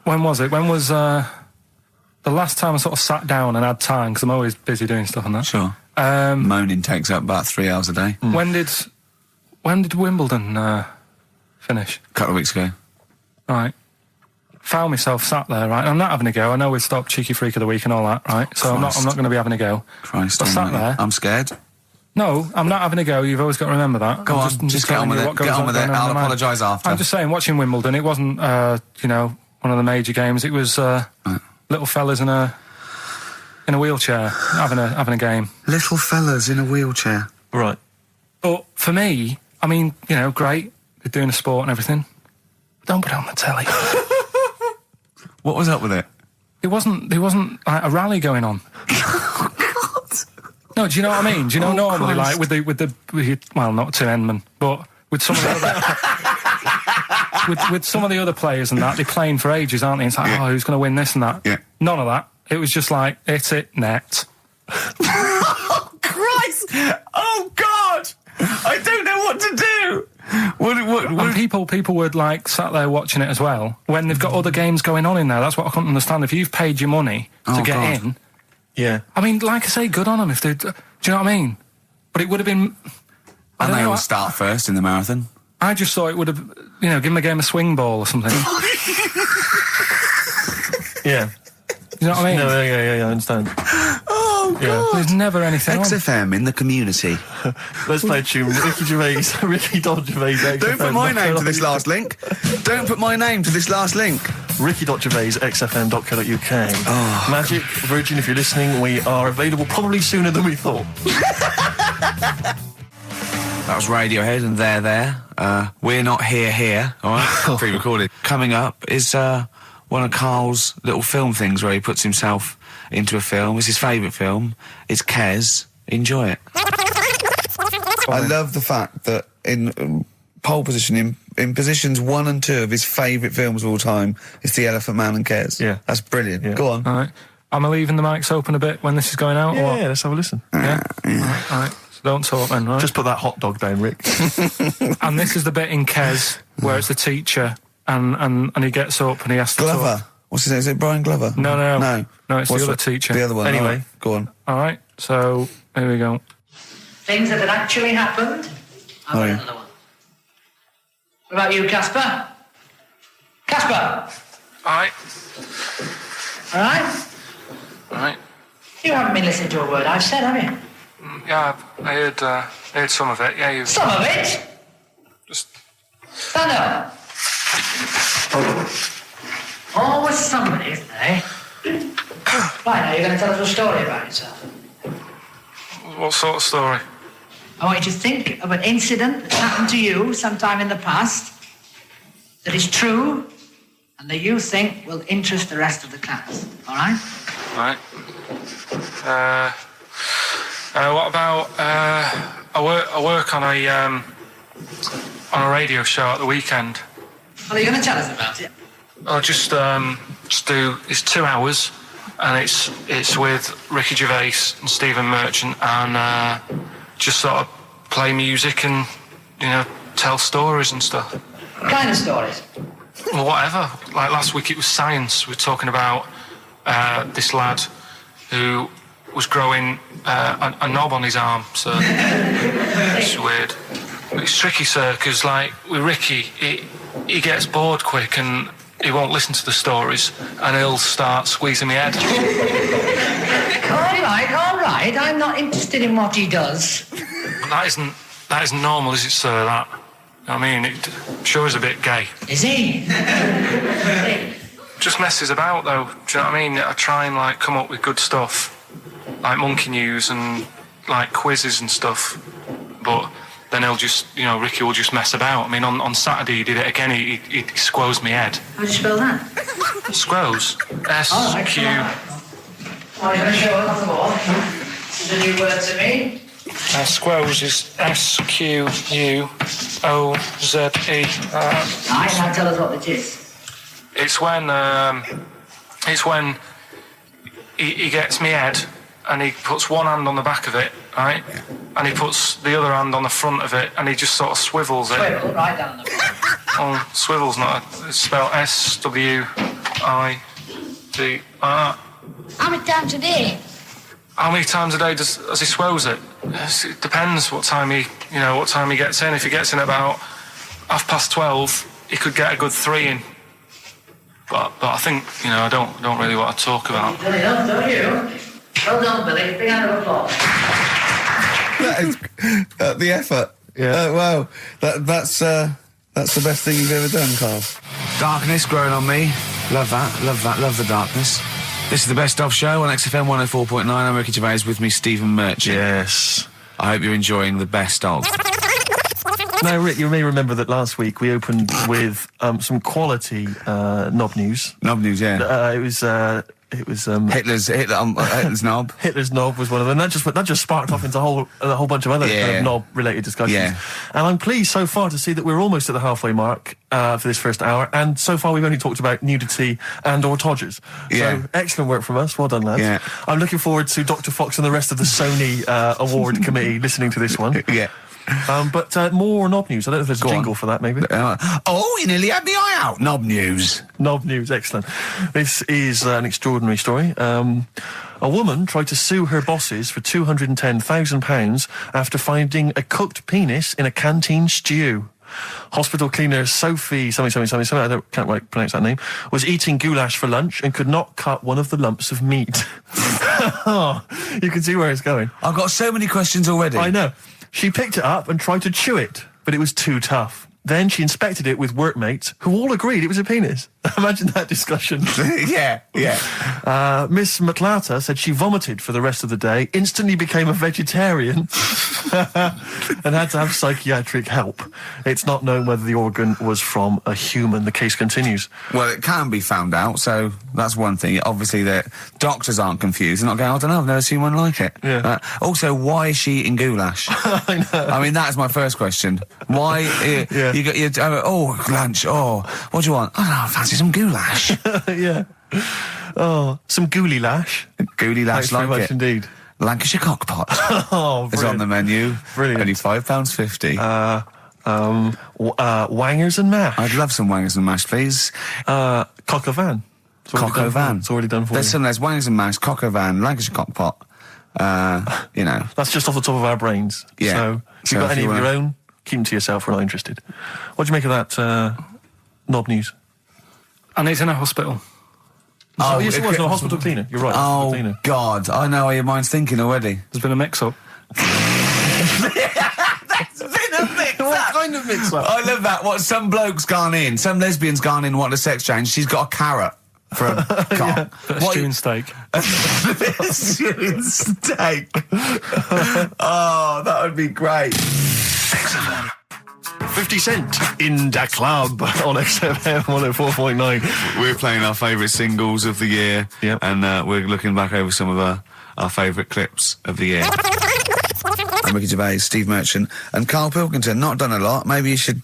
when was it? When was the last time I sort of sat down and had time, because I'm always busy doing stuff and that. Sure. Moaning takes up about 3 hours a day. When did Wimbledon finish? A couple of weeks ago. Right. Found myself sat there, right? I'm not having a go. I know we've stopped Cheeky Freak of the Week and all that, right? So I'm not going to be having a go. Christ, I sat there. I'm scared. No, I'm not having a go. You've always got to remember that. Go on, just get on with it. Get on with it. I'll apologise after. I'm just saying, watching Wimbledon, it wasn't, one of the major games. It was little fellas in a wheelchair having a game. Little fellas in a wheelchair. Right. But for me, I mean, great. They're doing a sport and everything. But don't put it on the telly. What was up with it? There wasn't like a rally going on. Oh, God. No, do you know what I mean? Do you know normally, Christ. Like with the well, not Tim Henman, but with some of the other, with some of the other players and that, they're playing for ages, aren't they? It's like, who's going to win this and that? Yeah. None of that. It was just like, hit it, net. Oh, Christ! Oh, God! I don't know what to do! And people were like sat there watching it as well when they've got other games going on in there. That's what I couldn't understand. If you've paid your money to get in, I mean, like I say, good on them. If they, do you know what I mean? But it would have been. And they all start first in the marathon. I just thought it would have, give them a game of swing ball or something. Yeah. You know what I mean? No, yeah, I understand. Oh, God. Yeah. There's never anything XFM in the community. Let's play a tune. Ricky Gervais. Don't put my name to this last link. Don't put my name to this last link. Ricky.Gervais, xfm.co.uk. Oh, Magic, Virgin, if you're listening, we are available probably sooner than we thought. That was Radiohead and They're There. We're Not Here, all right? Pre-recorded. Coming up is one of Karl's little film things where he puts himself into a film. It's his favourite film. It's Kes. Enjoy it. I love the fact that in pole position, in positions 1 and 2 of his favourite films of all time, it's The Elephant Man and Kes. Yeah. That's brilliant. Yeah. Go on. All right. Am I leaving the mics open a bit when this is going out? Yeah, or? let's have a listen. Yeah? All right. So don't talk then, right? Just put that hot dog down, Rick. And this is the bit in Kes where it's the teacher and he gets up and he has to Glover. talk. What's his name? Is it Brian Glover? No, it's the other teacher. The other one. Anyway. Right. Go on. All right, so here we go. Things that had actually happened. I've got another one. What about you, Casper? Casper! All right. All right? All right. You haven't been listening to a word I've said, have you? Yeah, I heard some of it. Yeah, you. Some of it? Just. Stand up. Always somebody, isn't there, eh? Right, now you're going to tell us a story about yourself. What sort of story? I want you to think of an incident that happened to you sometime in the past that is true and that you think will interest the rest of the class. All right? Right. What about I work on a radio show at the weekend. Well, are you going to tell us about it? I'll just do. It's 2 hours, and it's with Ricky Gervais and Stephen Merchant, and just sort of play music and tell stories and stuff. What kind of stories? Well, whatever. Like last week, it was science. We were talking about this lad who was growing a knob on his arm. So it's weird. It's tricky, sir, because like with Ricky, he gets bored quick and he won't listen to the stories and he'll start squeezing my head. side. I'm not interested in what he does. That isn't normal, is it, sir? That. I mean, it sure is a bit gay. Is he? Just messes about, though. Do you know what I mean? I try and, like, come up with good stuff. Like monkey news and, like, quizzes and stuff. But then he'll just, Ricky will just mess about. I mean, on Saturday he did it again. He squoze me head. How do you spell that? Squoze. S-Q... Oh, you're going to show us the wall? It's a new word to me. Squoze is S-Q-U-O-Z-E. Now tell us what it is. It's when he gets me head and he puts one hand on the back of it, right? And he puts the other hand on the front of it and he just sort of swivels it. Swivel, right down the back. Oh, swivel's not it's spelled S-W-I-D. How many times a day? How many times a day does he swells it? It depends what time he gets in. If he gets in at about 12:30, he could get a good 3 in. But I think, I don't really want to talk about. You've done enough, don't you? Well done, Billy. Big round of applause. That is the effort. Yeah. Wow. That's the best thing you've ever done, Carl. Darkness growing on me. Love that. Love the darkness. This is the Best Of Show on XFM 104.9. I'm Ricky Gervais, with me Stephen Merchant. Yes. I hope you're enjoying the Best Of. Now, Rick, you may remember that last week we opened with some quality knob news. Knob news, yeah. It was Hitler's knob. Hitler's knob was one of them. That just sparked off into a whole bunch of other kind of knob-related discussions. Yeah. And I'm pleased so far to see that we're almost at the halfway mark for this first hour. And so far we've only talked about nudity and/or todgers. Yeah. So excellent work from us. Well done, lads. Yeah. I'm looking forward to Dr. Fox and the rest of the Sony award committee listening to this one. Yeah. But more knob news. I don't know if there's a jingle for that, maybe. You nearly had the eye out. Knob news. Knob news, excellent. This is an extraordinary story. A woman tried to sue her bosses for £210,000 after finding a cooked penis in a canteen stew. Hospital cleaner Sophie, can't quite pronounce that name, was eating goulash for lunch and could not cut one of the lumps of meat. You can see where it's going. I've got so many questions already. I know. She picked it up and tried to chew it, but it was too tough. Then she inspected it with workmates, who all agreed it was a penis. Imagine that discussion. Yeah. Miss McLata said she vomited for the rest of the day, instantly became a vegetarian, and had to have psychiatric help. It's not known whether the organ was from a human. The case continues. Well, it can be found out, so that's one thing. Obviously, the doctors aren't confused. They're not going, I don't know, I've never seen one like it. Yeah. Also, why is she eating goulash? I know. I mean, that's my first question. Why? Yeah. Lunch. Oh, what do you want? I fancy some goulash. Yeah. Oh, some gooly lash. Gooly lash, Thanks very like much it. Indeed. Lancashire cockpot. Oh, It's on the menu. Brilliant. Only £5.50. Wangers and mash. I'd love some wangers and mash, please. Cock o' van. Cock o' van. It's already done for There's you. there's wangers and mash, cock o' van, Lancashire cockpot. That's just off the top of our brains. Yeah. So if you've got any of your own, keep them to yourself. We're not interested. What do you make of that knob news? And he's in a hospital. Oh, yes, it was a hospital cleaner. You're right. Oh, cleaner. God. I know how your mind's thinking already. There's been a mix-up. That's been a mix-up. What kind of mix-up? I love that. What, some bloke's gone in, some lesbian's gone in, wanting a sex change. She's got a carrot for a cock. Bit of stewing steak. Stewing steak. Oh, that would be great. 50 Cent in Da Club on XFM 104.9. We're playing our favourite singles of the year. Yep. And we're looking back over some of our favourite clips of the year. I'm Ricky Gervais, Steve Merchant, and Karl Pilkington. Not done a lot. Maybe you should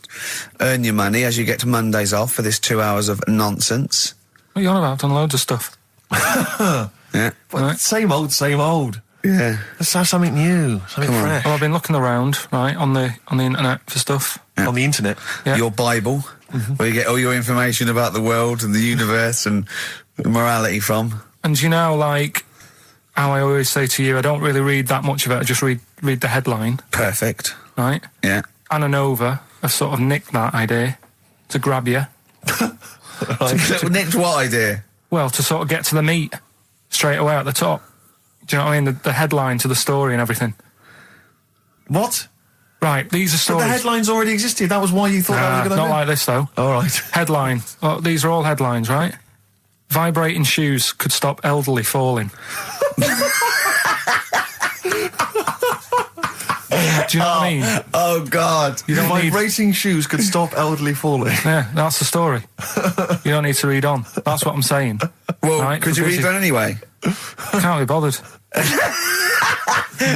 earn your money as you get to Mondays off for this 2 hours of nonsense. What are you on about? I've done loads of stuff. Yeah. Well, same old. Yeah. Let's have something new, something Come on. fresh. Well, I've been looking around, right, on the internet for stuff. Yeah. On the internet. Yeah. Your Bible, where you get all your information about the world and the universe and morality from. And you know, like, how I always say to you, I don't really read that much of it, I just read the headline. Perfect. Right? Yeah. Anna Nova have sort of nicked that idea to grab you. Nicked what idea? Well, to sort of get to the meat straight away at the top. Do you know what I mean? The headline to the story and everything. What? Right, these are But stories. the headlines already existed. That was why you thought that was a good not idea? like this, though. All right. Headline. Well, these are all headlines, right? Vibrating shoes could stop elderly falling. Do you know what I mean? Oh, God. You don't need... Vibrating shoes could stop elderly falling. Yeah, that's the story. You don't need to read on. That's what I'm saying. Well, Right, could you because read on anyway? Can't be bothered.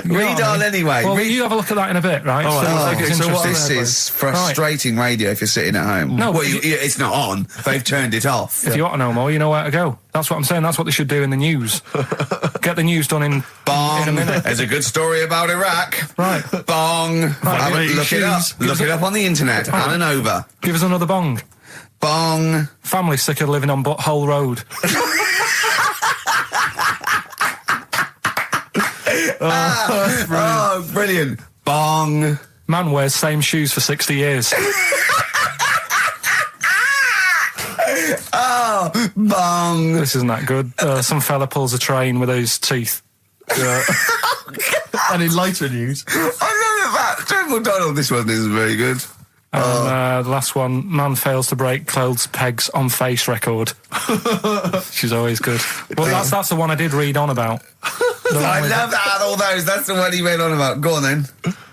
Read on anyway. Well, Read. you have a look at that in a bit, right? All right, See if okay, it's so what interesting. This is frustrating radio if you're sitting at home. No, well, but it's not on. They've turned it off. If you want to know more, you know where to go. That's what I'm saying. That's what they should do in the news. Get the news done in Bong. a minute. There's a good story about Iraq. Right. Bong. Have it- look it up. Look it up on the internet. Right. Alan Over. Give us another bong. Bong. Family sick of living on Butthole Road. Oh, brilliant. Bong. Man wears same shoes for 60 years. Oh, bong. This isn't that good. Some fella pulls a train with his teeth. And in lighter news... I love that. Jungle Donald, this one isn't very good. And the last one, man fails to break clothes pegs on face record. She's always good. Well, that's the one I did read on about. I love that out of all those. That's the one he read on about. Go on then.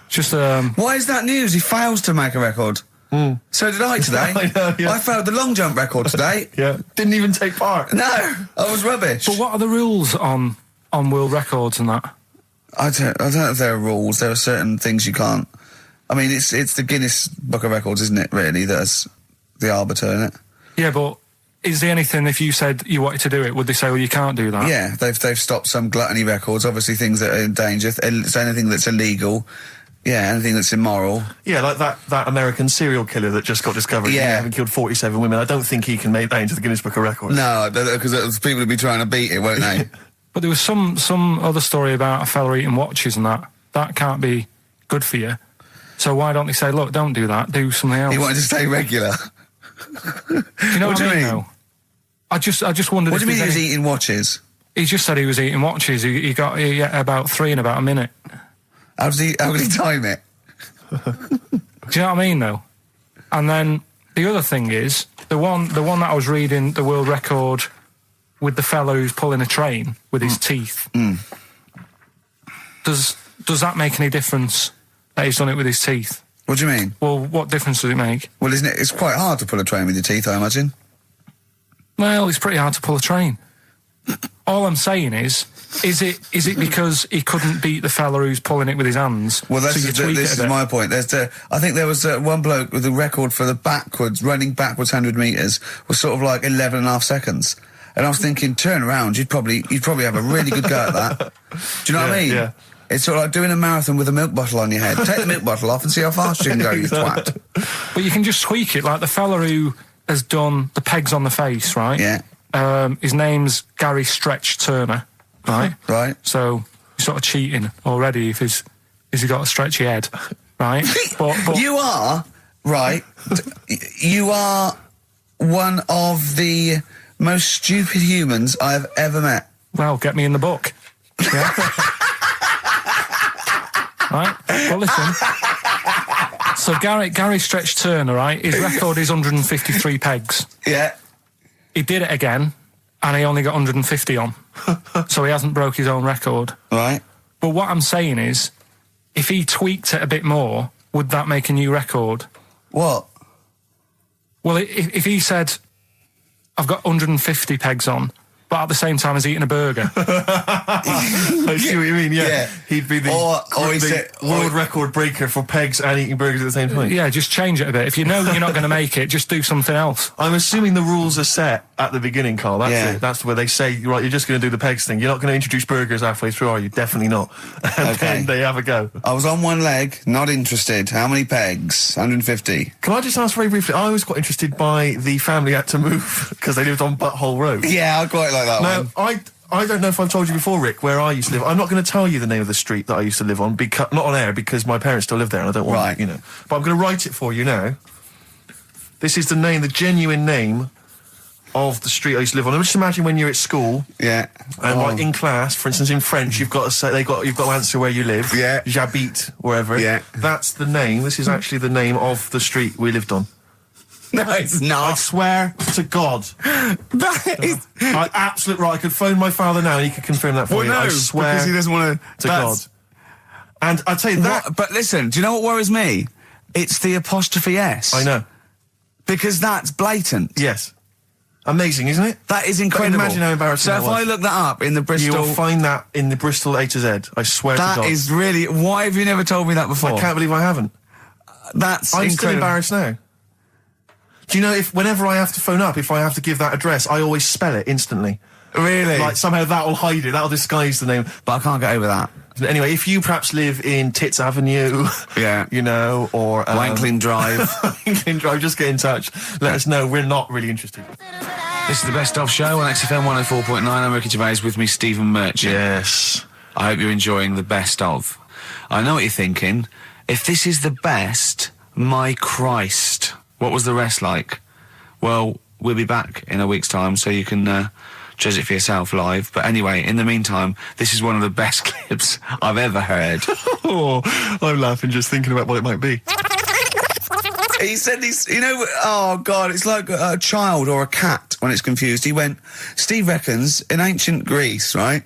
Just Why is that news? He fails to make a record. So did I today. I know, yeah. I failed the long jump record today. Yeah. Didn't even take part. No, I was rubbish. But what are the rules on world records and that? I don't know if there are rules. There are certain things you can't. I mean, it's the Guinness Book of Records, isn't it? Really, that's the arbiter, isn't it? Yeah, but is there anything, if you said you wanted to do it, would they say, well, you can't do that? Yeah, they've stopped some gluttony records. Obviously, things that are in danger. So anything that's illegal. Yeah, anything that's immoral. Yeah, like that American serial killer that just got discovered. Yeah. Having killed 47 women. I don't think he can make that into the Guinness Book of Records. No, because people would be trying to beat it, won't they? But there was some other story about a fella eating watches and that. That can't be good for you. So why don't they say, look, don't do that, do something else? He wanted to stay regular. Do you know what I mean? Though? I just wondered. What do you mean he was any... eating watches? He just said he was eating watches. He ate about 3 in about a minute. How did he time it? Do you know what I mean, though? And then the other thing is the one that I was reading, the world record with the fellow who's pulling a train with his teeth. Does that make any difference that he's done it with his teeth? What do you mean? Well, what difference does it make? Well, isn't it? It's quite hard to pull a train with your teeth, I imagine. Well, it's pretty hard to pull a train. All I'm saying is it because he couldn't beat the fella who's pulling it with his hands? Well, so this is my point. I think there was one bloke with the record for the running backwards 100 metres was sort of like 11.5 seconds. And I was thinking, turn around, you'd probably have a really good go at that. Do you know what I mean? Yeah. It's sort of like doing a marathon with a milk bottle on your head. Take the milk bottle off and see how fast you can go, you twat. But you can just tweak it, like the fella who has done the pegs on the face, right? Yeah. His name's Gary Stretch Turner, right? Right. So he's sort of cheating already if he's got a stretchy head, right? but You are, right, you are one of the most stupid humans I've ever met. Well, get me in the book. Yeah. Right? Well, listen. So Gary Stretch Turner, right? His record is 153 pegs. Yeah. He did it again, and he only got 150 on. So he hasn't broke his own record. Right. But what I'm saying is, if he tweaked it a bit more, would that make a new record? What? Well, if he said, I've got 150 pegs on, but at the same time as eating a burger. I see what you mean, yeah. He'd be the world record breaker for pegs and eating burgers at the same time. Yeah, just change it a bit. If you know you're not going to make it, just do something else. I'm assuming the rules are set at the beginning, Carl. That's it. That's where they say, right, you're just going to do the pegs thing. You're not going to introduce burgers halfway through, are you? Definitely not. And then they have a go. I was on one leg, not interested. How many pegs? 150. Can I just ask very briefly, I was quite interested by the family had to move because they lived on Butthole Road. Yeah, I quite like that one. Now, I don't know if I've told you before, Rick, where I used to live. I'm not going to tell you the name of the street that I used to live on, not on air, because my parents still live there and I don't want, you know. But I'm going to write it for you now. This is the genuine name of the street I used to live on. Just imagine when you're at school. Yeah. And like in class, for instance, in French, you've got to say you've got to answer where you live. Yeah. J'habite wherever. Yeah. That's the name. This is actually the name of the street we lived on. No, it's not. I swear to God. That is... Absolute right. I could phone my father now and he could confirm that for Well, you. no, I swear because he doesn't want to God. And I tell you that. But listen, do you know what worries me? It's the apostrophe S. I know. Because that's blatant. Yes. Amazing, isn't it? That is incredible. But imagine how embarrassing So that if was. I look that up in the Bristol... You will find that in the Bristol A to Z. I swear to God. That is really... Why have you never told me that before? I can't believe I haven't. That's I'm incredible. still embarrassed now. Do you know, whenever I have to phone up, if I have to give that address, I always spell it instantly. Really? Like, somehow that'll hide it, that'll disguise the name. But I can't get over that. Anyway, if you perhaps live in Tits Avenue, Yeah. you know, or... Wankling Drive. Wankling Drive, just get in touch. Let us know, we're not really interested. This is the Best Of Show on XFM 104.9. I'm Ricky Gervais, with me Stephen Merchant. Yes. I hope you're enjoying the Best Of. I know what you're thinking. If this is the best, my Christ, what was the rest like? Well, we'll be back in a week's time, so you can judge it for yourself live. But anyway, in the meantime, this is one of the best clips I've ever heard. Oh, I'm laughing just thinking about what it might be. He said he's, you know, oh God, it's like a child or a cat when it's confused. He went, Steve reckons in ancient Greece, right,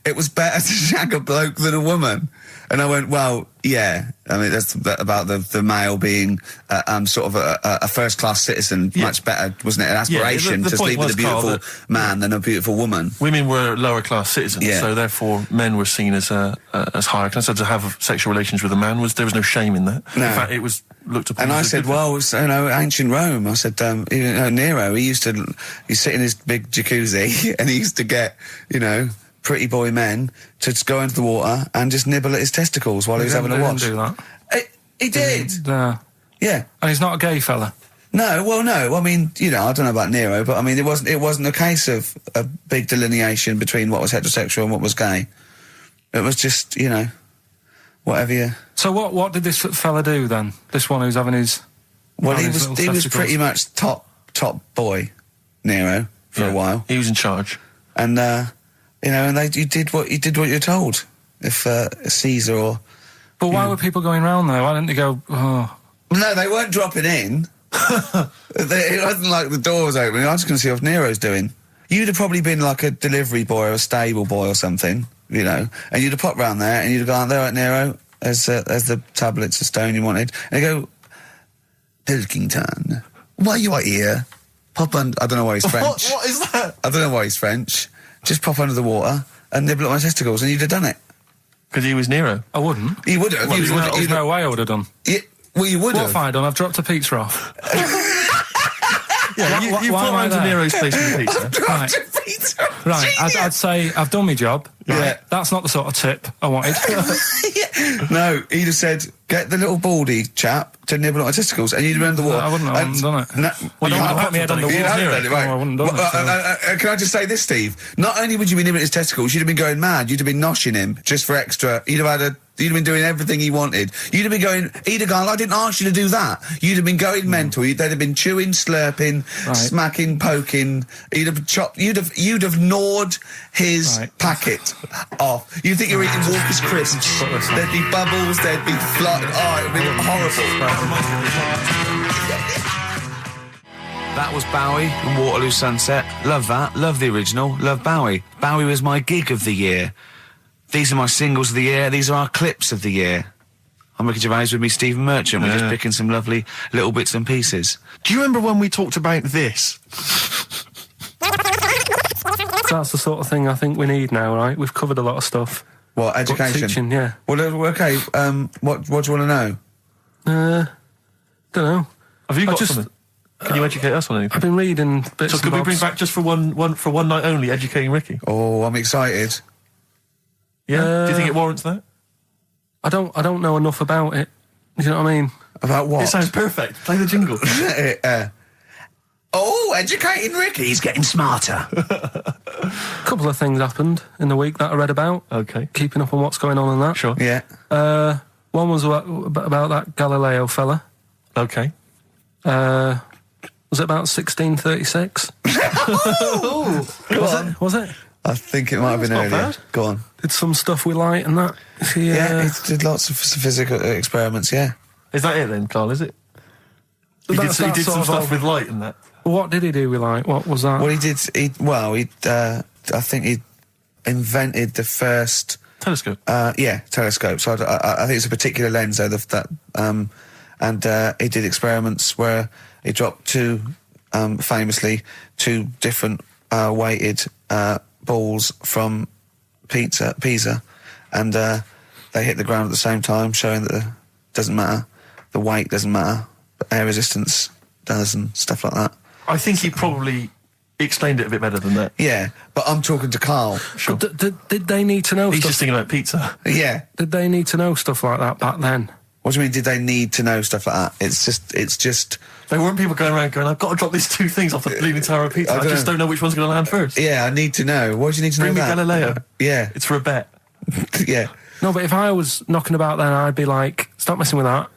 it was better to shag a bloke than a woman. And I went, well, yeah. I mean, that's about the male being sort of a first-class citizen. Yeah. Much better, wasn't it? An aspiration the to point sleep with a was, Carl, beautiful man than a beautiful woman. Women were lower-class citizens, Yeah. so therefore men were seen as higher class. So to have sexual relations with a man, there was no shame in that. No. In fact, it was looked upon And I as a said, good thing. well, you know, ancient Rome. I said, you know, Nero, he'd sit in his big jacuzzi and he used to get, you know, pretty boy men to just go into the water and just nibble at his testicles while he was having a watch. He didn't do that. He did. Yeah. And he's not a gay fella. No, well, no. I mean, you know, I don't know about Nero, but I mean, it wasn't a case of a big delineation between what was heterosexual and what was gay. It was just, you know, whatever you... So what did this fella do then? This one who's having his... Well, he his was little testicles? pretty much top boy, Nero, for a while. He was in charge. And, you know, and you did what you're told. If Caesar or... But why were people going round there? Why didn't they go, oh... No, they weren't dropping in. It wasn't like the door was opening. I was just going to see what Nero's doing. You'd have probably been like a delivery boy or a stable boy or something, you know, and you'd have popped round there and you'd have gone, there, right, Nero, there's the tablets of stone you wanted. And you go, Pilkington, why you are here? Pop under... I don't know why he's French. What is that? I don't know why he's French. Just pop under the water and nibble at my testicles and you'd have done it. Because he was Nero. I wouldn't. You would have. Well, there's no way I would have done. Well, you would What have. have I done? I've dropped a pizza off. Yeah, you why put am I round to there? Nero's place with the pizza. Right. Right, I'd say I've done my job. Right? Yeah. That's not the sort of tip I wanted. No, he'd have said, get the little baldy chap to nibble at my testicles, and you'd have run the water. I wouldn't have done it. No, Well, you don't have put me head on the You wall. have done it, right. No, I wouldn't have done it, Can I just say this, Steve? Not only would you be nibbling at his testicles, you'd have been going mad. You'd have been noshing him just for extra. You'd have been doing everything he wanted. You'd have been going, he'd have gone, I didn't ask you to do that. You'd have been going mental. They'd have been chewing, slurping, smacking, poking. You'd have chopped, you'd have gnawed his packet off. You'd think you were eating Walker's crisps. There'd be bubbles, there'd be flood. Oh, it would be horrible. That was Bowie and Waterloo Sunset. Love that. Love the original. Love Bowie. Bowie was my gig of the year. These are my singles of the year. These are our clips of the year. I'm Ricky Gervais, with me Stephen Merchant. We're just picking some lovely little bits and pieces. Do you remember when we talked about this? That's the sort of thing I think we need now, right? We've covered a lot of stuff. What, education? But teaching, yeah. Well, okay, what do you want to know? Don't know. Have you got something? Can you educate us on anything? I've been reading bits So could we bring back just for one night only, educating Ricky? Oh, I'm excited. Yeah? Do you think it warrants that? I don't know enough about it. You know what I mean? About what? It sounds perfect. Play the jingle. Educating Ricky. He's getting smarter. A couple of things happened in the week that I read about. Okay. Keeping up on what's going on and that. Sure. Yeah. One was about that Galileo fella. Okay. Was it about 1636? Was it? I think it might have been not earlier. bad. Go on. Did some stuff with light and that? Yeah, he did lots of physical experiments, yeah. Is that it then, Carl, is it? He did some stuff with light and that. What did he do with light? What was that? Well, I think he invented the first... Telescope. Telescope. So I think it's a particular lens, though, and he did experiments where he dropped famously two different weighted balls from Pisa, and they hit the ground at the same time, showing that it doesn't matter, the weight doesn't matter, but air resistance does, and stuff like that. I think he probably explained it a bit better than that. Yeah, but I'm talking to Karl. Sure. Did they need to know He's stuff? just thinking about pizza. Yeah. Did they need to know stuff like that back then? What do you mean, did they need to know stuff like that? It's just... There weren't people going around going, I've got to drop these two things off the bleeding tower of pizza. I just don't know which one's going to land first. Yeah, I need to know. Why do you need to Bring know me that? Galileo. Yeah. It's for a bet. Yeah. No, but if I was knocking about then, I'd be like, stop messing with that.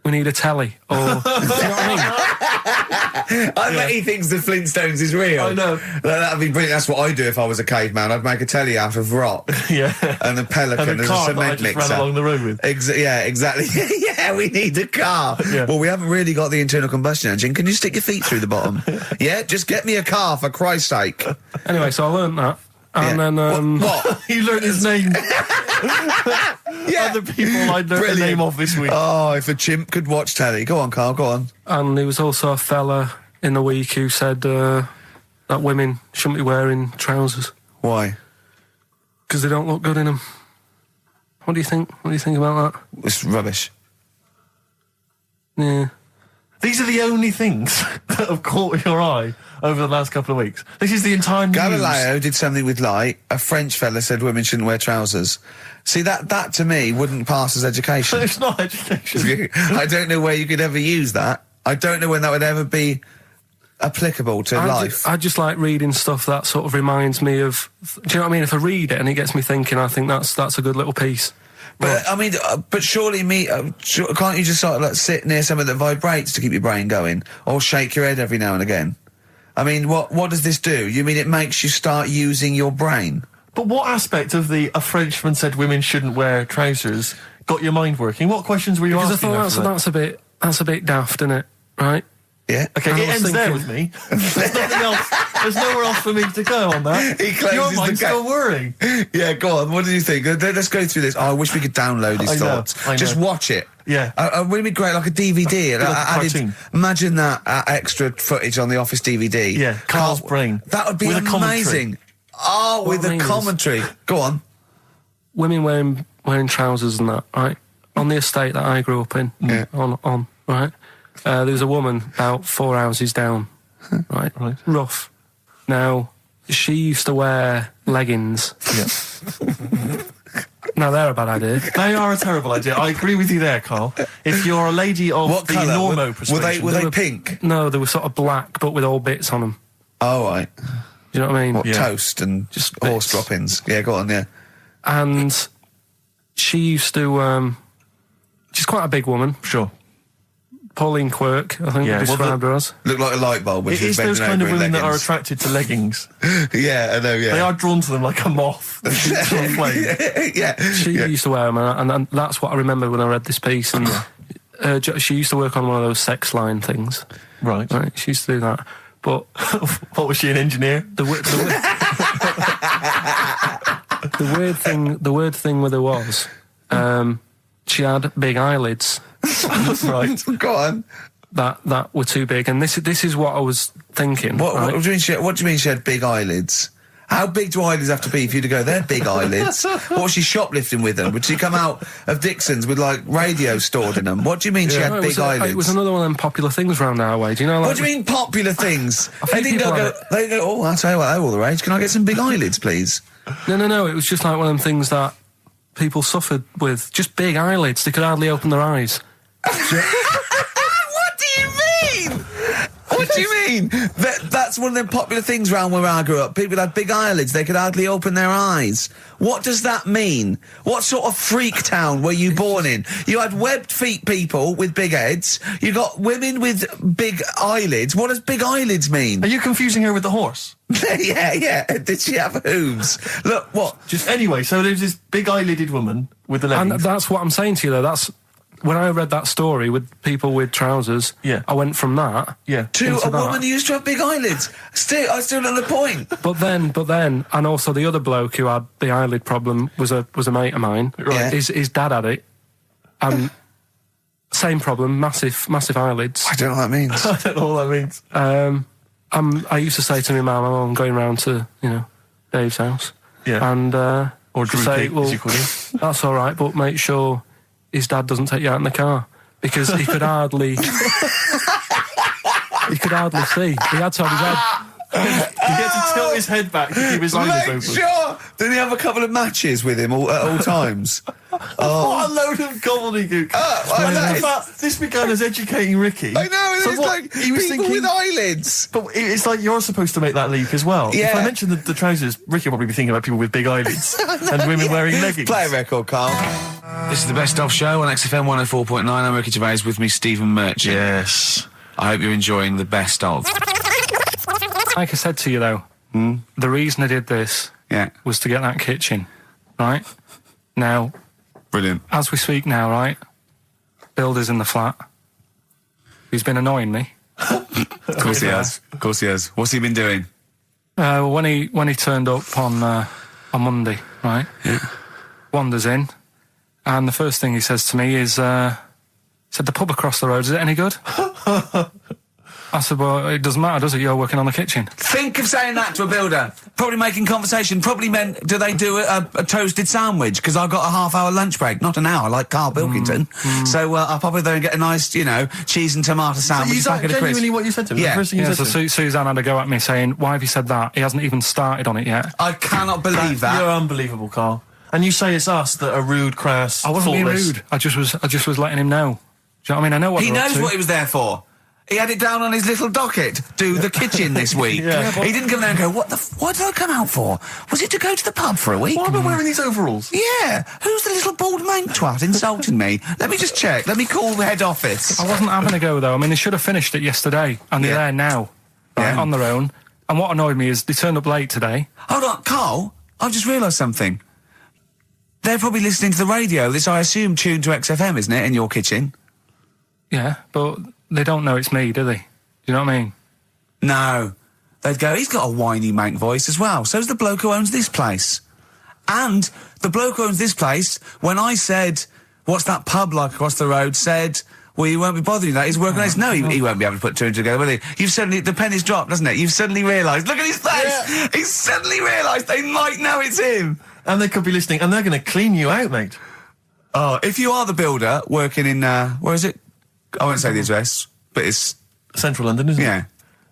We need a telly. Or, do you know what I mean? I bet he thinks the Flintstones is real. I know. That'd be brilliant. That's what I'd do if I was a caveman. I'd make a telly out of rock. Yeah. And a pelican and a as car a that I cement just mixer. ran along the road with. Yeah, exactly. Yeah, we need a car. Yeah. Well, we haven't really got the internal combustion engine. Can you stick your feet through the bottom? Yeah, just get me a car, for Christ's sake. Anyway, so I learned that. And then... What? You learned his name. Yeah. Other people I learned the name of this week. Oh, if a chimp could watch telly. Go on, Karl, go on. And there was also a fella in the week who said that women shouldn't be wearing trousers. Why? Because they don't look good in them. What do you think? What do you think about that? It's rubbish. Yeah. These are the only things that have caught your eye over the last couple of weeks. This is the entire news. Galileo did something with light. A French fella said women shouldn't wear trousers. See, that to me wouldn't pass as education. It's not education. I don't know where you could ever use that. I don't know when that would ever be applicable to life. I just like reading stuff that sort of reminds me of... Do you know what I mean? If I read it and it gets me thinking, I think that's a good little piece. But I mean, but surely can't you just sort of like sit near something that vibrates to keep your brain going, or shake your head every now and again? I mean, what does this do? You mean it makes you start using your brain? But what aspect of a Frenchman said women shouldn't wear trousers got your mind working? What questions were you asking? Because I thought that's a bit daft, isn't it? Right? Yeah. Okay, it ends there with me. There's nothing else. There's nowhere else for me to go on that. He closes your mind's the still worrying. Yeah, go on. What do you think? Let's go through this. Oh, I wish we could download his thoughts. I know. Just watch it. Yeah. Wouldn't it be great, like a DVD? Like a cartoon. Imagine that extra footage on the Office DVD. Yeah, Carl's brain. That would be with amazing. Oh, with a commentary. Go on. Women wearing trousers and that, right? On the estate that I grew up in, on right? There was a woman about 4 houses down, right? Rough. Now, she used to wear leggings. Yeah. Now, they're a bad idea. They are a terrible idea. I agree with you there, Carl. If you're a lady of What the colour? normo persuasion... Were they pink? No, they were sort of black, but with all bits on them. Oh, right. Do you know what I mean? What, toast and just horse droppings? Yeah, go on, yeah. And she used to... she's quite a big woman. Sure. Pauline Quirk, I think we described her as. Looked like a light bulb when It she was is those bending kind over of in women that are leggings. attracted to leggings. Yeah, I know, yeah. They are drawn to them like a moth. Yeah. She used to wear them, and that's what I remember when I read this piece. And she used to work on one of those sex line things. Right. She used to do that. But what was she, an engineer? The weird thing with her was, she had big eyelids. Right. Go on. That were too big, and this is what I was thinking. What right? do you mean she had big eyelids? How big do eyelids have to be for you to go, they're big eyelids? What was she shoplifting with them? Would she come out of Dixon's with, like, radio stored in them? What do you mean she had big eyelids? It was another one of them popular things around our way. Do you know? Like, what do you mean popular things? They people go, oh, I'll tell you what, they're all the rage. Can I get some big eyelids, please? No. It was just like one of them things that people suffered with. Just big eyelids. They could hardly open their eyes. What do you mean? What do you mean? That's one of them popular things around where I grew up. People had big eyelids. They could hardly open their eyes. What does that mean? What sort of freak town were you born in? You had webbed feet people with big heads. You got women with big eyelids. What does big eyelids mean? Are you confusing her with the horse? Yeah. Did she have hooves? Look, what? Anyway, so there's this big eyelided woman with the leggings. And that's what I'm saying to you, though. That's when I read that story with people with trousers. Yeah. I went from that. Yeah. To a woman who used to have big eyelids. I still know the point. But then, and also the other bloke who had the eyelid problem was a mate of mine. Right. His dad had it, and same problem, massive eyelids. I don't know what that means. I don't know what that means. I used to say to my mum, I'm going round to Dave's house. Yeah. And or Drew say, Pig, as you call him. That's all right, but make sure his dad doesn't take you out in the car, because he could hardly see. He had to have his head. He had to tilt his head back to keep his eyes open. Sure. Didn't he have a couple of matches with him at all times? What a load of gobbledygook. This began as educating Ricky. I know, So it's what, like he was people thinking, with eyelids. But it's like you're supposed to make that leap as well. Yeah. If I mention the trousers, Ricky will probably be thinking about people with big eyelids and women wearing leggings. Play a record, Carl. This is the Best Of Show on XFM 104.9. I'm Ricky Gervais, with me Stephen Merchant. Yes. I hope you're enjoying the Best Of. Like I said to you, though, the reason I did this was to get that kitchen, right? Now, Brilliant. as we speak now, right, Builder's in the flat. He's been annoying me. Of course he has. Of course he has. What's he been doing? When he turned up on Monday, right? Yeah. Wanders in, and the first thing he says to me is, said, the pub across the road, is it any good? I said, well, it doesn't matter, does it? You're working on the kitchen. Think of saying that to a builder. Probably making conversation. Probably meant, do they do a toasted sandwich? Because I've got a half-hour lunch break. Not an hour, like Karl Pilkington. So I'll probably there and get a nice, cheese and tomato sandwich. Is that genuinely what you said to him? Yeah. The first thing you said to him? Suzanne had a go at me saying, why have you said that? He hasn't even started on it yet. I cannot believe that. You're unbelievable, Carl. And you say it's us that are rude, crass, I wasn't being thoughtless. rude. I just was letting him know. Do you know what I mean? I know what He they're up knows to. what he was there for. He had it down on his little docket. Do the kitchen this week. Yeah, he didn't come there and go, what did I come out for? Was it to go to the pub for a week? Why am I wearing these overalls? Yeah. Who's the little bald mank twat insulting me? Let me just check. Let me call the head office. I wasn't having a go, though. I mean, they should have finished it yesterday, and they're there now, right, on their own. And what annoyed me is they turned up late today. Hold on, Carl, I've just realised something. They're probably listening to the radio. This, I assume, tuned to XFM, isn't it, in your kitchen? Yeah, but they don't know it's me, do they? Do you know what I mean? No. They'd go, he's got a whiny mank voice as well. So's the bloke who owns this place. And the bloke who owns this place, when I said, what's that pub like across the road, said, well, you won't be bothering that. He's working on this. No, he won't be able to put two and two together, will he? You've suddenly, the penny's dropped, doesn't it? You've suddenly realised. Look at his face! Yeah. He's suddenly realised they might know it's him. And they could be listening, and they're going to clean you out, mate. Oh, if you are the builder working in, where is it? I won't say the address, but it's... Central London, isn't it?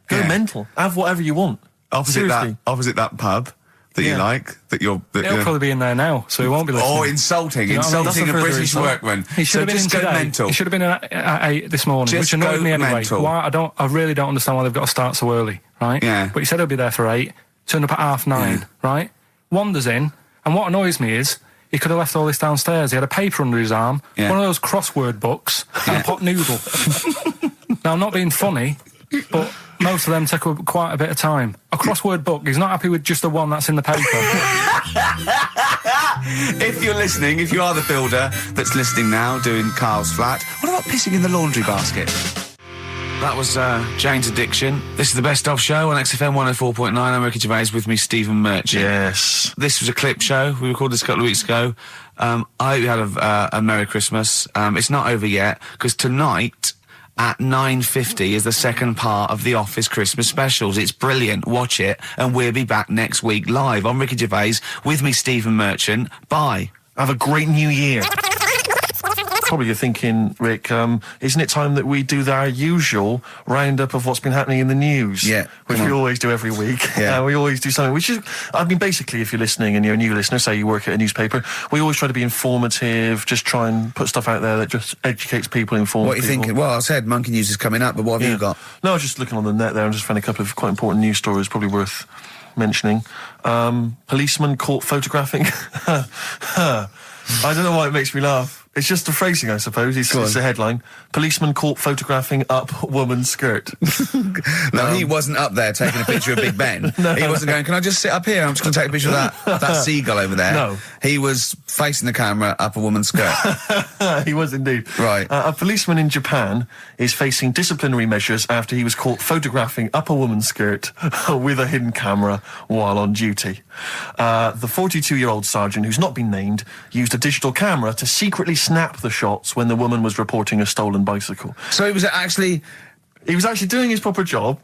Go mental. Have whatever you want. Opposite that pub that you like, He'll probably be in there now, so he won't be listening. Oh, insulting a British workman. He should have been in today. Mental. He should have been in at 8 this morning, Just which annoyed me anyway. mental. Why, I really don't understand why they've got to start so early, right? Yeah. But he said he'll be there for 8, turned up at 9:30, right? Wanders in, and what annoys me is, he could have left all this downstairs. He had a paper under his arm, one of those crossword books, and a pot noodle. Now, I'm not being funny, but most of them take quite a bit of time. A crossword book, he's not happy with just the one that's in the paper. If you're listening, if you are the builder that's listening now, doing Carl's flat, what about pissing in the laundry basket? That was Jane's Addiction. This is the Best Of Show on XFM 104.9. I'm Ricky Gervais, with me Stephen Merchant. Yes. This was a clip show. We recorded this a couple of weeks ago. I hope you had a Merry Christmas. It's not over yet, because tonight at 9:50 is the second part of The Office Christmas specials. It's brilliant. Watch it, and we'll be back next week live. I'm Ricky Gervais, with me Stephen Merchant. Bye. Have a great new year. probably you're thinking, Rick, isn't it time that we do our usual roundup of what's been happening in the news? Yeah, Which we always do every week. Yeah. We always do something, which is, I mean, basically, if you're listening and you're a new listener, say you work at a newspaper, we always try to be informative, just try and put stuff out there that just educates people, informs What are you people. thinking? Well, I said Monkey News is coming up, but what have you got? No, I was just looking on the net there and just found a couple of quite important news stories, probably worth mentioning. Policeman caught photographing. I don't know why it makes me laugh. It's just the phrasing, I suppose. It's the headline. Policeman caught photographing up woman's skirt. No, he wasn't up there taking a picture of Big Ben. He wasn't going, can I just sit up here? I'm just going to take a picture of that seagull over there. No. He was facing the camera up a woman's skirt. He was indeed. Right. A policeman in Japan is facing disciplinary measures after he was caught photographing up a woman's skirt with a hidden camera while on duty. The 42-year-old sergeant, who's not been named, used a digital camera to secretly snap the shots when the woman was reporting a stolen bicycle. So he was actually doing his proper job.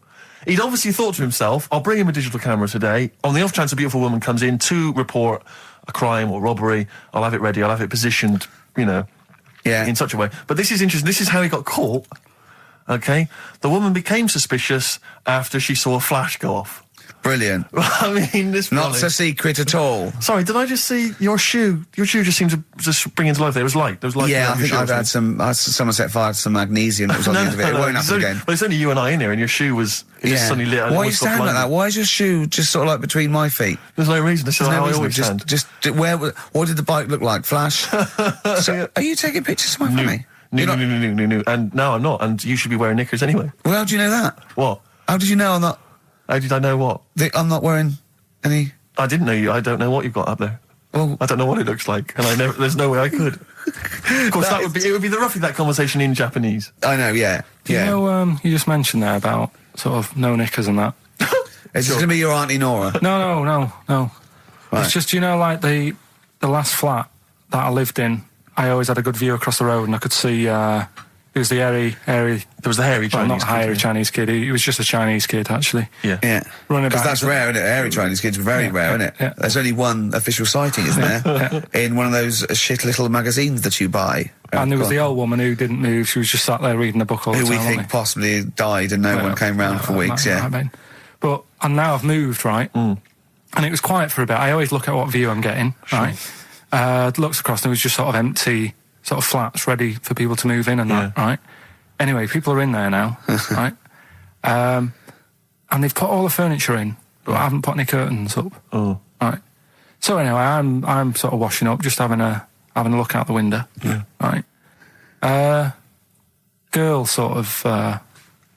He'd obviously thought to himself, I'll bring him a digital camera today. On the off chance a beautiful woman comes in to report a crime or robbery, I'll have it ready, I'll have it positioned, in such a way. But this is interesting. This is how he got caught. Okay? The woman became suspicious after she saw a flash go off. brilliant. I mean, this Not so secret at all. Sorry, did I just see your shoe? Your shoe just seemed to just spring into life there. It was light. There was light. Yeah, I think I've had someone set fire to some magnesium that was on the end of it. It won't happen again. Well, it's only you and I in here, and your shoe was just suddenly lit. Why are you standing like that? Why is your shoe just sort of like between my feet? There's no reason. This is how I always stand. What did the bike look like? Flash? So, are you taking pictures of my family? No. And no, I'm not. And you should be wearing knickers anyway. Well, how do you know that? What? How did you know I'm not? How did I know what? I'm not wearing any... I didn't know you. I don't know what you've got up there. Well, I don't know what it looks like, and there's no way I could. Of course, it would be roughly that conversation in Japanese. I know, yeah. You know, you just mentioned there about sort of no knickers and that. Is this going to be your Auntie Nora? No. Right. It's just, like the last flat that I lived in, I always had a good view across the road, and I could see it was the hairy. There was the hairy Chinese. Not the hairy Chinese kid. He was just a Chinese kid, actually. Yeah. Because that's rare, isn't it? Hairy Chinese kids are very rare, isn't it? Yeah. There's only one official sighting, isn't there? In one of those shit little magazines that you buy. And there was the old woman who didn't move. She was just sat there reading a book all the time. Who we think possibly died and no one came round for weeks, But and now I've moved, right? And it was quiet for a bit. I always look at what view I'm getting, right? Looks across and it was just sort of empty, sort of flats ready for people to move in and that, right? Anyway, people are in there now, right? And they've put all the furniture in, but I haven't put any curtains up. Oh. Right. So anyway, I'm sort of washing up, just having a look out the window. Yeah. Right. Girl sort of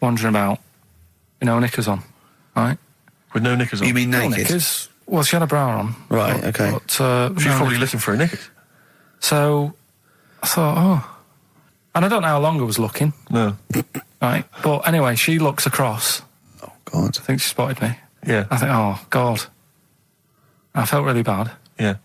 wandering about, knickers on, right? With no knickers on? You mean naked? No knickers. Well, she had a bra on. Right, okay. But, she's probably looking for a knickers. So I thought, and I don't know how long I was looking. No. Right. But anyway, she looks across. Oh, God. I think she spotted me. Yeah. I think, oh, God. I felt really bad. Yeah.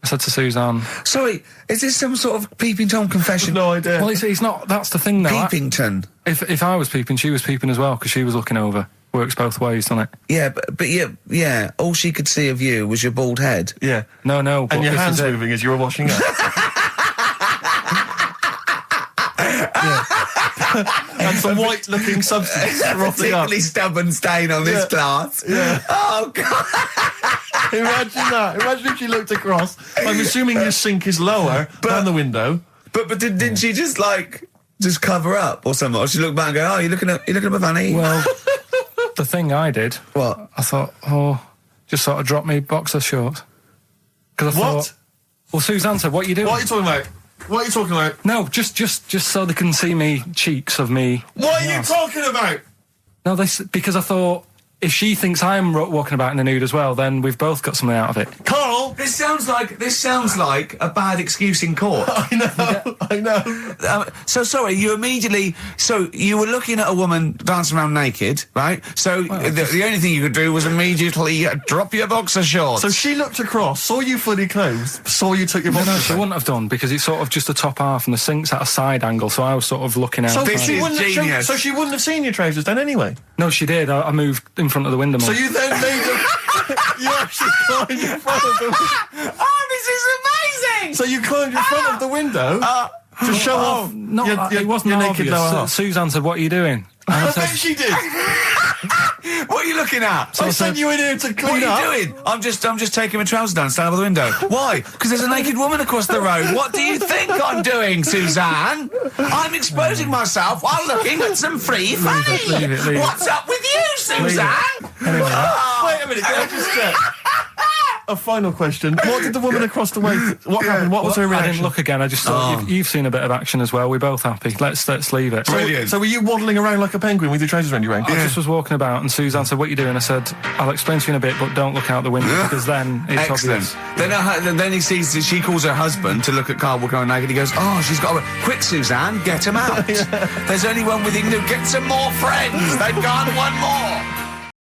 I said to Suzanne... Sorry, is this some sort of Peeping Tom confession? No idea. Well, he's not... That's the thing, though. Peepington. If I was peeping, she was peeping as well, because she was looking over. Works both ways, doesn't it? Yeah, but yeah, all she could see of you was your bald head. Yeah. No. And your hands moving as you were washing up. And some white-looking substance frothing up. Particularly stubborn stain on this glass. Yeah. Oh, God. Imagine that. Imagine if she looked across. I'm assuming your sink is lower than the window. But didn't she just cover up or something? Or she looked back and go, oh, you're looking at my fanny? Well, the thing I did... What? I thought, just sort of drop me boxer shorts. Because I thought... Well, Suzanne said, what are you doing? What are you talking about? What are you talking about? No, just so they can see me cheeks of me. What are you talking about? No, because I thought if she thinks I'm walking about in the nude as well, then we've both got something out of it. Carl, This sounds like a bad excuse in court. I know. So sorry, you were looking at a woman dancing around naked, right? So the only thing you could do was immediately drop your boxer shorts. So she looked across, saw you fully clothed, saw you took your boxer No, she wouldn't have done, because it's sort of just the top half and the sink's at a side angle, so I was sort of looking out. So This she is wouldn't genius. so she wouldn't have seen your trousers then anyway? No, she did. I moved in front of the window more. So you then made you actually climbed in front of the window. Oh, this is amazing! So you climbed in front of the window to show off. No, your it wasn't your naked obvious. lower half. Suzanne said, "What are you doing?" And I I said, bet she did. What are you looking at? I sent you in here to clean What up. are you doing? I'm just taking my trousers down, stand by the window. Why? Because there's a naked woman across the road. What do you think I'm doing, Suzanne? I'm exposing myself while looking at some free fanny. leave it. What's up with you, Suzanne? Anyway, Wait a minute, can I just check? A final question. What did the woman across the way... What happened? What was her I reaction? didn't look again. I just thought you've seen a bit of action as well. We're both happy. Let's leave it. Brilliant. So were you waddling around like a penguin with your trousers around your ankles? I just was walking about, and Suzanne said, "What are you doing?" I said, "I'll explain to you in a bit, but don't look out the window because then it's Excellent. obvious." Then he sees that she calls her husband to look at Carl walking around naked. He goes, "Oh, she's got a quick, Suzanne, get him out. There's only one with him. Get some more friends. They've gone one more."